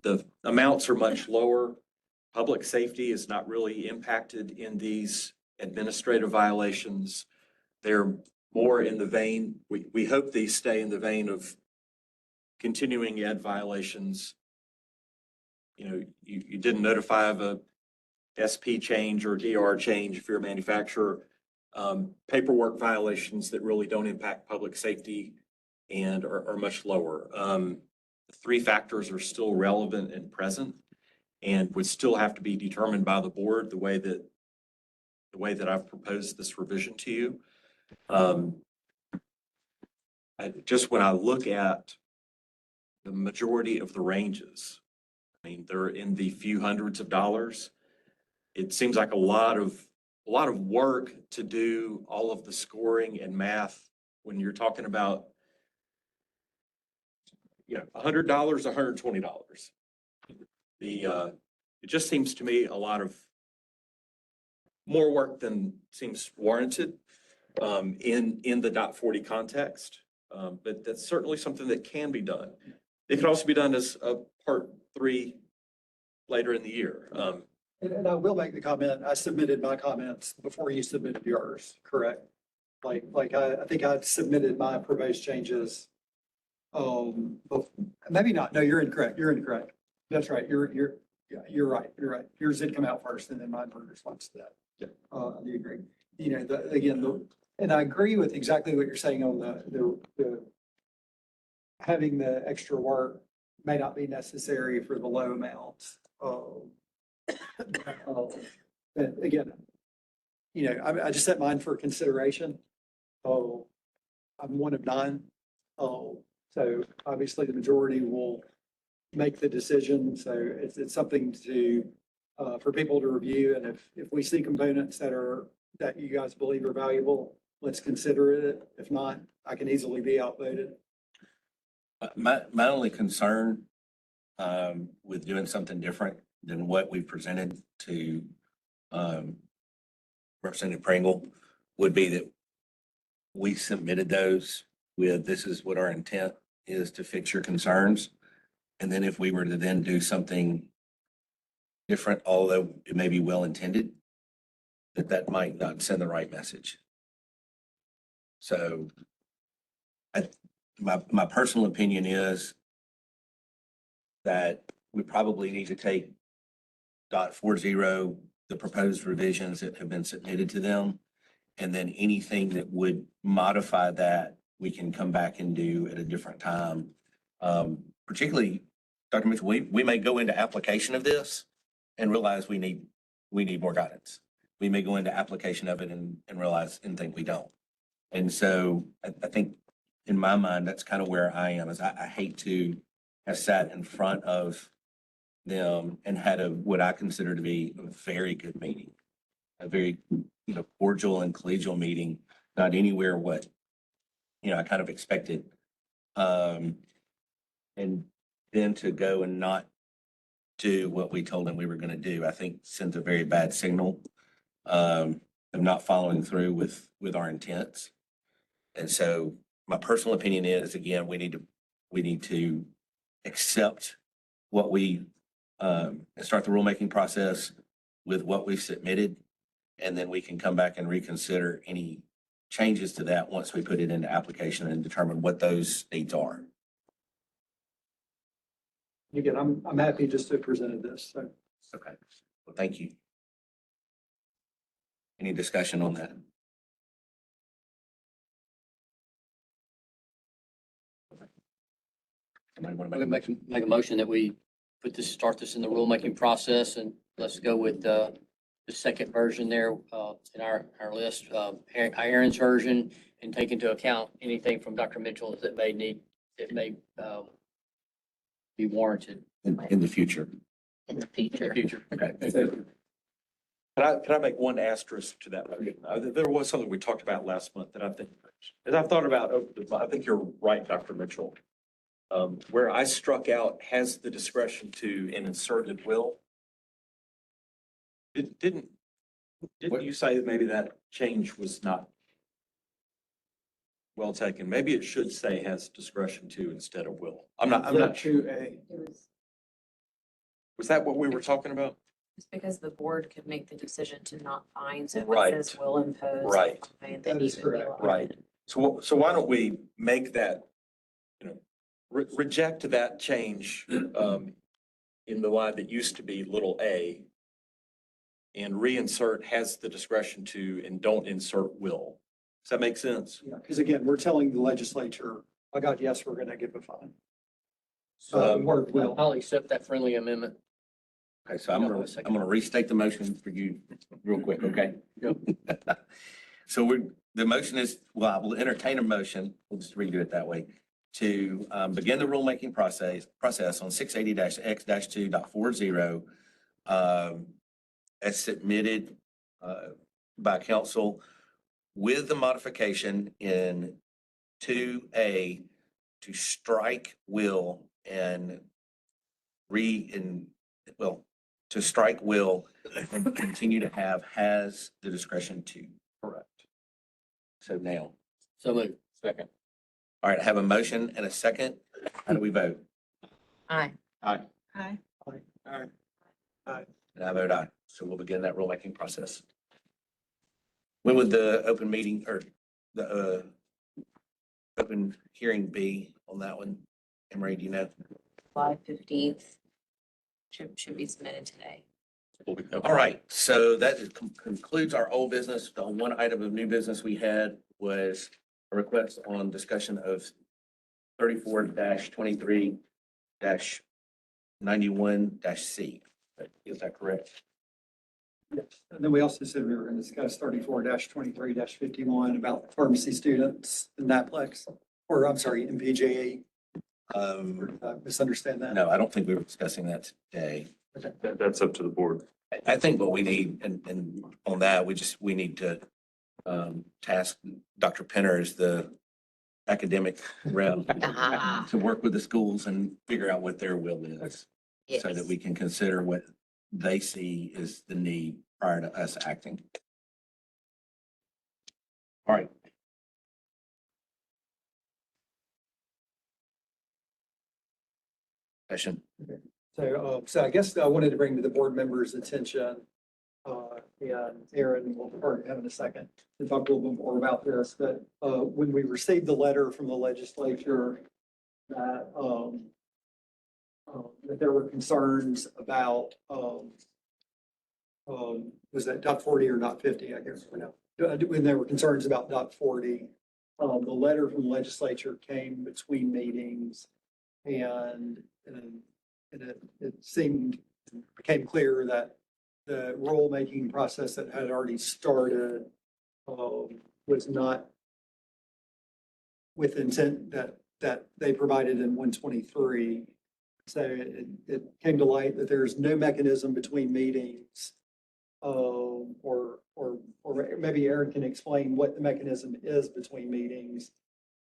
the amounts are much lower. Public safety is not really impacted in these administrative violations. They're more in the vein, we hope these stay in the vein of continuing ed violations. You didn't notify of a SP change or DR change if you're a manufacturer. Paperwork violations that really don't impact public safety and are much lower. The 3 factors are still relevant and present and would still have to be determined by the board the way that I've proposed this revision to you. Just when I look at the majority of the ranges, I mean, they're in the few hundreds of dollars. It seems like a lot of work to do all of the scoring and math when you're talking about, $100, $120. It just seems to me a lot of more work than seems warranted in the dot 40 context. But that's certainly something that can be done. It could also be done as a part 3 later in the year. And I will make the comment, I submitted my comments before you submitted yours, correct? Like I think I submitted my proposed changes. Maybe not. No, you're incorrect. That's right. You're right. Yours did come out first and then mine were in response to that. Yeah. I do agree. And I agree with exactly what you're saying on the having the extra work may not be necessary for the low amounts. But again, I just set mine for consideration. I'm one of 9. So obviously the majority will make the decision. So it's something for people to review. And if we see components that you guys believe are valuable, let's consider it. If not, I can easily be outvoted. My only concern with doing something different than what we presented to Representative Pringle would be that we submitted those with, this is what our intent is to fix your concerns. And then if we were to then do something different, although it may be well-intended, that might not send the right message. So my personal opinion is that we probably need to take .40, the proposed revisions that have been submitted to them, and then anything that would modify that, we can come back and do at a different time. Particularly, Dr. Mitchell, we may go into application of this and realize we need more guidance. We may go into application of it and realize and think we don't. And so I think in my mind, that's kind of where I am, is I hate to have sat in front of them and had what I consider to be a very good meeting, a very, cordial and collegial meeting, not anywhere what, I kind of expected. And then to go and not do what we told them we were going to do, I think sends a very bad signal of not following through with our intents. And so my personal opinion is, again, we need to accept what we start the rulemaking process with what we've submitted, and then we can come back and reconsider any changes to that once we put it into application and determine what those needs are. Again, I'm happy just to have presented this, so. Okay, well, thank you. Any discussion on that? Somebody want to Make a motion that we start this in the rulemaking process, and let's go with the second version there in our list, Aaron's version, and take into account anything from Dr. Mitchell that may be warranted. in the future? In the future. Okay. Can I make one asterisk to that motion? There was something we talked about last month that I think, as I've thought about, I think you're right, Dr. Mitchell. Where I struck out has the discretion to and inserted will. Didn't you say that maybe that change was not well taken? Maybe it should say has discretion to instead of will. I'm not sure. Was that what we were talking about? It's because the board could make the decision to not fine, so if Right. it says will impose. Right. Fine, That then is you would be correct. allowed. Right. So why don't we make that, reject that change in the line that used to be little a and reinsert has the discretion to and don't insert will. Does that make sense? Yeah, because again, we're telling the legislature, I got yes, we're gonna give a fine. So the word will. I'll accept that friendly amendment. Okay, so I'm gonna restate the motion for you real quick, okay? So the motion is, well, I will entertain a motion, we'll just redo it that way, to begin the rulemaking process on 680-X-2.40 as submitted by council with the modification in 2A to strike will and to strike will and continue to have has the discretion to. Correct. So now. So moved. Second. All right, I have a motion and a second. How do we vote? Aye. Aye. Aye. And I vote aye. So we'll begin that rulemaking process. When would the open meeting or the open hearing be on that one? Emery, do you know? July 15th. Should be submitted today. All right, so that concludes our old business. The one item of new business we had was a request on discussion of 34-23-91-C. Is that correct? Yes. And then we also said we were going to discuss 34-23-51 about pharmacy students in NAPLEX, or I'm sorry, in PJE. Misunderstand that? No, I don't think we were discussing that today. That's up to the board. I think what we need, and on that, we need to task Dr. Penner as the academic rep to work with the schools and figure out what their will is. So that we can consider what they see is the need prior to us acting. All right. Session. So I guess I wanted to bring to the board members' attention, and Aaron will probably have in a second to talk a little bit more about this, but, when we received the letter from the legislature that, that there were concerns about, was that dot 40 or dot 50, I guess, when there were concerns about dot 40, the letter from the legislature came between meetings and it became clear that the rulemaking process that had already started was not with intent that they provided in 123. So it came to light that there's no mechanism between meetings. Or maybe Aaron can explain what the mechanism is between meetings,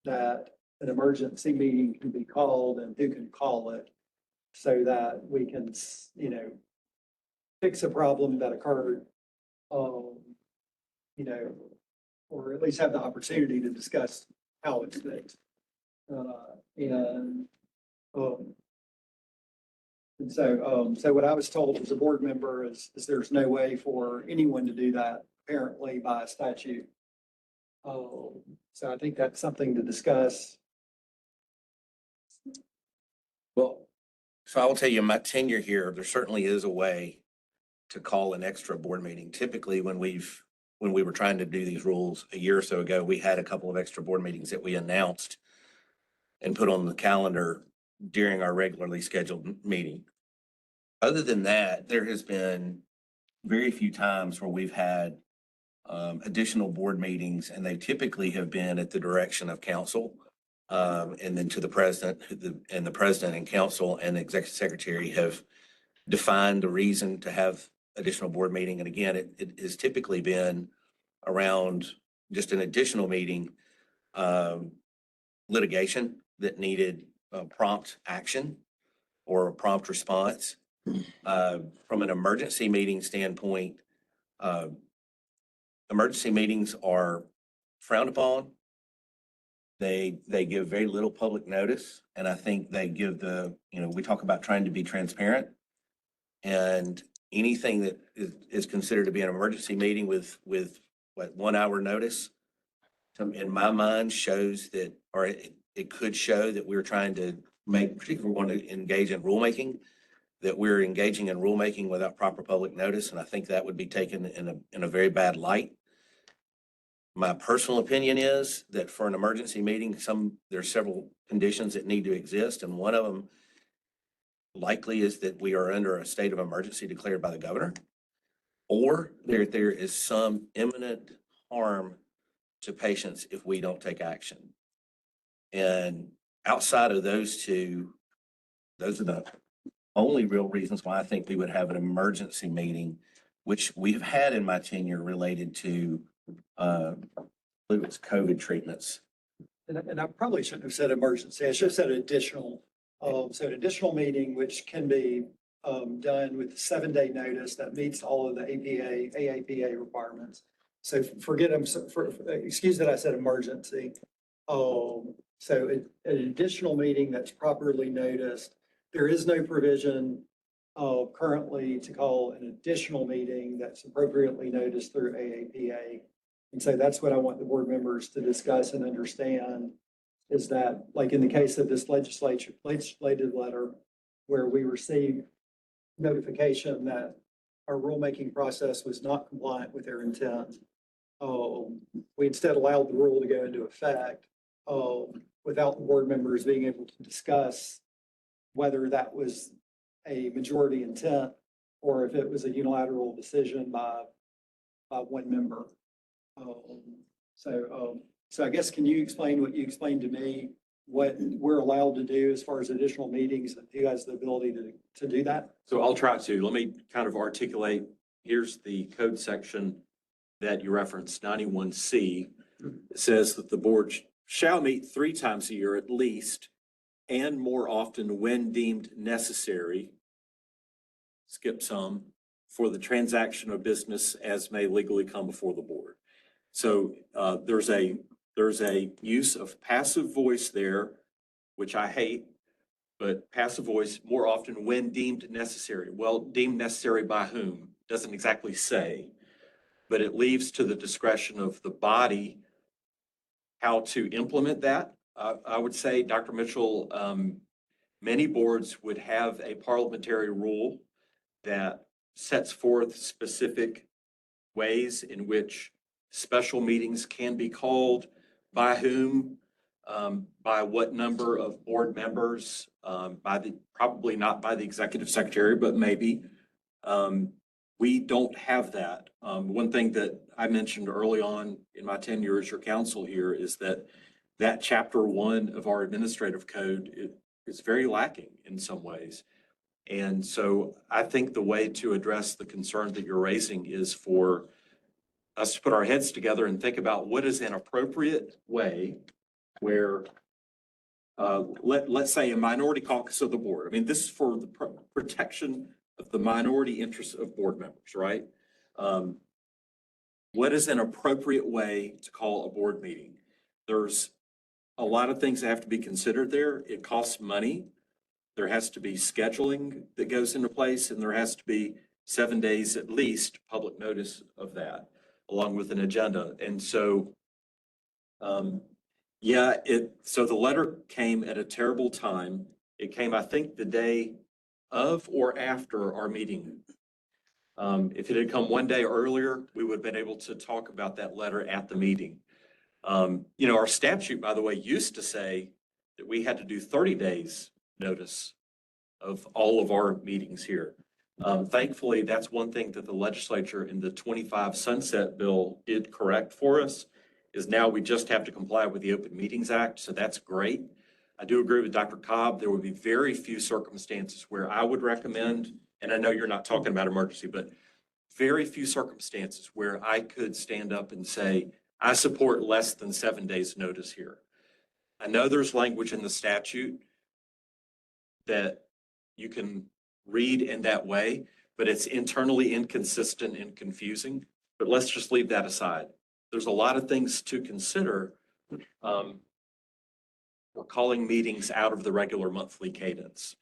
that an emergency meeting can be called and who can call it, so that we can, fix a problem that occurred, or at least have the opportunity to discuss how it's fixed. And so what I was told as a board member is there's no way for anyone to do that apparently by statute. So I think that's something to discuss. Well, so I will tell you, in my tenure here, there certainly is a way to call an extra board meeting. Typically, when we were trying to do these rules a year or so ago, we had a couple of extra board meetings that we announced and put on the calendar during our regularly scheduled meeting. Other than that, there has been very few times where we've had additional board meetings, and they typically have been at the direction of council, and then to the president, and the president and council and the executive secretary have defined the reason to have additional board meeting. And again, it has typically been around just an additional meeting, litigation that needed prompt action or a prompt response. From an emergency meeting standpoint, emergency meetings are frowned upon. They give very little public notice, and I think they give we talk about trying to be transparent, and anything that is considered to be an emergency meeting with what 1 hour notice, in my mind shows that, or it could show that we're trying to make, particularly we want to engage in rulemaking, that we're engaging in rulemaking without proper public notice. And I think that would be taken in a very bad light. My personal opinion is that for an emergency meeting, there's several conditions that need to exist. And one of them likely is that we are under a state of emergency declared by the governor, or there is some imminent harm to patients if we don't take action. And outside of those two, those are the only real reasons why I think we would have an emergency meeting, which we've had in my tenure related to, I believe it's COVID treatments. And I probably shouldn't have said emergency. I should have said additional. So an additional meeting, which can be done with 7-day notice that meets all of the AAPA requirements. So excuse that I said emergency. So an additional meeting that's properly noticed. There is no provision currently to call an additional meeting that's appropriately noticed through AAPA. And so that's what I want the board members to discuss and understand, is that, like in the case of this legislative letter, where we received notification that our rulemaking process was not compliant with their intent, we instead allowed the rule to go into effect without the board members being able to discuss whether that was a majority intent or if it was a unilateral decision by one member. So I guess, can you explain what you explained to me, what we're allowed to do as far as additional meetings, and who has the ability to do that? So I'll try to. Let me kind of articulate. Here's the code section that you referenced, 91C. It says that the board shall meet 3 times a year at least, and more often when deemed necessary, skip some, for the transaction of business as may legally come before the board. So there's a use of passive voice there, which I hate, but passive voice more often when deemed necessary. Well, deemed necessary by whom? Doesn't exactly say, but it leaves to the discretion of the body how to implement that. I would say, Dr. Mitchell, many boards would have a parliamentary rule that sets forth specific ways in which special meetings can be called, by whom, by what number of board members, probably not by the executive secretary, but maybe. We don't have that. One thing that I mentioned early on in my tenure as your counsel here is that chapter 1 of our administrative code is very lacking in some ways. And so I think the way to address the concern that you're raising is for us to put our heads together and think about what is an appropriate way where, let's say a minority caucus of the board. I mean, this is for the protection of the minority interests of board members, right? What is an appropriate way to call a board meeting? There's a lot of things that have to be considered there. It costs money. There has to be scheduling that goes into place, and there has to be 7 days at least public notice of that, along with an agenda. And so, so the letter came at a terrible time. It came, I think, the day of or after our meeting. If it had come one day earlier, we would have been able to talk about that letter at the meeting. Our statute, by the way, used to say that we had to do 30 days notice of all of our meetings here. Thankfully, that's one thing that the legislature in the 25 Sunset Bill did correct for us, is now we just have to comply with the Open Meetings Act, so that's great. I do agree with Dr. Cobb. There would be very few circumstances where I would recommend, and I know you're not talking about emergency, but very few circumstances where I could stand up and say, I support less than 7 days notice here. I know there's language in the statute that you can read in that way, but it's internally inconsistent and confusing. But let's just leave that aside. There's a lot of things to consider. We're calling meetings out of the regular monthly cadence.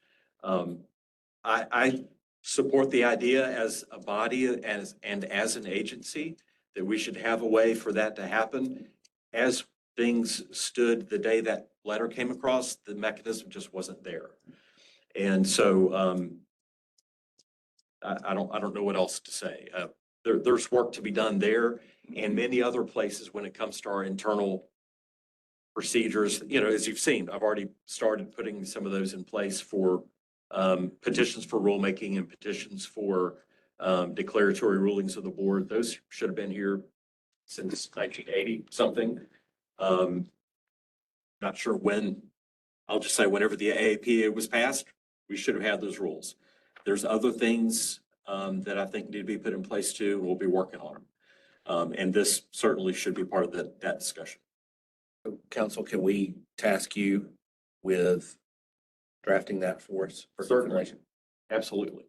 I support the idea as a body and as an agency that we should have a way for that to happen. As things stood the day that letter came across, the mechanism just wasn't there. And so I don't know what else to say. There's work to be done there and many other places when it comes to our internal procedures. As you've seen, I've already started putting some of those in place for petitions for rulemaking and petitions for declaratory rulings of the board. Those should have been here since 1980 something. Not sure when. I'll just say whenever the AAPA was passed, we should have had those rules. There's other things that I think need to be put in place too. We'll be working on them. And this certainly should be part of that discussion. Council, can we task you with drafting that for us? Certainly. Absolutely.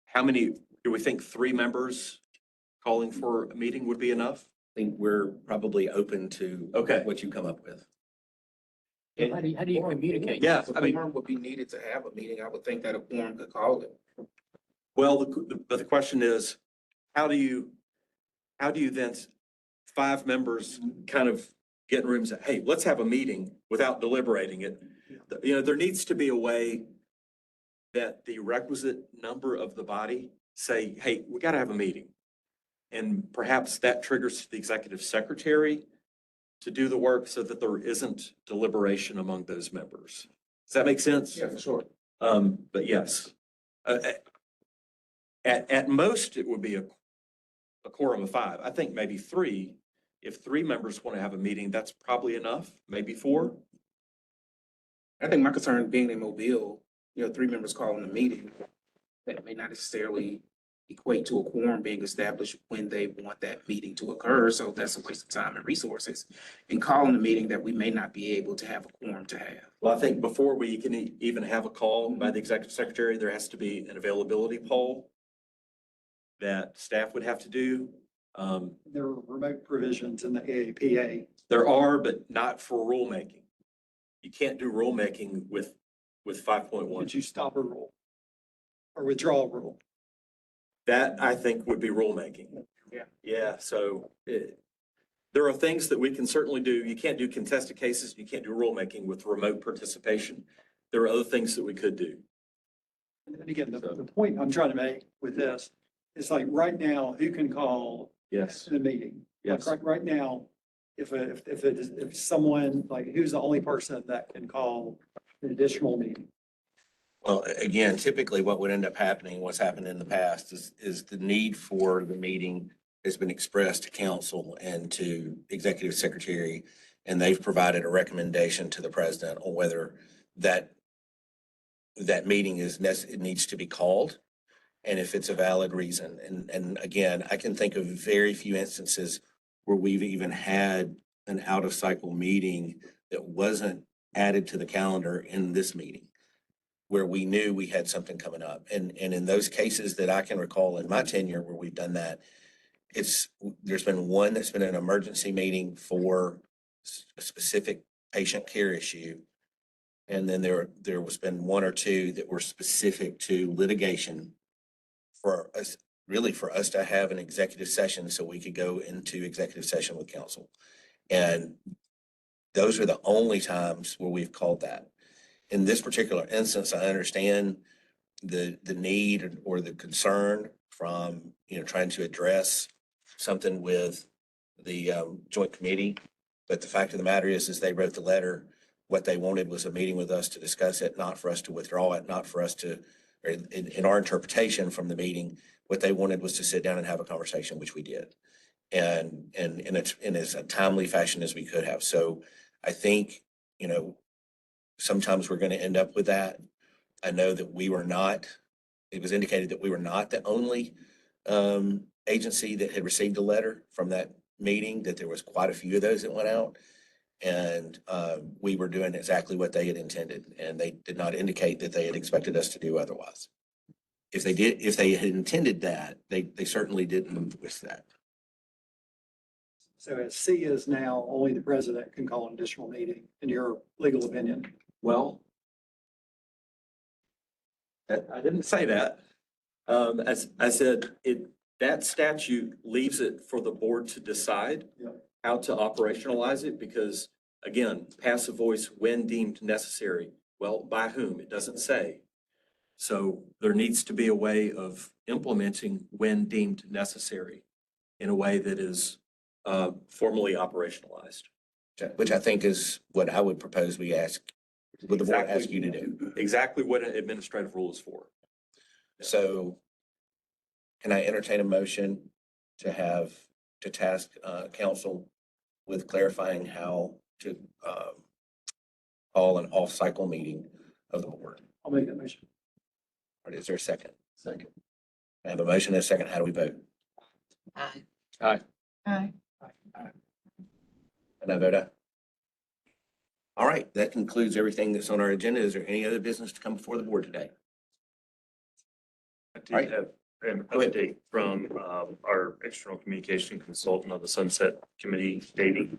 How many, do we think 3 members calling for a meeting would be enough? I think we're probably open to what you come up with. How do you communicate? Yeah, A quorum would be needed to have a meeting. I would think that a quorum could call it. Well, but the question is, how do you then 5 members kind of get in rooms and say, hey, let's have a meeting without deliberating it? There needs to be a way that the requisite number of the body say, hey, we got to have a meeting. And perhaps that triggers the executive secretary to do the work so that there isn't deliberation among those members. Does that make sense? Yeah, for sure. But yes, at most, it would be a quorum of 5. I think maybe 3. If 3 members want to have a meeting, that's probably enough, maybe 4. I think my concern being in Mobile, 3 members calling a meeting, that may not necessarily equate to a quorum being established when they want that meeting to occur. So that's a waste of time and resources in calling a meeting that we may not be able to have a quorum to have. Well, I think before we can even have a call by the executive secretary, there has to be an availability poll that staff would have to do. There are remote provisions in the AAPA. There are, but not for rulemaking. You can't do rulemaking with 5.1. Would you stop a rule? Or withdraw a rule? That, I think, would be rulemaking. Yeah. Yeah, so there are things that we can certainly do. You can't do contested cases. You can't do rulemaking with remote participation. There are other things that we could do. And again, the point I'm trying to make with this is like right now, who can call Yes. the meeting? Like, Yes. right now, if someone, like, who's the only person that can call an additional meeting? Well, again, typically what would end up happening, what's happened in the past is the need for the meeting has been expressed to council and to executive secretary, and they've provided a recommendation to the president on whether that meeting it needs to be called, and if it's a valid reason. And again, I can think of very few instances where we've even had an out of cycle meeting that wasn't added to the calendar in this meeting, where we knew we had something coming up. And in those cases that I can recall in my tenure where we've done that, there's been one that's been an emergency meeting for a specific patient care issue. And then there was been one or two that were specific to litigation for us, really for us to have an executive session so we could go into executive session with council. And those are the only times where we've called that. In this particular instance, I understand the need or the concern from, trying to address something with the joint committee. But the fact of the matter is they wrote the letter. What they wanted was a meeting with us to discuss it, not for us to withdraw it, not for us to, or in our interpretation from the meeting, what they wanted was to sit down and have a conversation, which we did. And it's in as a timely fashion as we could have. So I think, sometimes we're going to end up with that. I know that it was indicated that we were not the only agency that had received a letter from that meeting, that there was quite a few of those that went out. And we were doing exactly what they had intended, and they did not indicate that they had expected us to do otherwise. If they had intended that, they certainly didn't wish that. So as C is now, only the president can call an additional meeting, in your legal opinion. Well, I didn't say that. As I said, that statute leaves it for the board to decide how to operationalize it, because again, passive voice when deemed necessary. Well, by whom? It doesn't say. So there needs to be a way of implementing when deemed necessary in a way that is formally operationalized. Which I think is what I would propose would the board ask you to do. Exactly what an administrative rule is for. So can I entertain a motion to task council with clarifying how to call an off-cycle meeting of the board? I'll make that motion. All right, is there a second? Second. I have a motion and a second. How do we vote? Aye. Aye. Aye. And I vote aye. All right, that concludes everything that's on our agenda. Is there any other business to come before the board today? I Right. did have an Go ahead. update from our external communication consultant on the Sunset Committee dating.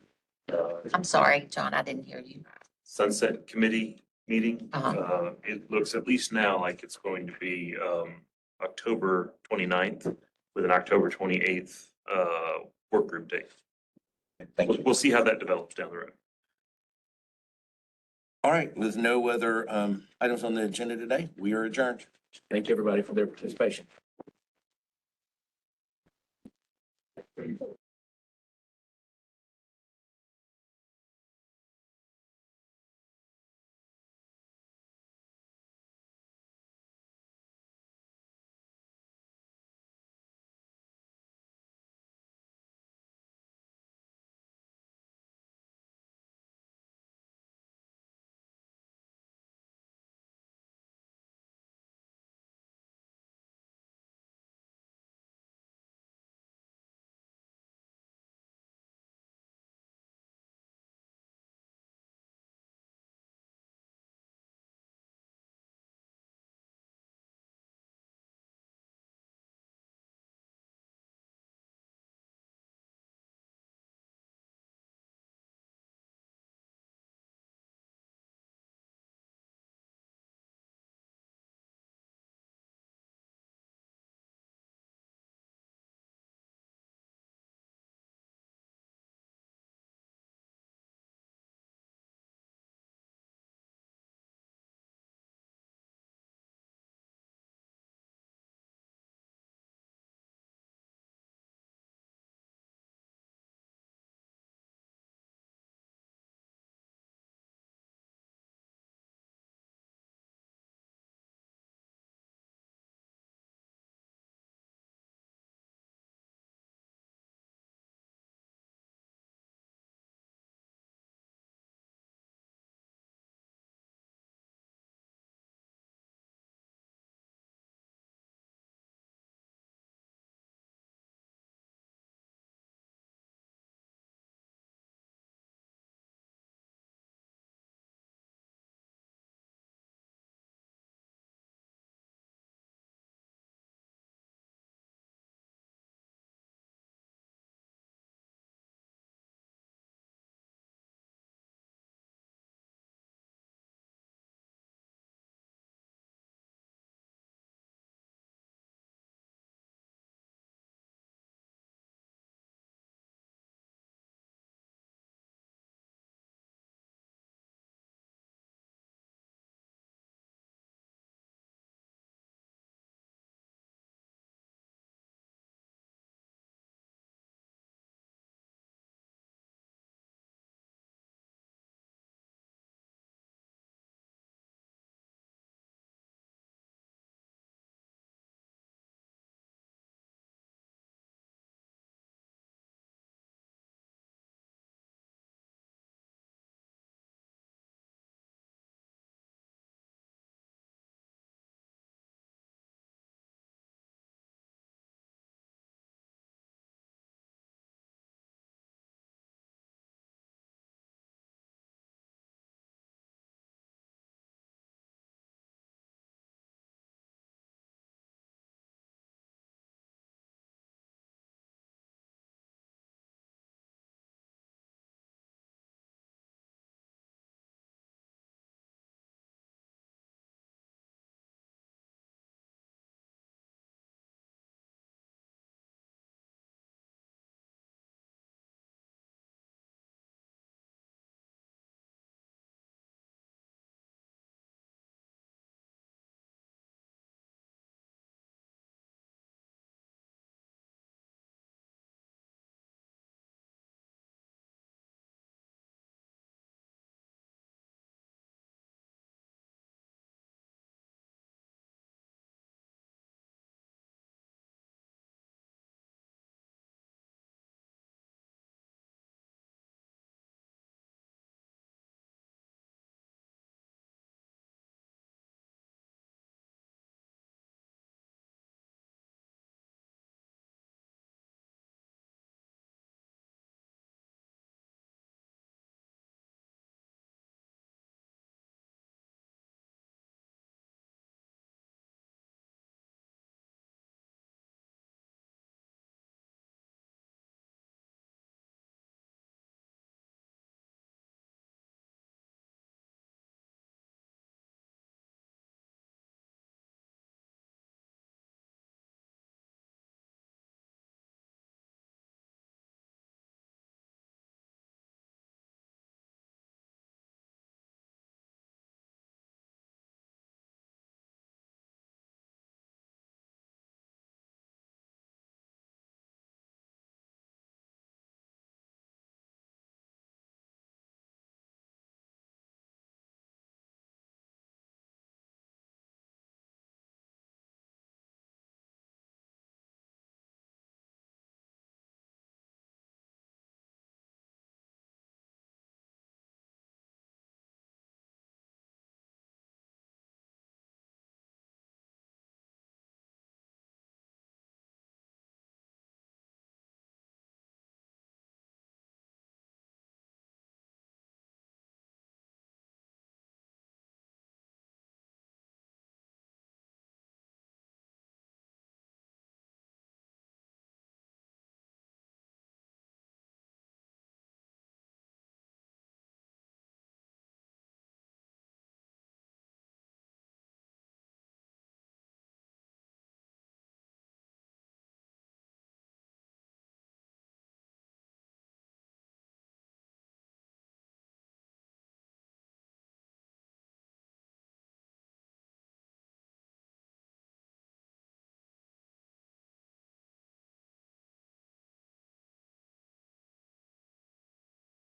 I'm sorry, John, I didn't hear you. Sunset Committee meeting. Uh-huh. It looks at least now like it's going to be October 29th with an October 28th work group date. Thank you. We'll see how that develops down the road. All right, with no other items on the agenda today, we are adjourned. Thank you, everybody, for their participation.